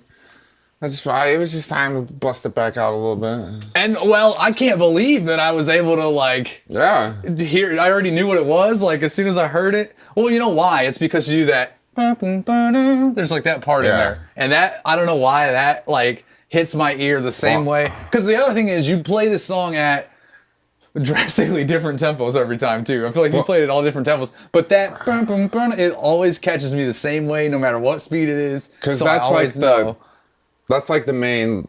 that's fine. It was just time to bust it back out a little bit. And well, I can't believe that I was able to like Yeah, hear. I already knew what it was. Like as soon as I heard it. Well, you know why? It's because you do that. There's like that part in Yeah. there, and that I don't know why that like hits my ear the same Well- way. Because the other thing is, you play this song at drastically different tempos every time too. I feel like you Well- played it all different tempos, but that it always catches me the same way, no matter what speed it is. because So I that's like always know. that's like the main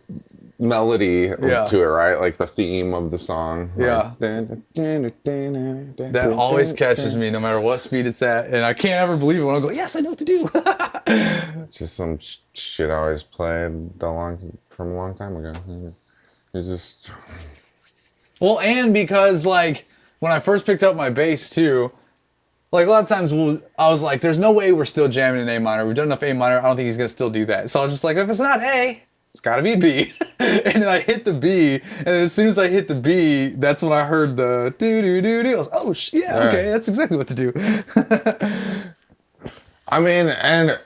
melody Yeah. to it, right? Like the theme of the song. Yeah. That That always catches me no matter what speed it's at. And I can't ever believe it when I go, yes, I know what to do. It's just some shit I always played from a long time ago. It's just... Well, and because like when I first picked up my bass too, like a lot of times I was like, there's no way we're still jamming in A minor. We've done enough A minor. I don't think he's going to still do that. So I was just like, if it's not A, it's got to be B. And then I hit the B. And then as soon as I hit the B, that's when I heard the do-do-do-do. I was, oh, yeah, okay, that's exactly what to do. I mean, and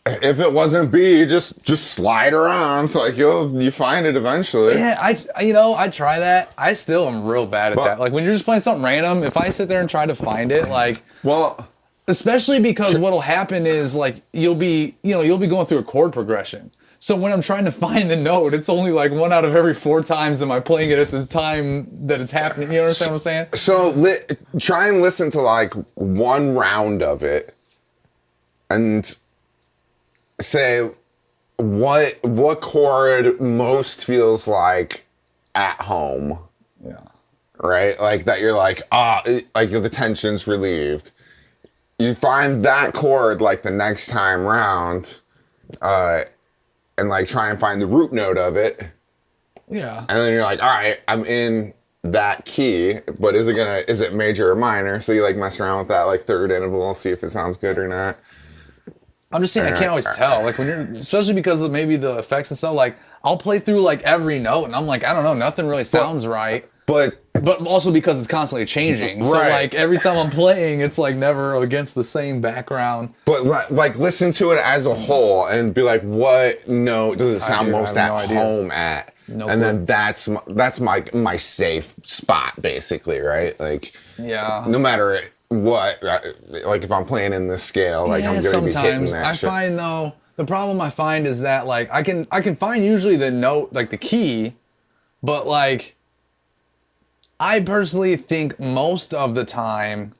if it wasn't B, just slide around. So like you find it eventually. Yeah, I try that. I still am real bad at that. Like when you're just playing something random, if I sit there and try to find it, like, Well, especially because what'll happen is like you'll be going through a chord progression. So when I'm trying to find the note, it's only like 1 out of every 4 times am I playing it at the time that it's happening. You understand what I'm saying? so try and listen to like one round of it, and say what chord most feels like at home. Yeah. Right? Like that you're like, like the tension's relieved. You find that chord like the next time round, and like try and find the root note of it. Yeah. And then you're like, all right, I'm in that key, but is it major or minor? So you like mess around with that like third interval, see if it sounds good or not. I'm just saying I can't always tell. Like when you're, especially because of maybe the effects and stuff, like I'll play through like every note and I'm like, I don't know, nothing really sounds right. But also because it's constantly changing. So Right. like every time I'm playing, it's like never against the same background. But like listen to it as a whole and be like, what note does it sound most at home at? No and clue. then that's my safe spot basically, right? Like Yeah. no matter what, like if I'm playing in this scale, like I'm gonna be hitting that I shit. find though the problem I find is that like I can find usually the note, like the key, but like I personally think most of the time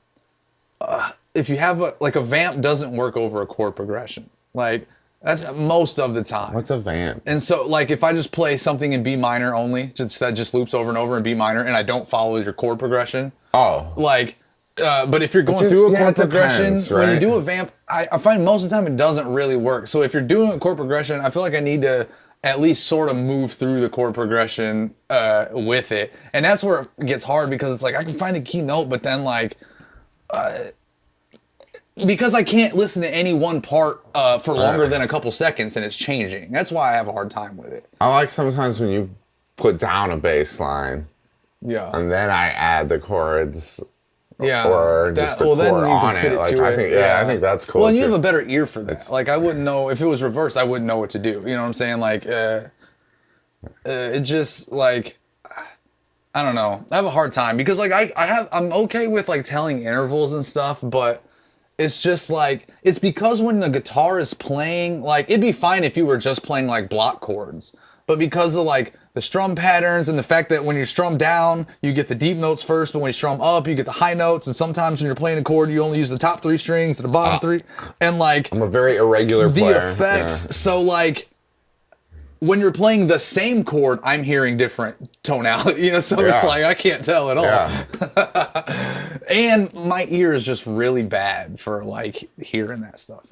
if you have a vamp doesn't work over a chord progression. Like that's most of the time. What's a vamp? And so like if I just play something in B minor only, that just loops over and over in B minor and I don't follow your chord progression. Oh. Like but if you're going through a chord progression, depends, when you right? do a vamp, I find most of the time it doesn't really work. So if you're doing a chord progression, I feel like I need to at least sort of move through the chord progression with it. And that's where it gets hard because it's like I can find the key note, but then like because I can't listen to any one part for longer than a couple seconds and it's changing. That's why I have a hard time with it. I like sometimes when you put down a bass line Yeah. and then I add the chords. Yeah. Or just a chord on it. Like I think, I think that's cool. Well, and you too. have a better ear for that. Like I wouldn't know if it was reversed. I wouldn't know what to do. You know what I'm saying? Like, it just like, I don't know. I have a hard time because like I'm okay with like telling intervals and stuff, but it's just like it's because when the guitar is playing, like it'd be fine if you were just playing like block chords, but because of like the strum patterns and the fact that when you strum down, you get the deep notes first, but when you strum up, you get the high notes. And sometimes when you're playing a chord, you only use the top 3 strings to the bottom 3. And like I'm a very irregular player. the effects. So like when you're playing the same chord, I'm hearing different tonality, so it's like I can't tell at all. Yeah. And my ear is just really bad for like hearing that stuff,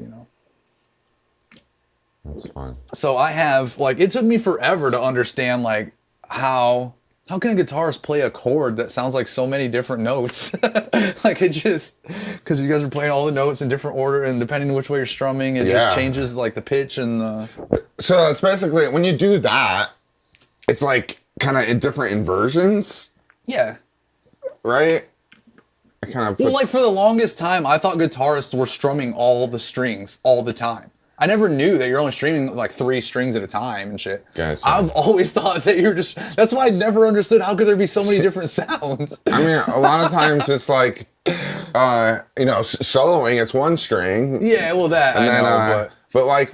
That's fun. So I have like it took me forever to understand like how can a guitarist play a chord that sounds like so many different notes? Like it just because you guys are playing all the notes in different order and depending on which way you're strumming, it just changes like the pitch and the. So it's basically when you do that, it's like kind of in different inversions, Yeah. right? It kind of Well, like for the longest time, I thought guitarists were strumming all the strings all the time. I never knew that you're only streaming like 3 strings at a time and shit. Gotcha. I've always thought that you're just. That's why I never understood how could there be so many different sounds. I mean, a lot of times it's like, soloing, it's 1 string. Yeah, well that And I then, know, but like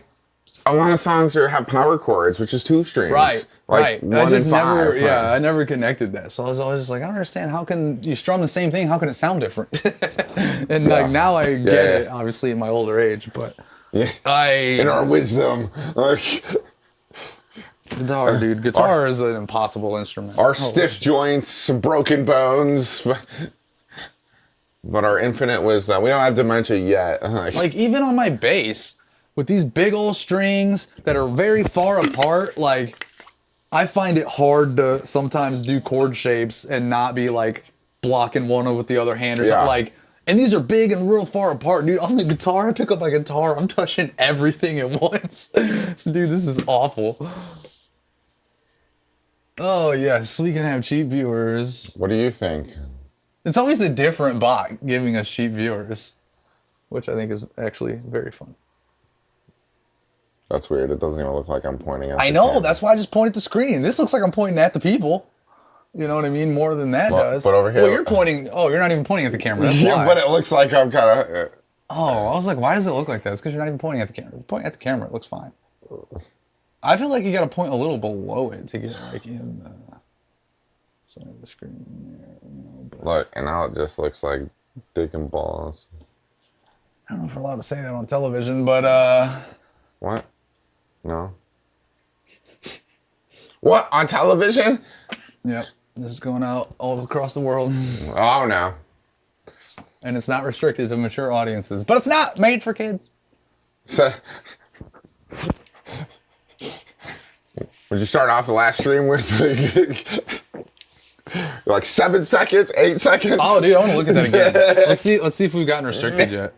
a lot of songs have power chords, which is 2 strings. Right, like right. 1 I just and 5. never, I never connected that. So I was always just like, I don't understand. How can you strum the same thing? How can it sound different? And like now I get it, obviously in my older age, but Yeah. In our wisdom. Like, Guitar, dude. Guitar is an impossible instrument. Our stiff joints, broken bones, but our infinite wisdom. We don't have dementia yet. Like, even on my bass, with these big old strings that are very far apart, like, I find it hard to sometimes do chord shapes and not be, like, blocking one with the other hand or Yeah. something. Like, and these are big and real far apart, dude. On the guitar, I pick up my guitar, I'm touching everything at once. Dude, this is awful. Oh, yes, we can have cheap viewers. What do you think? It's always a different bot giving us cheap viewers, which I think is actually very fun. That's weird. It doesn't even look like I'm pointing at I the know, camera. that's why I just point at the screen. This looks like I'm pointing at the people. You know what I mean? More than that does. but over here- Well, you're pointing. Oh, you're not even pointing at the camera. That's Yeah, why. but it looks like I'm kind of... Oh, I was like, why does it look like that? It's because you're not even pointing at the camera. If you're pointing at the camera, it looks fine. I feel like you got to point a little below it to get like in the center of the screen there. You know, but Look, and now it just looks like dick and balls. I don't know if we're allowed to say that on television, but What? No. What? On television? yep, this is going out all across the world, Oh, no. and it's not restricted to mature audiences. But it's not made for kids. So... Would you start off the last stream with like 7 seconds, 8 seconds? Oh, dude, I want to look at that again. Let's see if we've gotten restricted yet.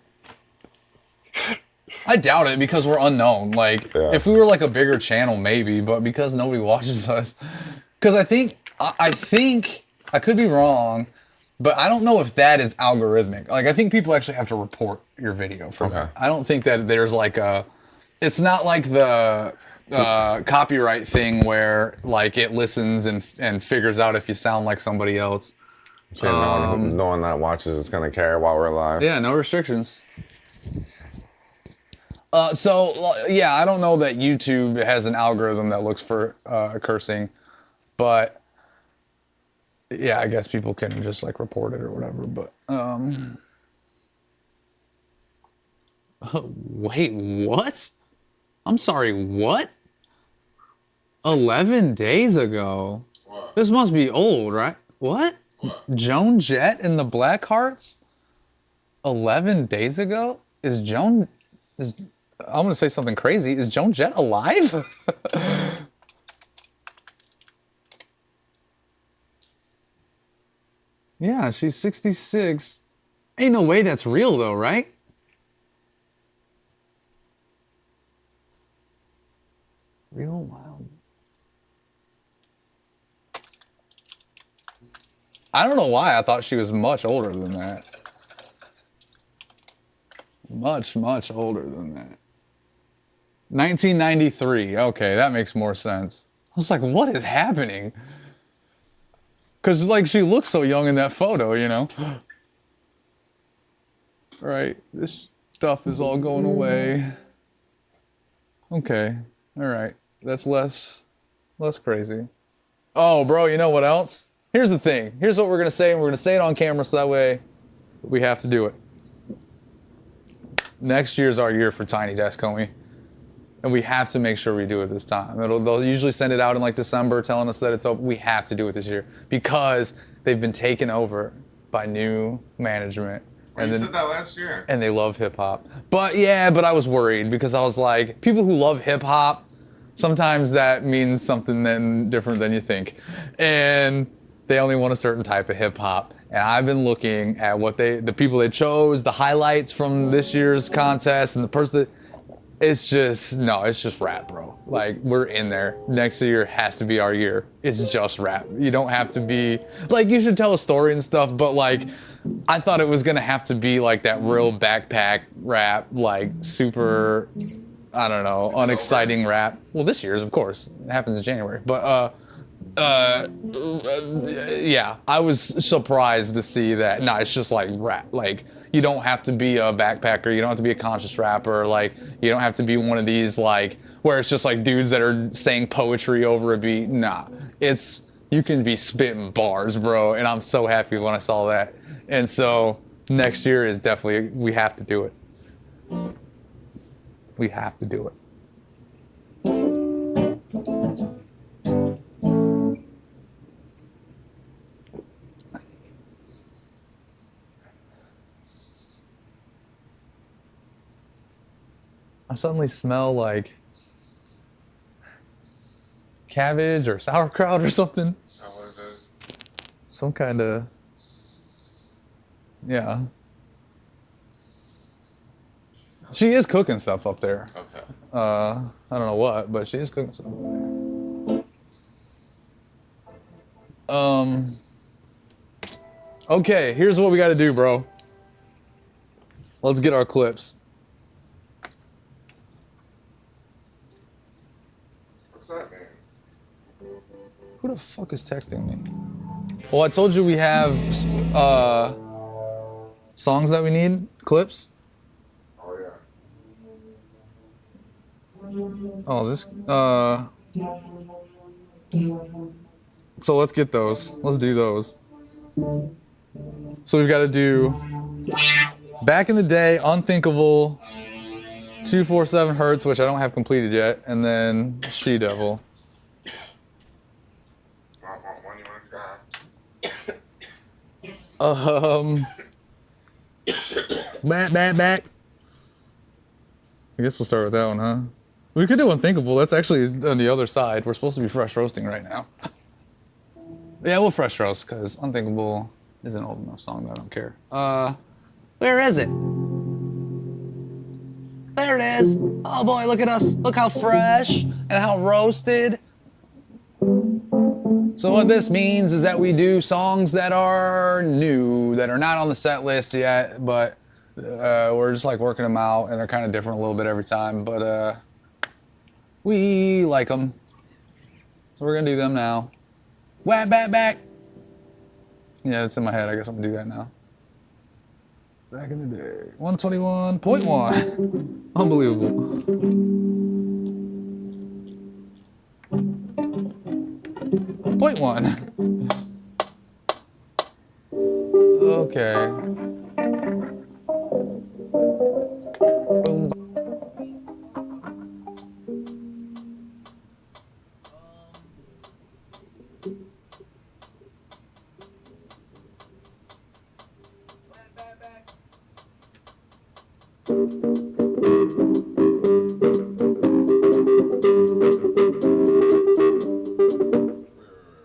I doubt it because we're unknown. Like, Yeah. if we were like a bigger channel, maybe, but because nobody watches us, because I think I could be wrong, but I don't know if that is algorithmic. Like, I think people actually have to report your video for that. I don't think that there's like it's not like the copyright thing where like it listens and figures out if you sound like somebody else. So no one that watches is going to care while we're live. Yeah, no restrictions. So yeah, I don't know that YouTube has an algorithm that looks for cursing, but yeah, I guess people can just like report it or whatever. But wait, what? I'm sorry, what? 11 days ago. What? This must be old, right? What? Joan Jett and the Blackhearts? 11 days ago? I'm gonna say something crazy. Is Joan Jett alive? Yeah, she's 66. Ain't no way that's real though, right? Real wild. I don't know why I thought she was much older than that. Much, much older than that. 1993. Okay, that makes more sense. I was like, what is happening? Because, like, she looks so young in that photo, you know? Right, this stuff is all going away. Okay, all right. That's less crazy. Oh, bro, you know what else? Here's the thing. Here's what we're going to say, and we're going to say it on camera so that way we have to do it. Next year's our year for Tiny Desk, homie. And we have to make sure we do it this time. They'll usually send it out in like December telling us that it's open. We have to do it this year because they've been taken over by new management. Well, you said that last year. And they love hip hop. But yeah, but I was worried because I was like, people who love hip hop, sometimes that means something then different than you think. And they only want a certain type of hip hop. And I've been looking at what the people they chose, the highlights from this year's contest, and the person that, it's just rap, bro. Like, we're in there. Next year has to be our year. It's just rap. You don't have to be, like, you should tell a story and stuff, but like, I thought it was gonna have to be like that real backpack rap, like super, I don't know, unexciting rap. Well, this year's, of course. It happens in January. But yeah, I was surprised to see that. No, it's just like rap. Like, you don't have to be a backpacker. You don't have to be a conscious rapper. Like, you don't have to be one of these, like, where it's just like dudes that are saying poetry over a beat. Nah, you can be spitting bars, bro. And I'm so happy when I saw that. And so next year is definitely, we have to do it. We have to do it. I suddenly smell like cabbage or sauerkraut or something. Is that what it is? Some kind of, yeah. She is cooking stuff up there. Okay. I don't know what, but she is cooking stuff up there. Okay, here's what we got to do, bro. Let's get our clips. What's that mean? Who the fuck is texting me? Well, I told you we have songs that we need, clips. Oh yeah. Oh, this, so let's get those. Let's do those. So we've got to do Back in the Day, Unthinkable, 247 Hertz, which I don't have completed yet, and then She Devil. What one you want to try? Back. I guess we'll start with that one, huh? We could do Unthinkable. That's actually on the other side. We're supposed to be fresh roasting right now. Yeah, we'll fresh roast because Unthinkable is an old enough song that I don't care. Where is it? There it is. Oh boy, look at us. Look how fresh and how roasted. So what this means is that we do songs that are new, that are not on the set list yet, but we're just like working them out, and they're kind of different a little bit every time, but we like them. So we're gonna do them now. Back. Yeah, it's in my head. I guess I'm gonna do that now. Back in the day. 121.1. Unbelievable. Point one. Okay. Boom.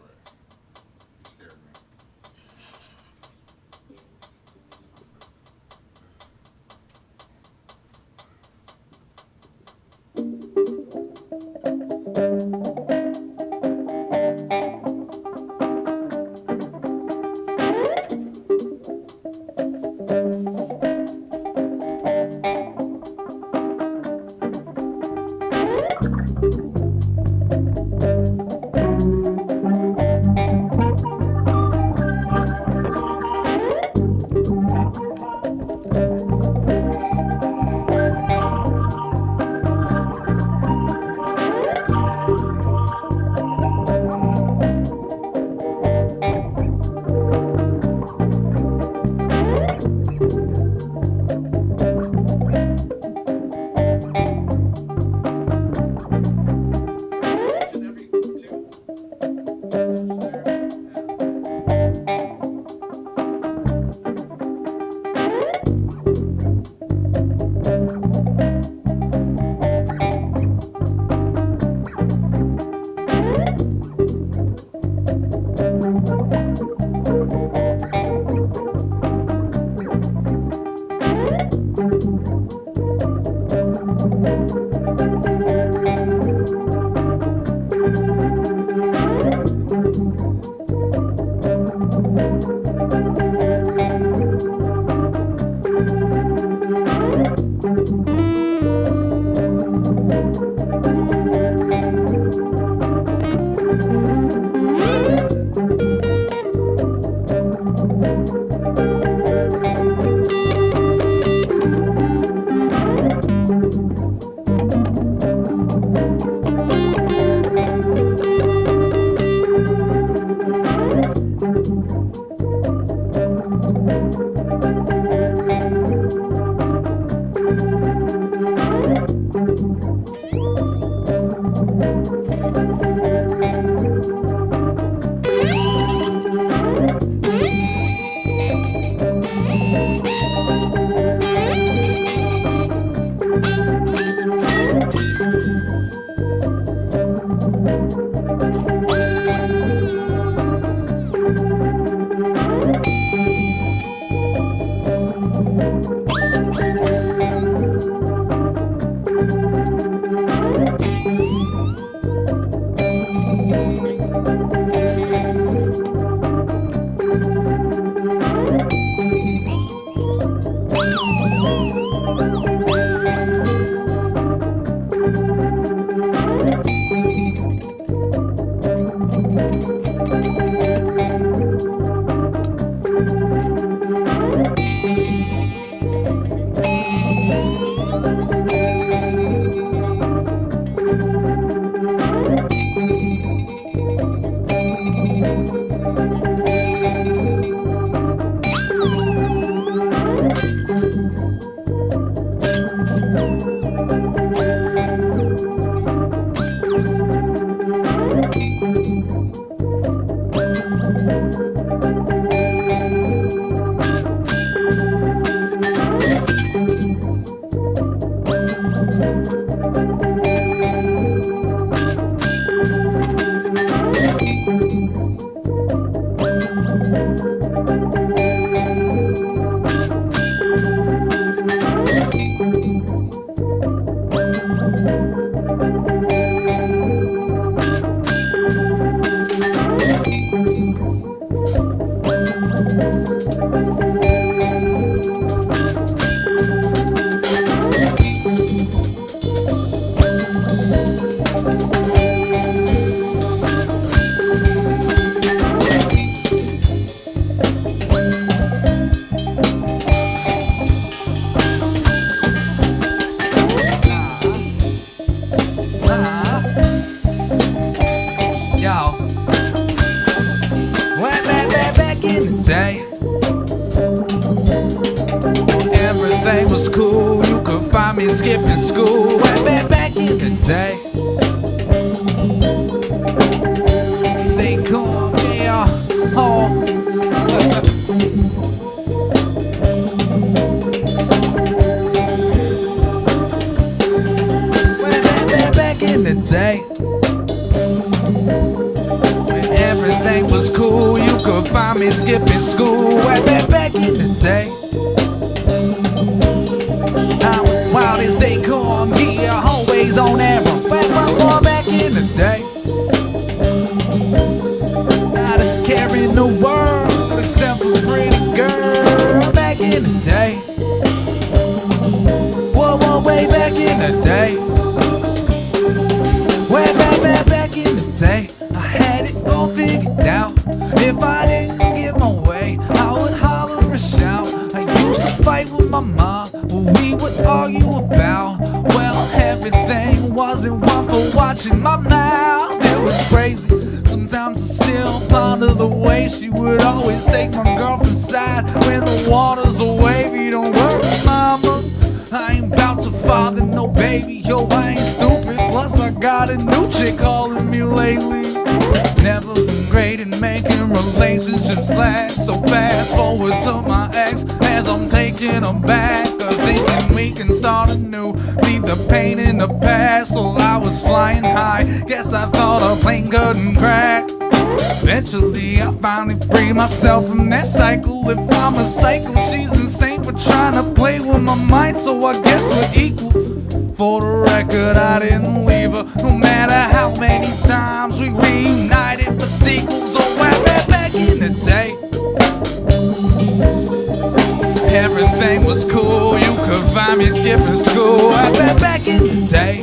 Wait. You scared me. Yo, back in the day, everything was cool. You could find me skipping school. Back in the day, they call me home. Back in the day, when everything was cool, you could find me skipping school. Back in the day, I was wild as they call me, always on arrow. Back in the day, not a care in the world except for a pretty girl. Back in the day, whoa, way back in the day. Way back in the day, I had it all figured out. If I didn't give my way, I would holler and shout. I used to fight with my mom, we would argue about, well, everything wasn't one for watching my mouth. It was crazy. Sometimes I still ponder the way she would always take my girlfriend's side when the water's a wavy. Don't worry, mama, I ain't bout to father no baby. Yo, I ain't stupid. Plus I got a new chick calling me lately. Never been great in making relationships last. So fast forward to my ex as I'm taking her back, thinking we can start anew, leave the pain in the past. Well, I was flying high, guess I thought a plane couldn't crack. Eventually I finally freed myself from that cycle. If I'm a psycho, she's insane for trying to play with my mind, so I guess we're equal. For the record, I didn't leave her, no matter how many times we reunited for sequels. Oh, back in the day, everything was cool. You could find me skipping school. Back in the day,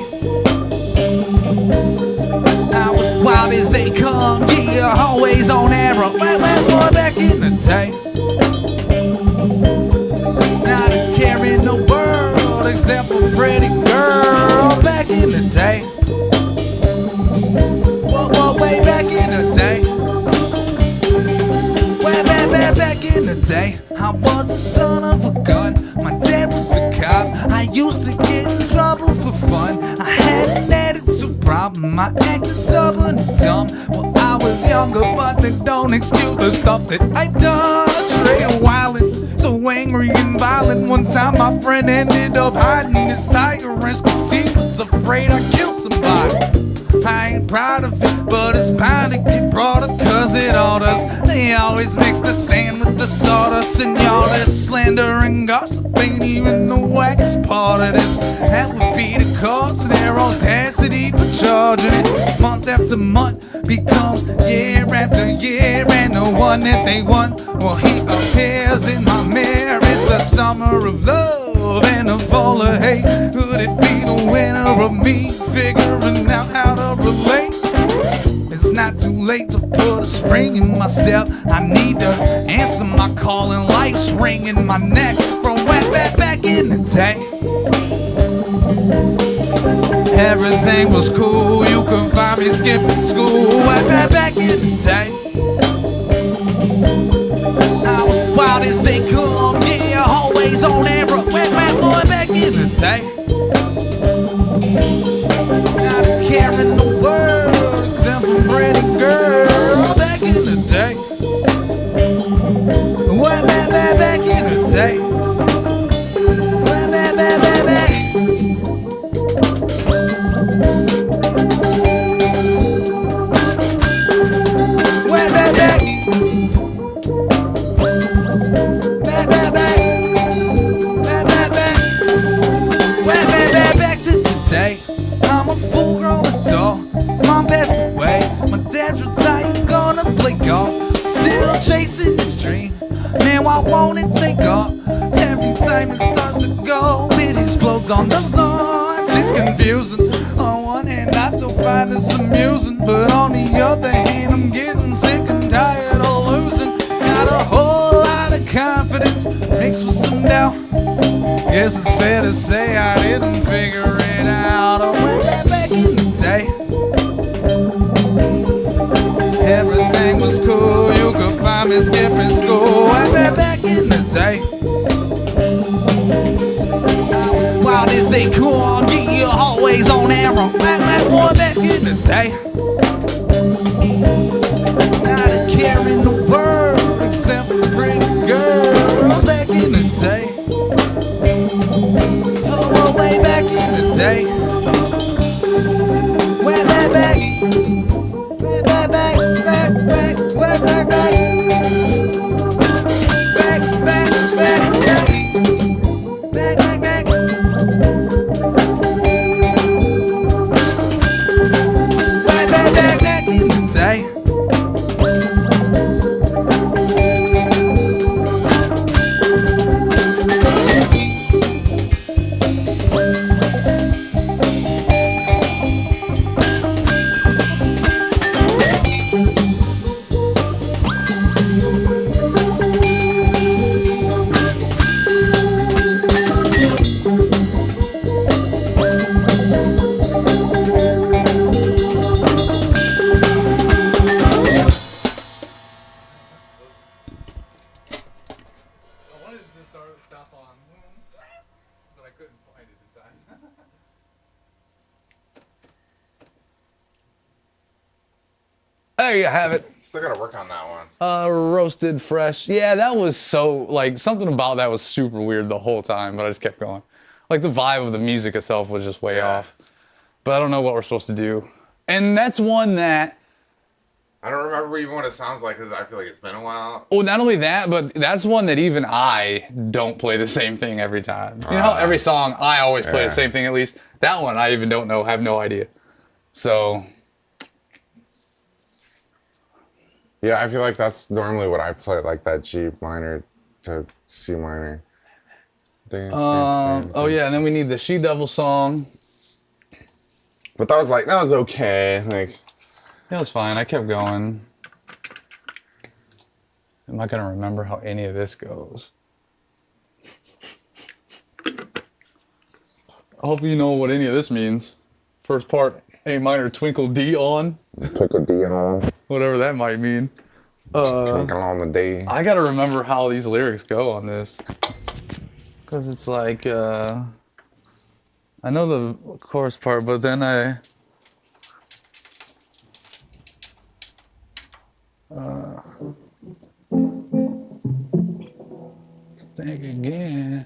I was wild as they come, yeah, always on arrow. Back in the day, not a care in the world except for pretty girl. Back in the day, whoa, way back in the day. Way back in the day, I was the son of a gun. My dad was a cop. I used to get in trouble for fun. I had an attitude problem. I acted stubborn and dumb. Well, I was younger, but that don't excuse the stuff that I've done. Straight and wildin', so angry and violent. One time my friend ended up hiding his tire wrench 'cause he was afraid I killed somebody. I ain't proud of it, but it's bound to get broader, cause it all does. They always mix the sand with the sawdust, and y'all that slander and gossip ain't even the wackest part of this. That would be the cause of their audacity for charging it. Month after month becomes year after year, and the one that they want, well, he appears in my mirror. It's a summer of love and a fall of hate. Could it be the winner of me figuring out how to relate? It's not too late to put a spring in my step. I need to answer my calling, life's ringing my neck from way back in the day. Everything was cool, you could find me skipping school way back in the day. I was wild as they come, yeah, always on error, way back in the day. Not a care in the world, except for pretty girl back in the day. Way back in the day. Way back. Way back. Back to today. I'm a full-grown adult. Mom passed away. My dad's retired, gonna play golf. Still chasing this dream. Man, why won't it take off? Every time it starts to go, it explodes on the launch. It's confusing. On one hand, I still find this amusing, but on the other hand, I'm getting sick and tired of losing. Got a whole lot of confidence mixed with some doubt. Guess it's fair to say I didn't figure it out. Oh, way back in the day, everything was cool. You could find me skipping school. Way back in the day, I was wild as they could. Yeah, you're always on error. Way back in the day. Not a care in the world except for pretty girls back in the day. Oh, way back in the day. Way back. Way back. Way back. Back in the day. I wanted to stop on, but I couldn't find it in time. There you have it. Still gotta work on that one. Roasted fresh. Yeah, that was so, like, something about that was super weird the whole time, but I just kept going. Like, the vibe of the music itself was just way off. But I don't know what we're supposed to do. And that's one that, I don't remember even what it sounds like because I feel like it's been a while. well, not only that, but that's one that even I don't play the same thing every time. You know how every song, I always play the same thing at least? That one, I even don't know, have no idea. So, Yeah, I feel like that's normally what I play, like that G minor to C minor. oh yeah, and then we need the She Devil song. But that was okay. Like, It was fine, I kept going. Am I gonna remember how any of this goes? I hope you know what any of this means. First part, A minor, twinkle D on. Twinkle D on. Whatever that might mean. Twinkle on the D. I gotta remember how these lyrics go on this. Cause it's like, I know the chorus part, but then I think again.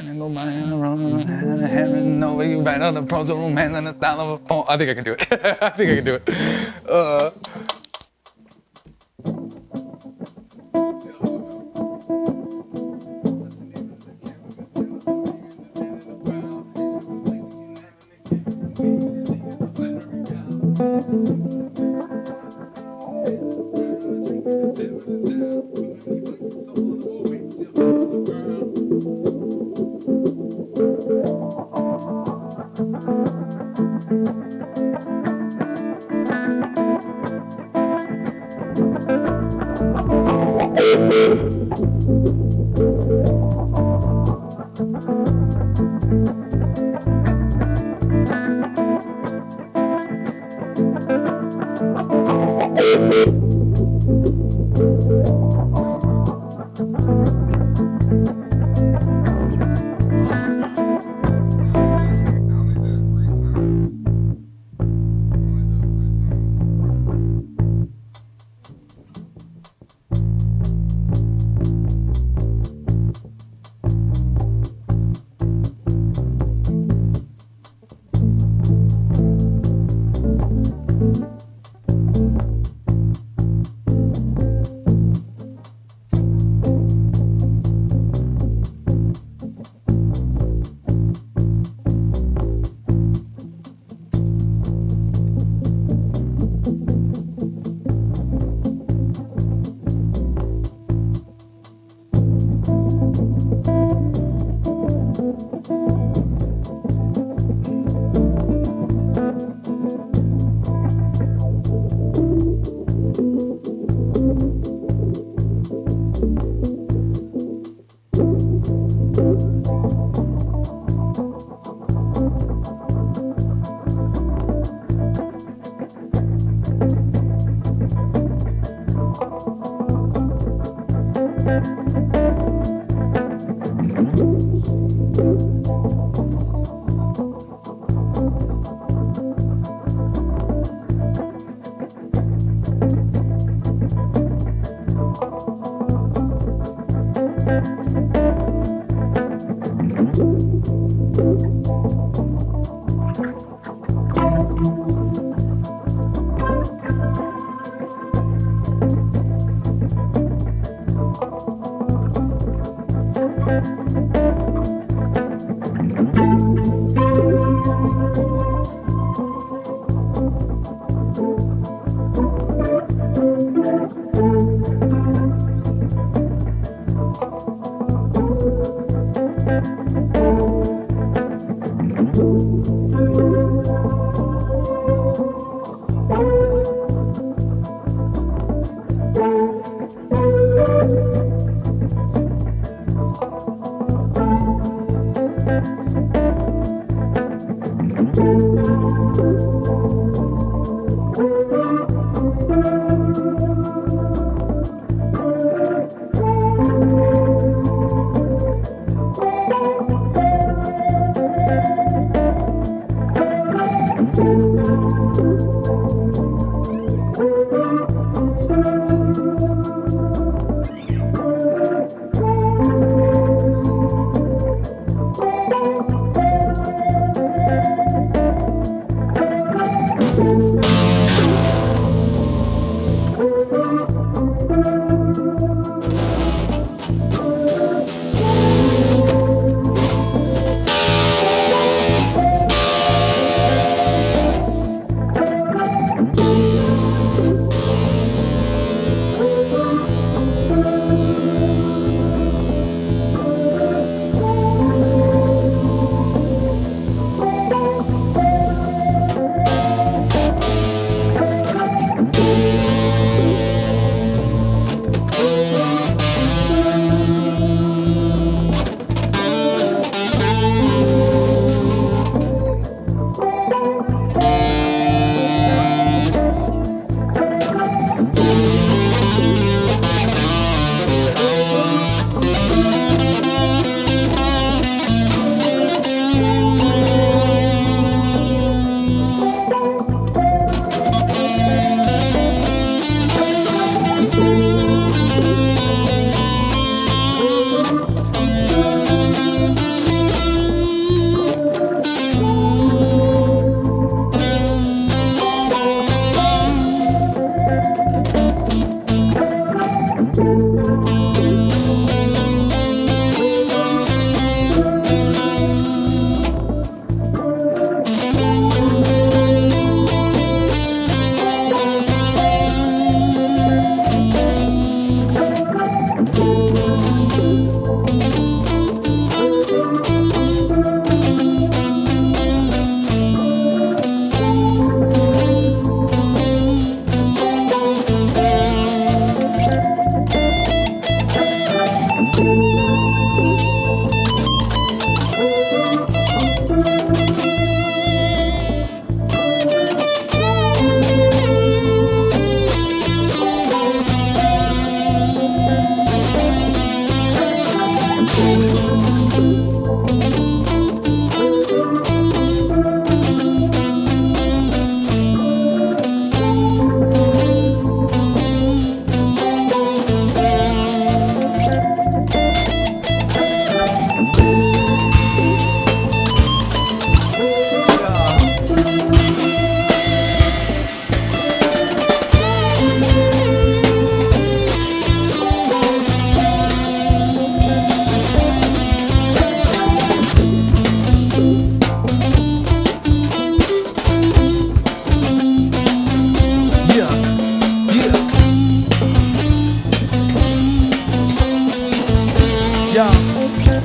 and go by and run, and know you right on the pros room, hands on the style of a phone. I think I can do it. I think I can do it.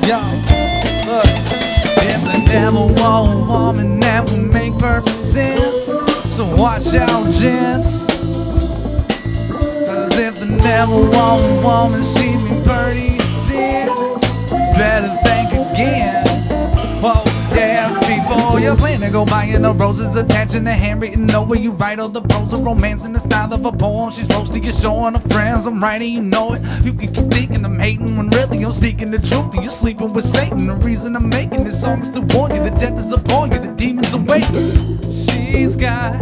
Yo, look. If the devil were a woman, that would make perfect sense. So watch out, gents. Cause if the devil were a woman, she'd be pretty sin. Better think again. Whoa, yeah, before you plan to go buying the roses, attaching the handwritten note where you write all the prose of romance in the style of a poem. She's roasting, you're showing her friends. I'm writing, you know it. You can keep thinking I'm hating when really I'm speaking the truth. And you're sleeping with Satan. The reason I'm making this song is to warn you. The death is upon you, the demons await. She's got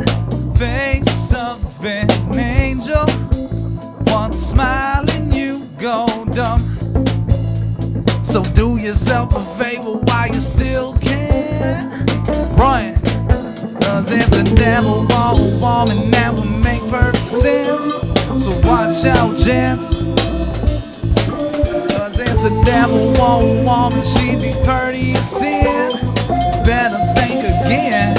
face of an angel. One smile and you go dumb. So do yourself a favor while you still can. Run. Cause if the devil were a woman, that would make perfect sense. So watch out, gents. Cause if the devil were a woman, she'd be pretty as sin. Better think again.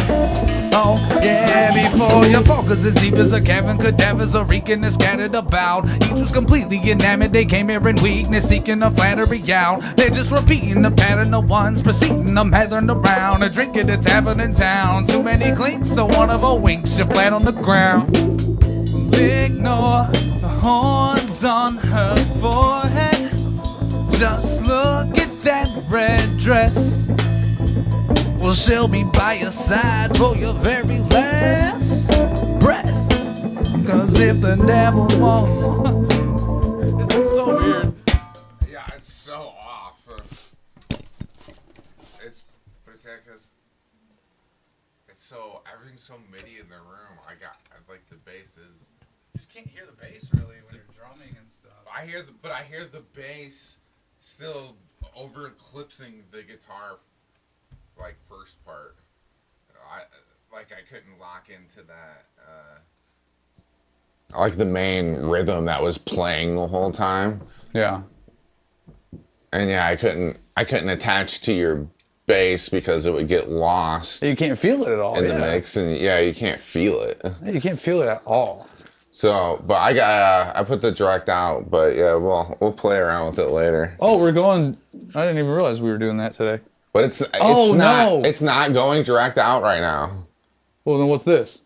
Oh, yeah, before you fall, cause as deep as a cavern, cadavers are reeking and scattered about. Each was completely enamored, they came here in weakness, seeking a flattery out. They're just repeating the pattern of ones, preceding them, heathering around. A drink at a tavern in town, too many clinks, so one of her winks, you're flat on the ground. Ignore the horns on her forehead. Just look at that red dress. Well, she'll be by your side for your very last breath. Cause if the devil won't. This is so weird. Yeah, it's so off. It's because it's so everything's so MIDI in the room. I like the bass is. You just can't hear the bass really when you're drumming and stuff. I hear the bass still over eclipsing the guitar. Like first part, I couldn't lock into that. I like the main rhythm that was playing the whole time. Yeah. And yeah, I couldn't attach to your bass because it would get lost You can't feel it at all. in the mix, and yeah, you can't feel it. You can't feel it at all. So, but I put the direct out, but yeah, we'll play around with it later. Oh, we're going. I didn't even realize we were doing that today. But it's no. it's not going direct out right now. Well, then what's this?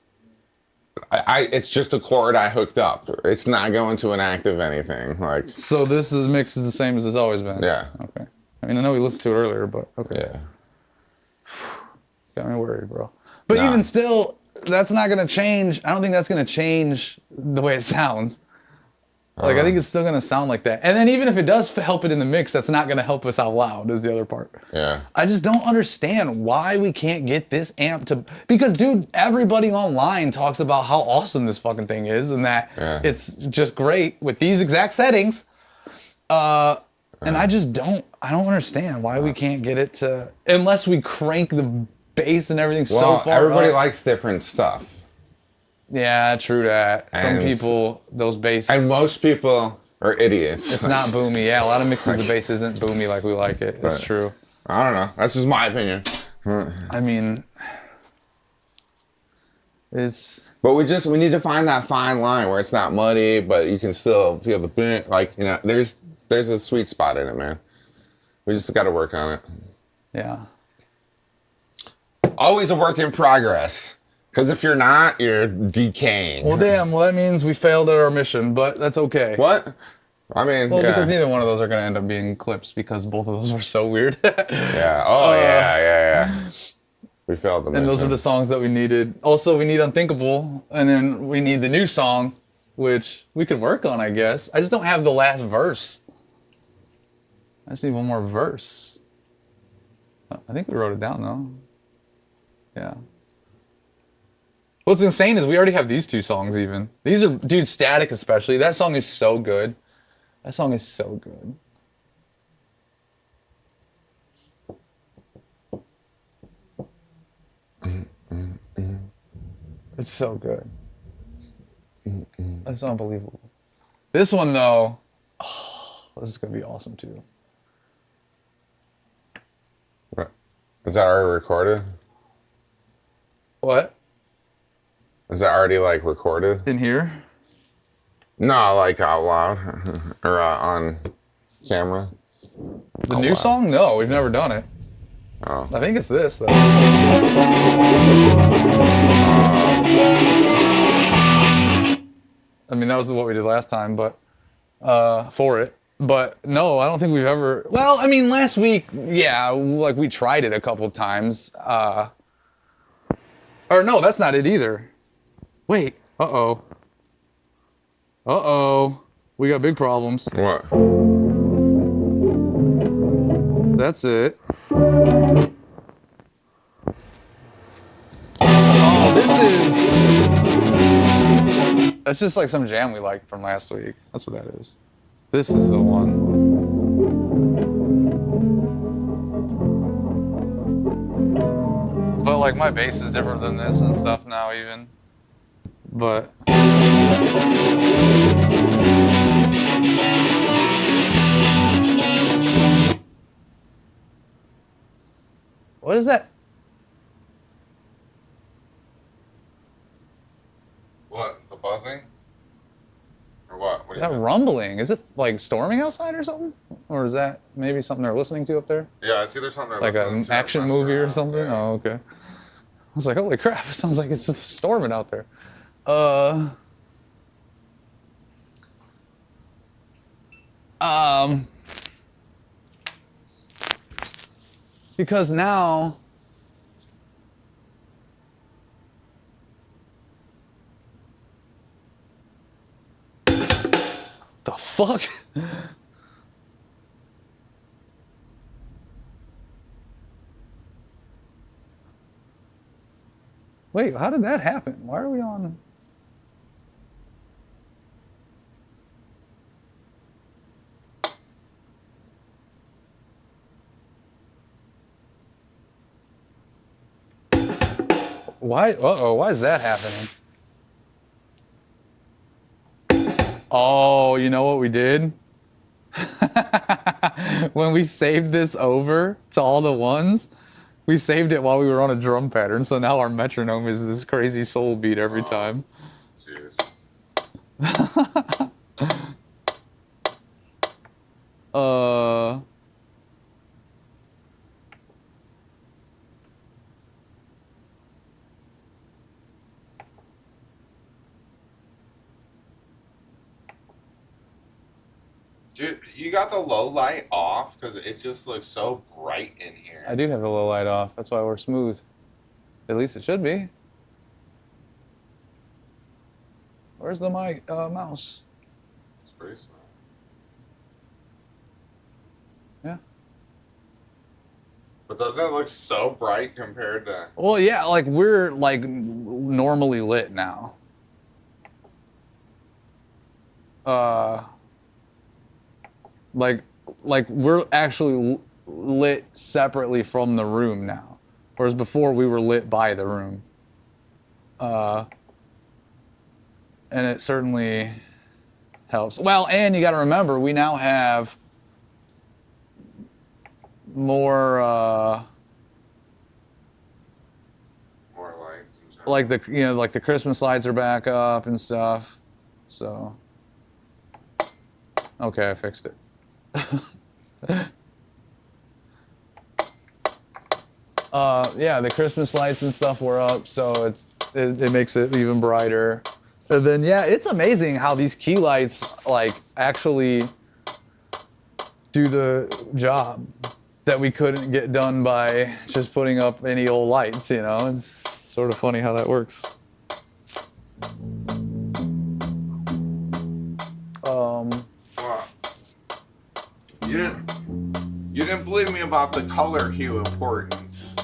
It's just a chord I hooked up. It's not going to an active anything. Like, So this mix is the same as it's always been. yeah, Okay. I mean, I know we listened to it earlier, but okay. yeah. Got me worried, bro. But Nah. even still, that's not gonna change. I don't think that's gonna change the way it sounds. Like, I think it's still gonna sound like that. And then even if it does help it in the mix, that's not gonna help us out loud, is the other part. Yeah. I just don't understand why we can't get this amp to, because dude, everybody online talks about how awesome this fucking thing is and that it's just great with these exact settings. And I don't understand why we can't get it to, unless we crank the bass and everything so far everybody up. likes different stuff. Yeah, true that. Some And- people, those bass. And most people are idiots. It's not boomy. Yeah, a lot of mixes the bass isn't boomy like we like it. It's Right. true. I don't know. That's just my opinion. I mean, it's But we need to find that fine line where it's not muddy, but you can still feel the beat. Like, you know, there's a sweet spot in it, man. We just got to work on it. yeah. Always a work in progress. Because if you're not, you're decaying. Well, damn. Well, that means we failed at our mission, but that's okay. What? I mean, Well, yeah. because neither one of those are going to end up being clips because both of those were so weird. Yeah. Oh, yeah. We failed the mission. And those are the songs that we needed. Also, we need Unthinkable, and then we need the new song, which we could work on, I guess. I just don't have the last verse. I just need one more verse. I think we wrote it down, though. Yeah. What's insane is we already have these two songs, even. These are, dude, Static especially. That song is so good. That song is so good. It's so good. That's unbelievable. This one, though, this is going to be awesome, too. Is that already recorded? What? Is that already, like, recorded? In here? No, like out loud or on camera. The Oh, new wow. song? No, we've never done it. Oh. I think it's this though. I mean, that was what we did last time, but for it. But no, I don't think we've ever. Well, I mean, last week, yeah, like we tried it a couple times. Or no, that's not it either. Wait. Uh-oh. Uh-oh. We got big problems. What? That's it. Oh, this is. That's just like some jam we liked from last week. That's what that is. This is the one. But like my bass is different than this and stuff now even. But what is that? What? The buzzing? Or what? What do you That think? rumbling? Is it like storming outside or something? Or is that maybe something they're listening to up there? Yeah, it's either something Like listening an to or action messing movie or around, something? yeah. Oh, okay. I was like, holy crap, it sounds like it's storming out there. Because now the fuck? Wait, how did that happen? Why are we on? Why? Uh-oh, why is that happening? Oh, you know what we did? When we saved this over to all the ones, we saved it while we were on a drum pattern, so now our metronome is this crazy soul beat every time. Jeez. Uh... Dude, you got the low light off because it just looks so bright in here. I do have the low light off. That's why we're smooth. At least it should be. Where's the mouse? It's pretty small. Yeah. But doesn't it look so bright compared to? Well, yeah, like we're like normally lit now. Like we're actually lit separately from the room now, whereas before we were lit by the room. And it certainly helps. Well, and you got to remember, we now have more More lights in general. like like the Christmas lights are back up and stuff. So okay, I fixed it. Yeah, the Christmas lights and stuff were up, so it makes it even brighter. And then yeah, it's amazing how these key lights like actually do the job that we couldn't get done by just putting up any old lights, you know? It's sort of funny how that works. Well, you didn't believe me about the color hue importance,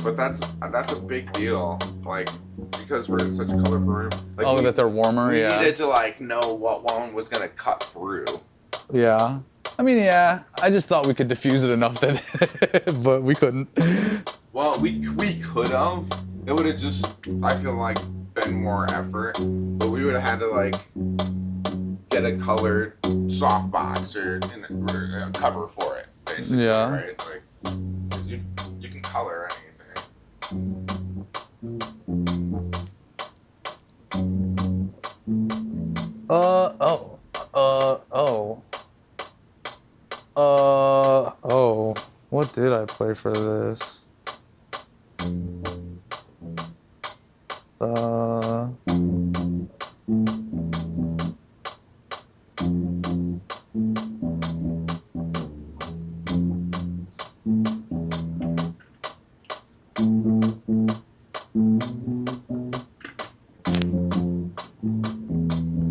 but that's a big deal. Like, because we're in such a colorful room. Like Oh, that they're warmer, we yeah. needed to like know what one was gonna cut through. Yeah. I mean, yeah, I just thought we could diffuse it enough that, but we couldn't. Well, we could have. It would have just, I feel like, been more effort, but we would have had to like get a colored softbox or a cover for it, basically. Yeah. Right. Like, 'cause you can color anything. play-by-play for this.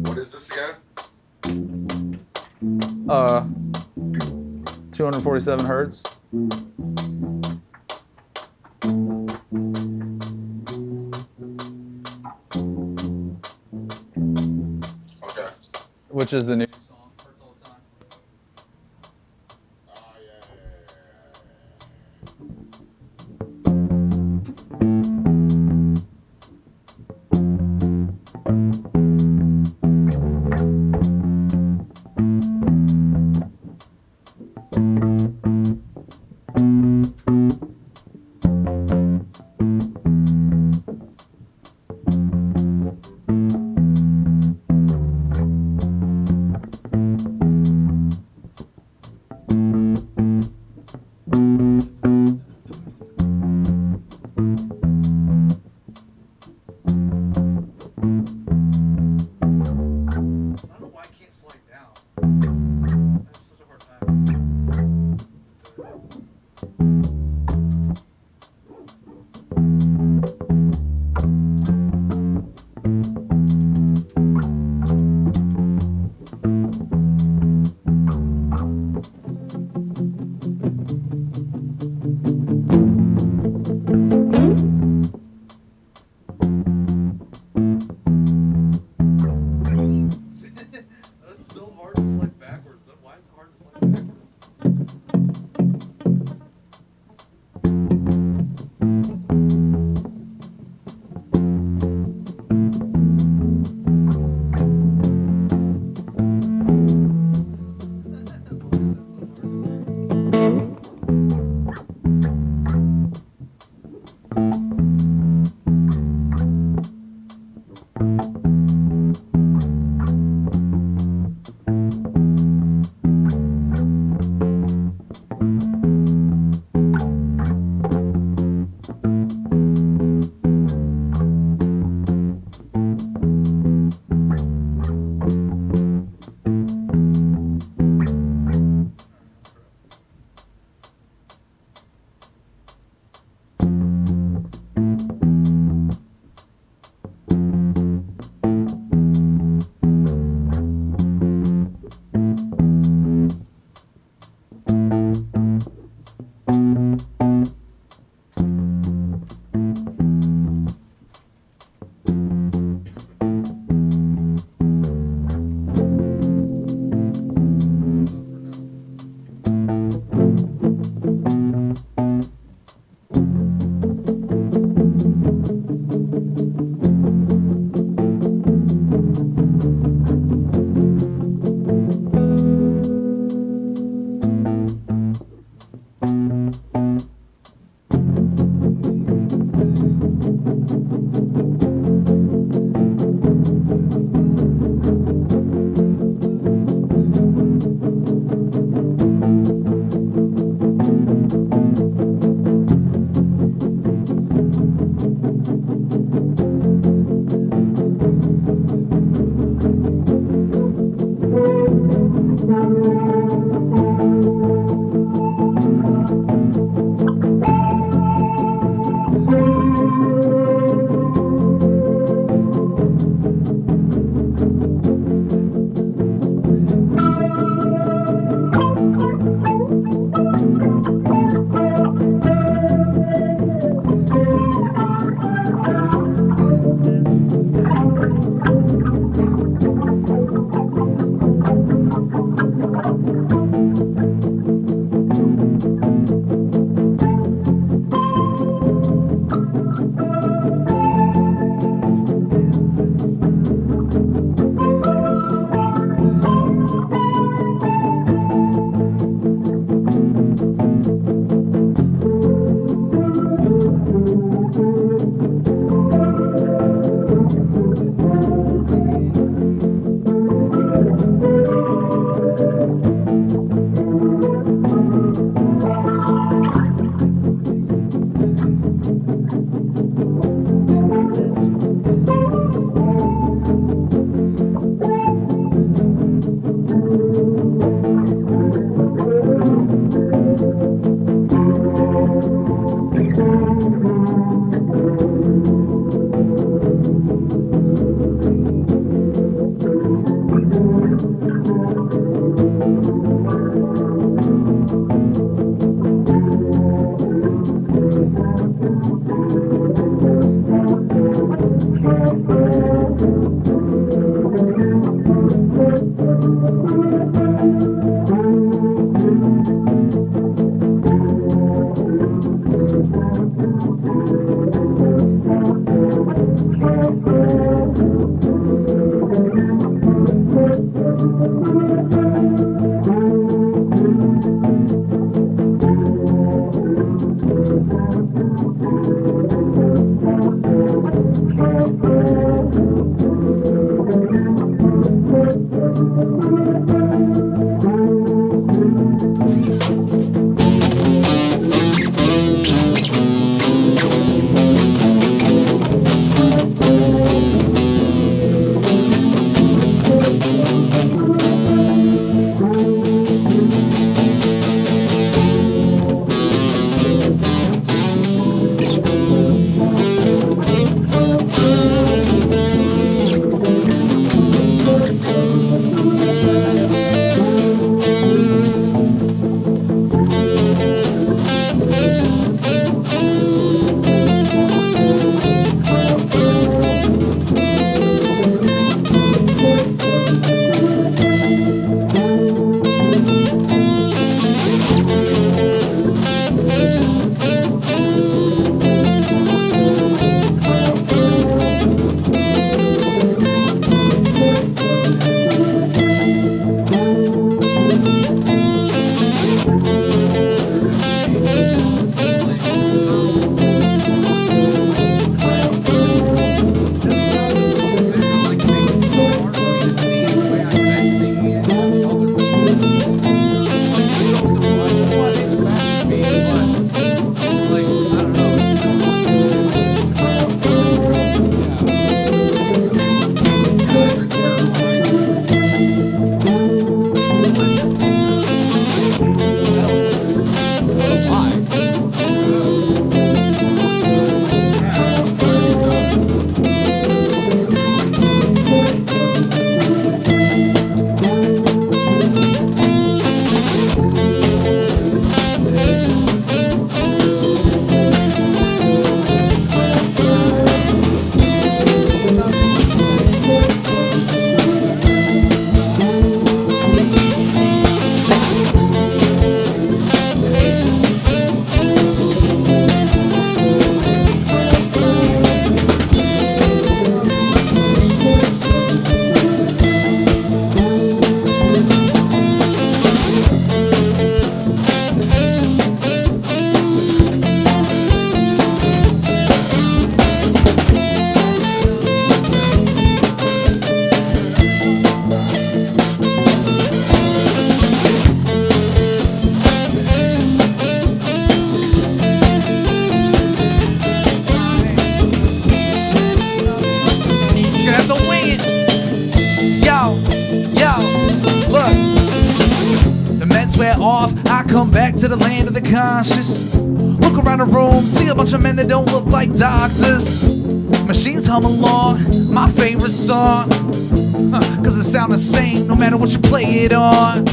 What is this again? 247 hertz. Okay. Which is the new song. Hurts all the time. Oh, yeah. I don't know why I can't slide down. I have such a hard time. That's so hard to slide back. off, I come back to the land of the conscious. Look around the room, see a bunch of men that don't look like doctors. Machines hum along, my favorite song, cause it sounds the same no matter what you play it on.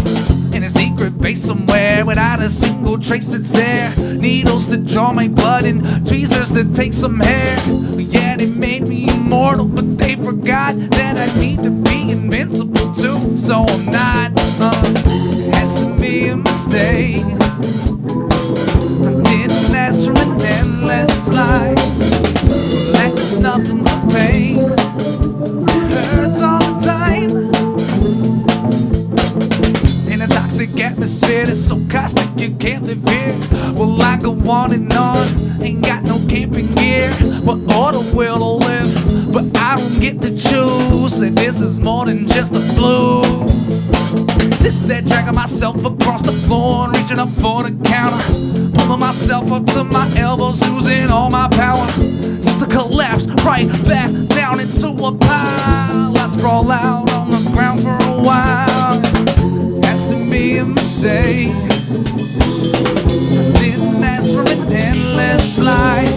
In a secret base somewhere without a single trace that's there. Needles to draw my blood and tweezers to take some hair. Yeah, they made me immortal, but they forgot that I need to be invincible too. So I'm not, has to be a mistake. I didn't ask for an endless life. Like there's nothing but pain. It hurts all the time. In a toxic atmosphere that's so caustic you can't live here. Well, I go on and on, ain't got no camping gear. What order will to live, but I don't get to choose. And this is more than just a flu. This is that dragging myself across the floor and reaching up for the counter, pulling myself up to my elbows, using all my power just to collapse right back down into a pile. I sprawl out on the ground for a while. Has to be a mistake. I didn't ask for an endless life.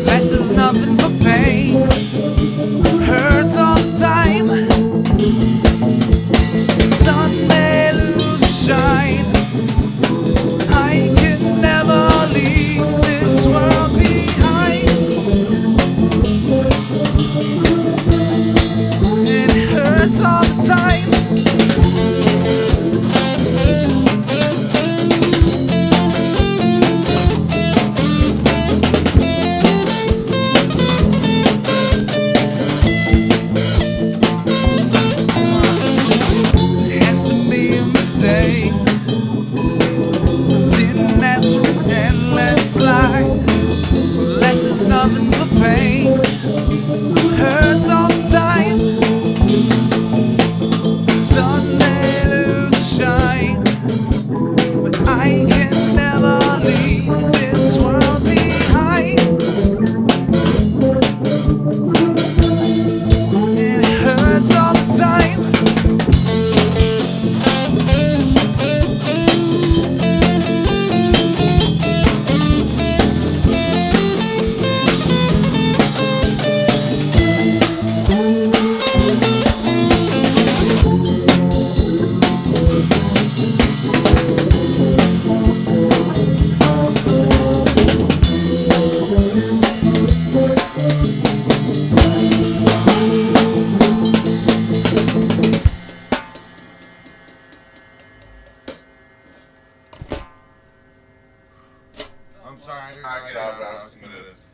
Like there's nothing but pain. Hurts all the time. Sun may lose its shine. I can never leave this world behind. It hurts.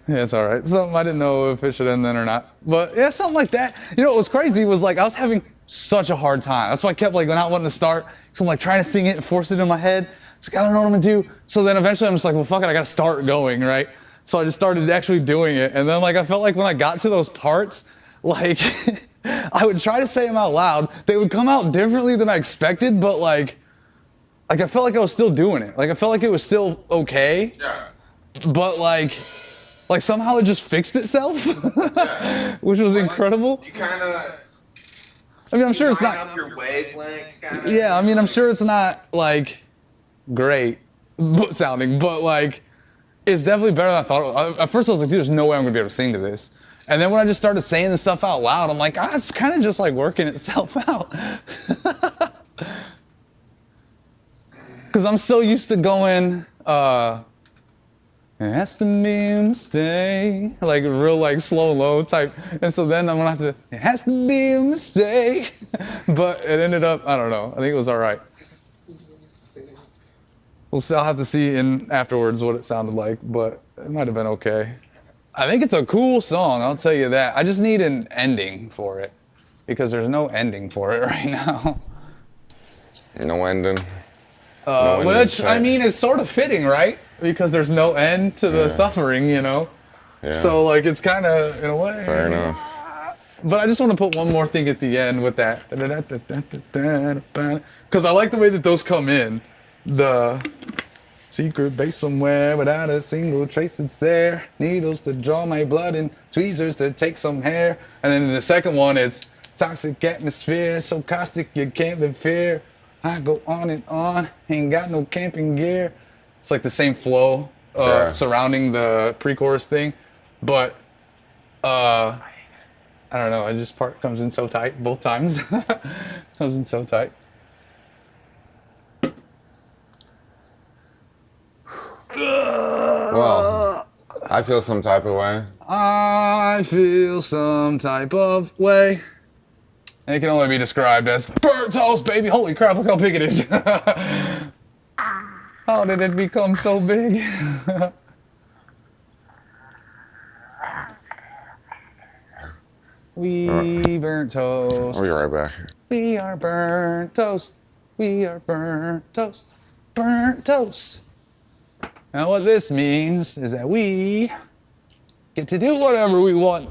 Yeah, it's all right. Something I didn't know if it should end then or not. But yeah, something like that. You know what was crazy was like I was having such a hard time. That's why I kept like not wanting to start. So I'm like trying to sing it and force it in my head. It's like I don't know what I'm gonna do. So then eventually I'm just like, well, fuck it, I gotta start going, right? So I just started actually doing it. And then like I felt like when I got to those parts, like I would try to say them out loud. They would come out differently than I expected, but like I felt like I was still doing it. Like I felt like it was still okay. Yeah. But like somehow it just fixed itself, Yeah. which was incredible. You kind of. I mean, I'm sure it's line not. up your wavelengths, kind of. Yeah, I mean, I'm sure it's not like great sounding, but like it's definitely better than I thought. At first, I was like, dude, there's no way I'm gonna be able to sing to this. And then when I just started saying the stuff out loud, I'm like, it's kind of just like working itself out. Because I'm so used to going. It has to be a mistake, like real like slow low type, and so then I'm gonna have to. It has to be a mistake, but it ended up. I don't know. I think it was all right. We'll see. I'll have to see in afterwards what it sounded like, but it might have been okay. I think it's a cool song. I'll tell you that. I just need an ending for it because there's no ending for it right now. No ending. No ending Which in I sight. mean is sort of fitting, right? Because there's no end to the suffering, you know. Yeah. So like it's kind of in a way. Fair enough. But I just want to put one more thing at the end with that. Because I like the way that those come in. The secret base somewhere without a single trace is there. Needles to draw my blood and tweezers to take some hair. And then in the second one, it's toxic atmosphere, so caustic you can't live here. I go on and on, ain't got no camping gear. It's like the same flow surrounding the pre-chorus thing, but I don't know. It just comes in so tight both times. Comes in so tight. Well, I feel some type of way. I feel some type of way. And it can only be described as burnt toast, baby. Holy crap, look how big it is. How did it become so big? We burnt toast. I'll be right back. We are burnt toast. We are burnt toast. Burnt toast. Now what this means is that we get to do whatever we want.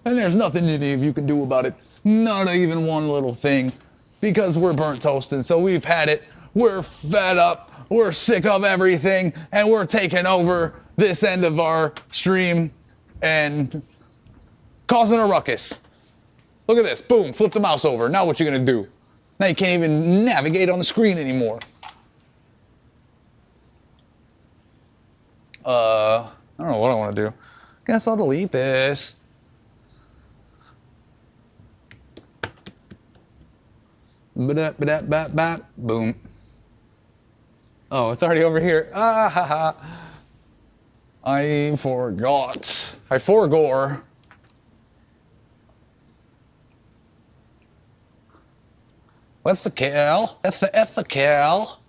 And there's nothing any of you can do about it. Not even one little thing. Because we're burnt toast and so we've had it. We're fed up. We're sick of everything. And we're taking over this end of our stream and causing a ruckus. Look at this. Boom. Flip the mouse over. Now what you gonna do? Now you can't even navigate on the screen anymore. I don't know what I want to do. Guess I'll delete this. Ba-da-ba-da-ba-ba. Boom. Oh, it's already over here. Ah ha ha. I forgot. I forgore. With the kill. It's the kill.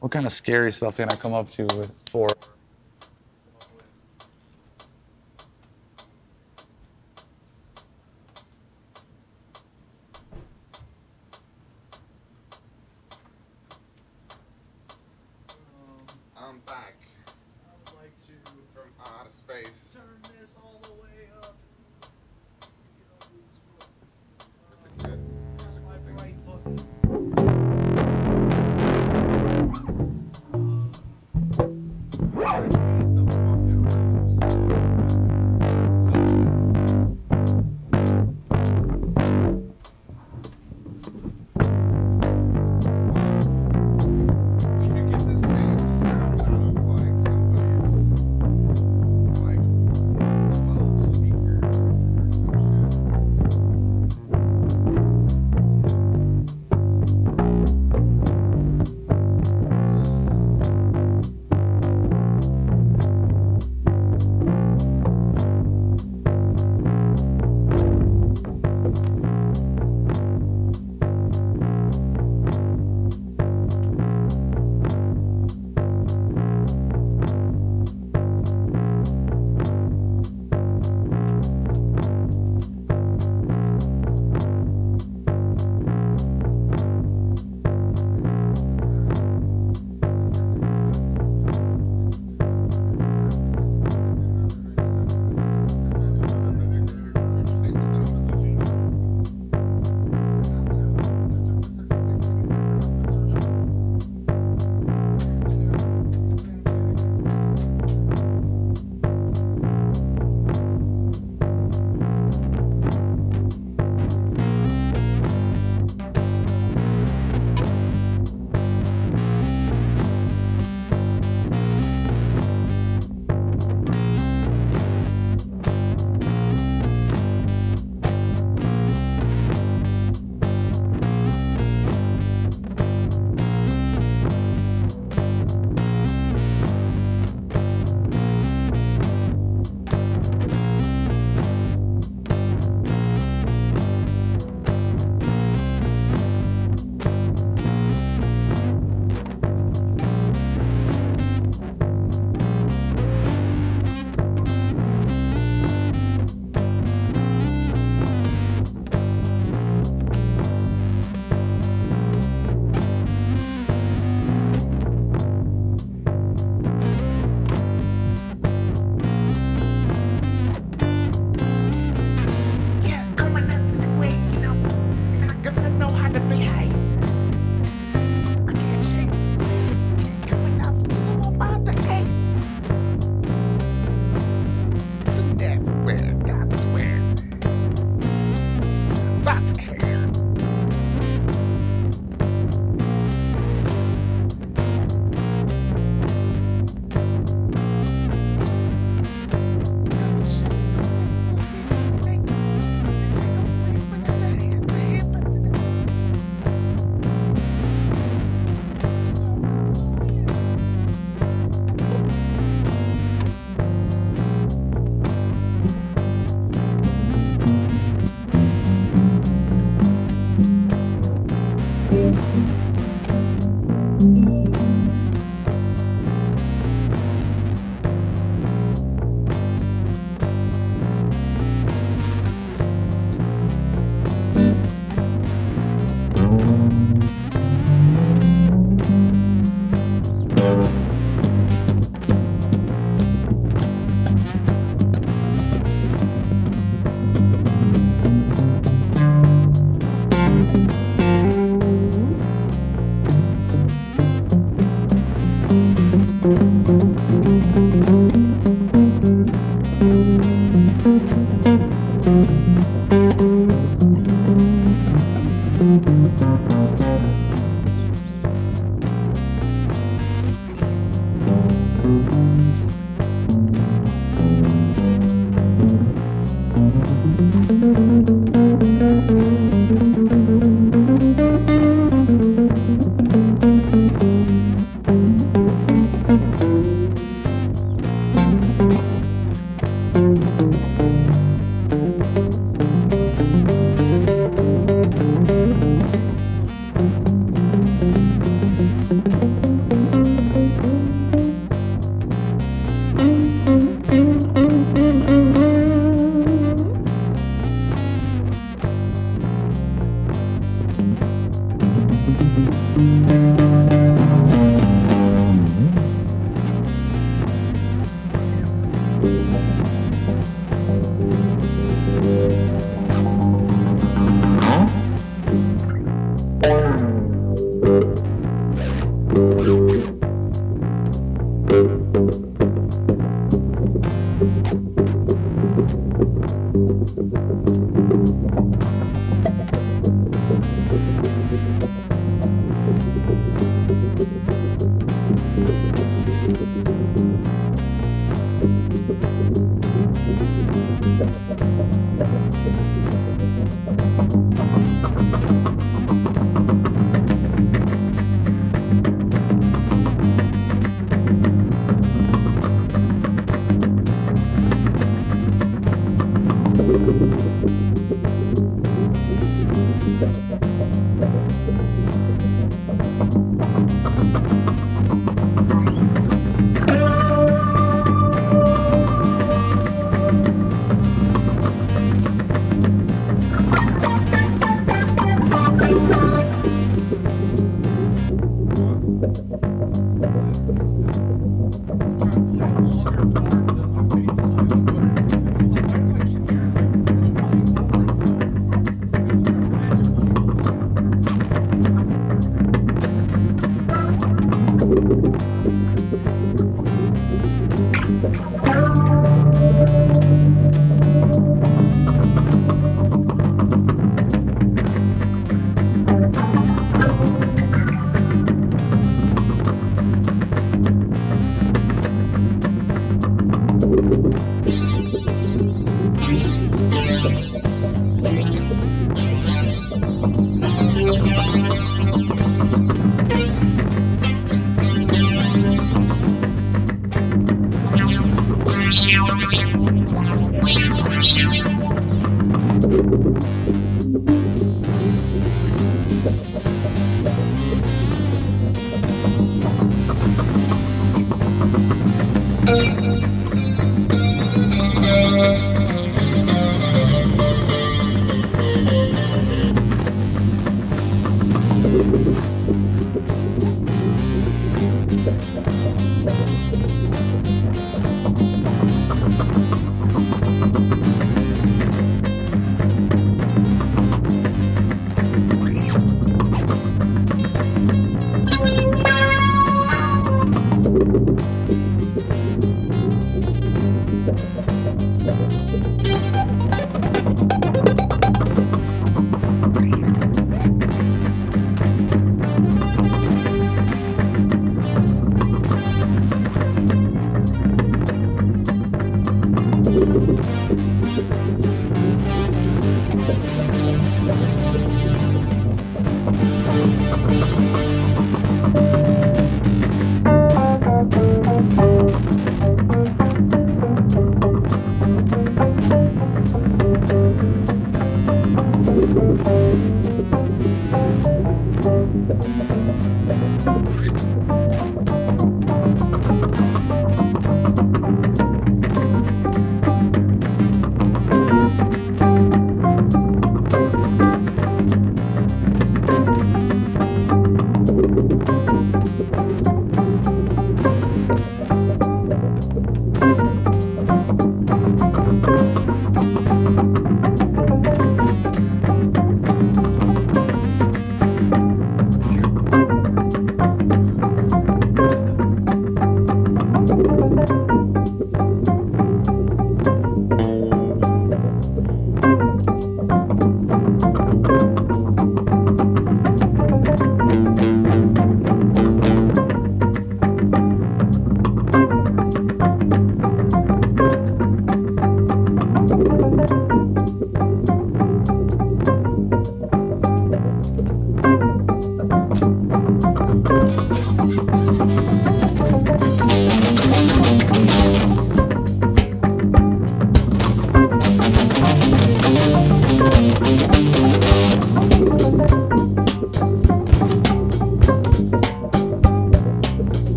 What kind of scary stuff can I come up to with for? I'm back I would like to from outer space. turn this all the way up. That's a good. That's a My good thing. right button. You could get the same sound out of like somebody's like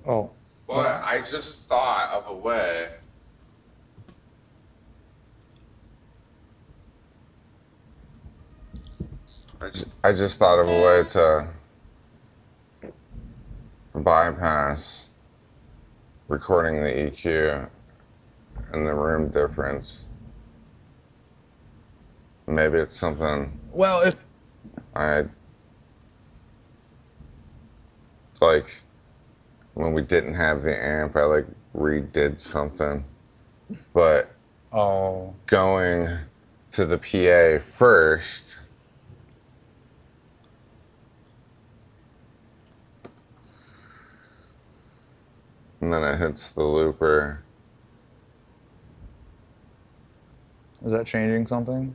Oh. But I just thought of a way. I just thought of a way to bypass recording the EQ and the room difference. Maybe it's something Well, if I like when we didn't have the amp, I like redid something. But oh, going to the PA first, and then it hits the looper. is that changing something?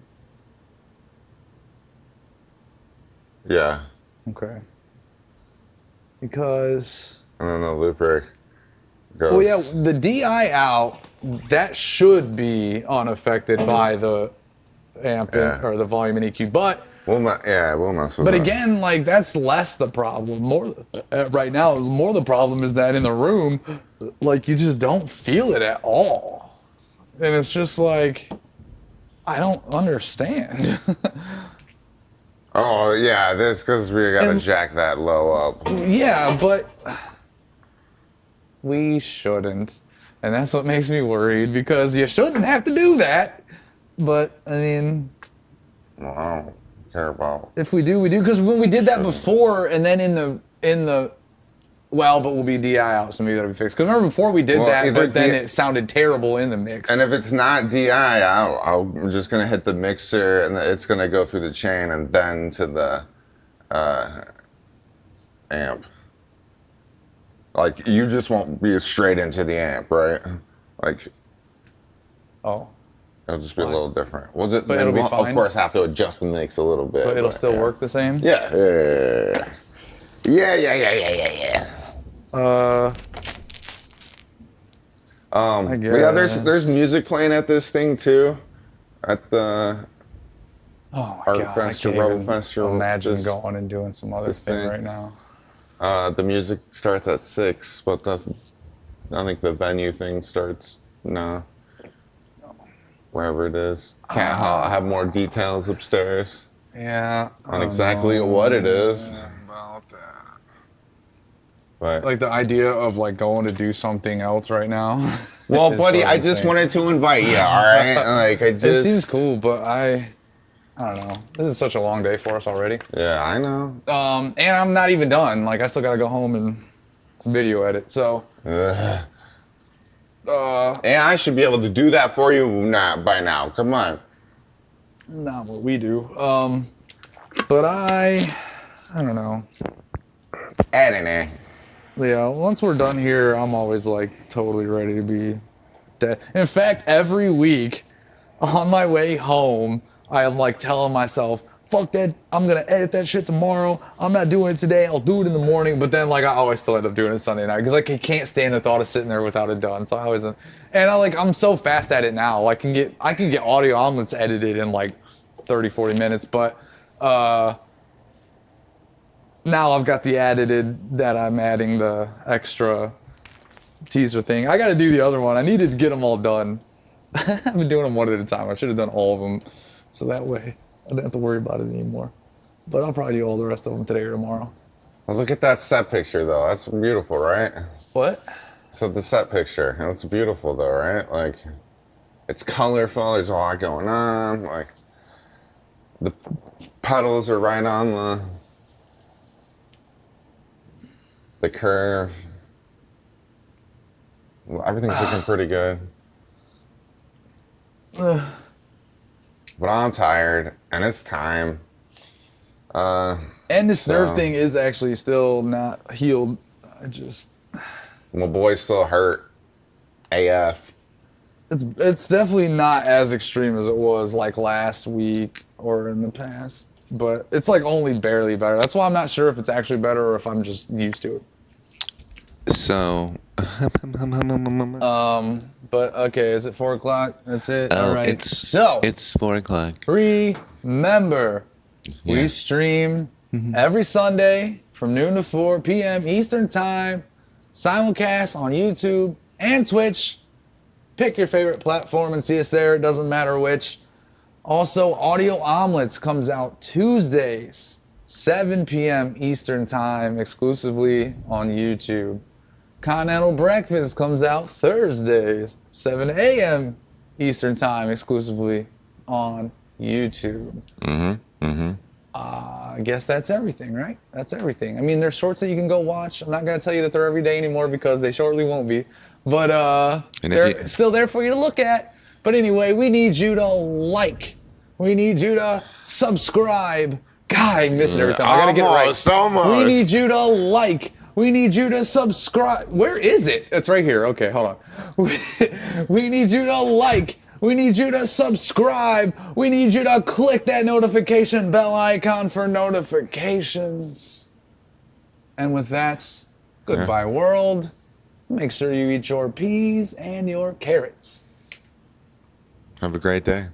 Yeah. Okay. Because And then the looper goes. well, yeah, the DI out that should be unaffected by the amp Yeah. or the volume and EQ, but We'll mess with but that. again, like that's less the problem. More right now, more the problem is that in the room, like you just don't feel it at all, and it's just like I don't understand. Oh, yeah, this because we gotta And- jack that low up. Yeah, but we shouldn't, and that's what makes me worried because you shouldn't have to do that. But I mean, Well, I don't care about. if we do, we do. Because when we did that before, and then in the well, but we'll be DI out, so maybe that'll be fixed. Because remember before we did Well, that, either but then D- it sounded terrible in the mix. And if it's not DI, I'm just gonna hit the mixer, and it's gonna go through the chain and then to the amp. Like you just won't be straight into the amp, right? Like Oh, it'll just be a Fine. little different. We'll just, But it'll be we'll, of fine? course, have to adjust the mix a little bit. but it'll still yeah. work the same. Yeah. I But yeah, there's guess. music playing at this thing too, at the Oh my Art god, Festival, I can't Rebel even Festival, imagine this- going and doing some other this thing thing. right now. the music starts at 6, but I think the venue thing starts wherever it is. Can't have more details upstairs Yeah. on exactly what it is. About that. But Like the idea of like going to do something else right now. well, is buddy, sort of I just insane. wanted to invite you. All right, like I just. It seems cool, but I don't know. This is such a long day for us already. Yeah, I know. And I'm not even done. Like I still gotta go home and video edit. So Ugh. AI should be able to do that for you by now. Come on. Not what we do. But I don't know. I don't know. Yeah, once we're done here, I'm always like totally ready to be dead. In fact, every week on my way home, I am like telling myself, fuck that, I'm gonna edit that shit tomorrow. I'm not doing it today, I'll do it in the morning. But then like I always still end up doing it Sunday night because like I can't stand the thought of sitting there without it done. So I always, and I'm so fast at it now. I can get audio omelets edited in like 30-40 minutes, but now I've got the edited that I'm adding the extra teaser thing. I got to do the other one. I needed to get them all done. I've been doing them one at a time. I should have done all of them, so that way I didn't have to worry about it anymore. But I'll probably do all the rest of them today or tomorrow. Well, look at that set picture, though. That's beautiful, right? What? So the set picture, it's beautiful, though, right? Like, it's colorful. There's a lot going on. Like, the pedals are right on the curve. Well, everything's looking pretty good. But I'm tired, and it's time. And this nerve thing is actually still not healed. My boy's still hurt. AF. It's definitely not as extreme as it was like last week or in the past, but it's like only barely better. That's why I'm not sure if it's actually better or if I'm just used to it. So, But okay, is it 4 o'clock? That's it. oh, All right. it's 4 o'clock. Remember, we Yeah. stream every Sunday from noon to 4 p.m. Eastern Time, simulcast on YouTube and Twitch. Pick your favorite platform and see us there. It doesn't matter which. Also, Audio Omelets comes out Tuesdays, 7 p.m. Eastern Time, exclusively on YouTube. Continental Breakfast comes out Thursdays, 7 a.m. Eastern Time, exclusively on YouTube. I guess that's everything, right? That's everything. I mean, there's shorts that you can go watch. I'm not going to tell you that they're every day anymore because they shortly won't be. But they're still there for you to look at. But anyway, we need you to like. We need you to subscribe. God, I miss it every time. I got to get it right. Almost. We need you to like. We need you to subscribe. Where is it? It's right here. Okay, hold on. We need you to like. We need you to subscribe. We need you to click that notification bell icon for notifications. And with that, goodbye world. Make sure you eat your peas and your carrots. Have a great day.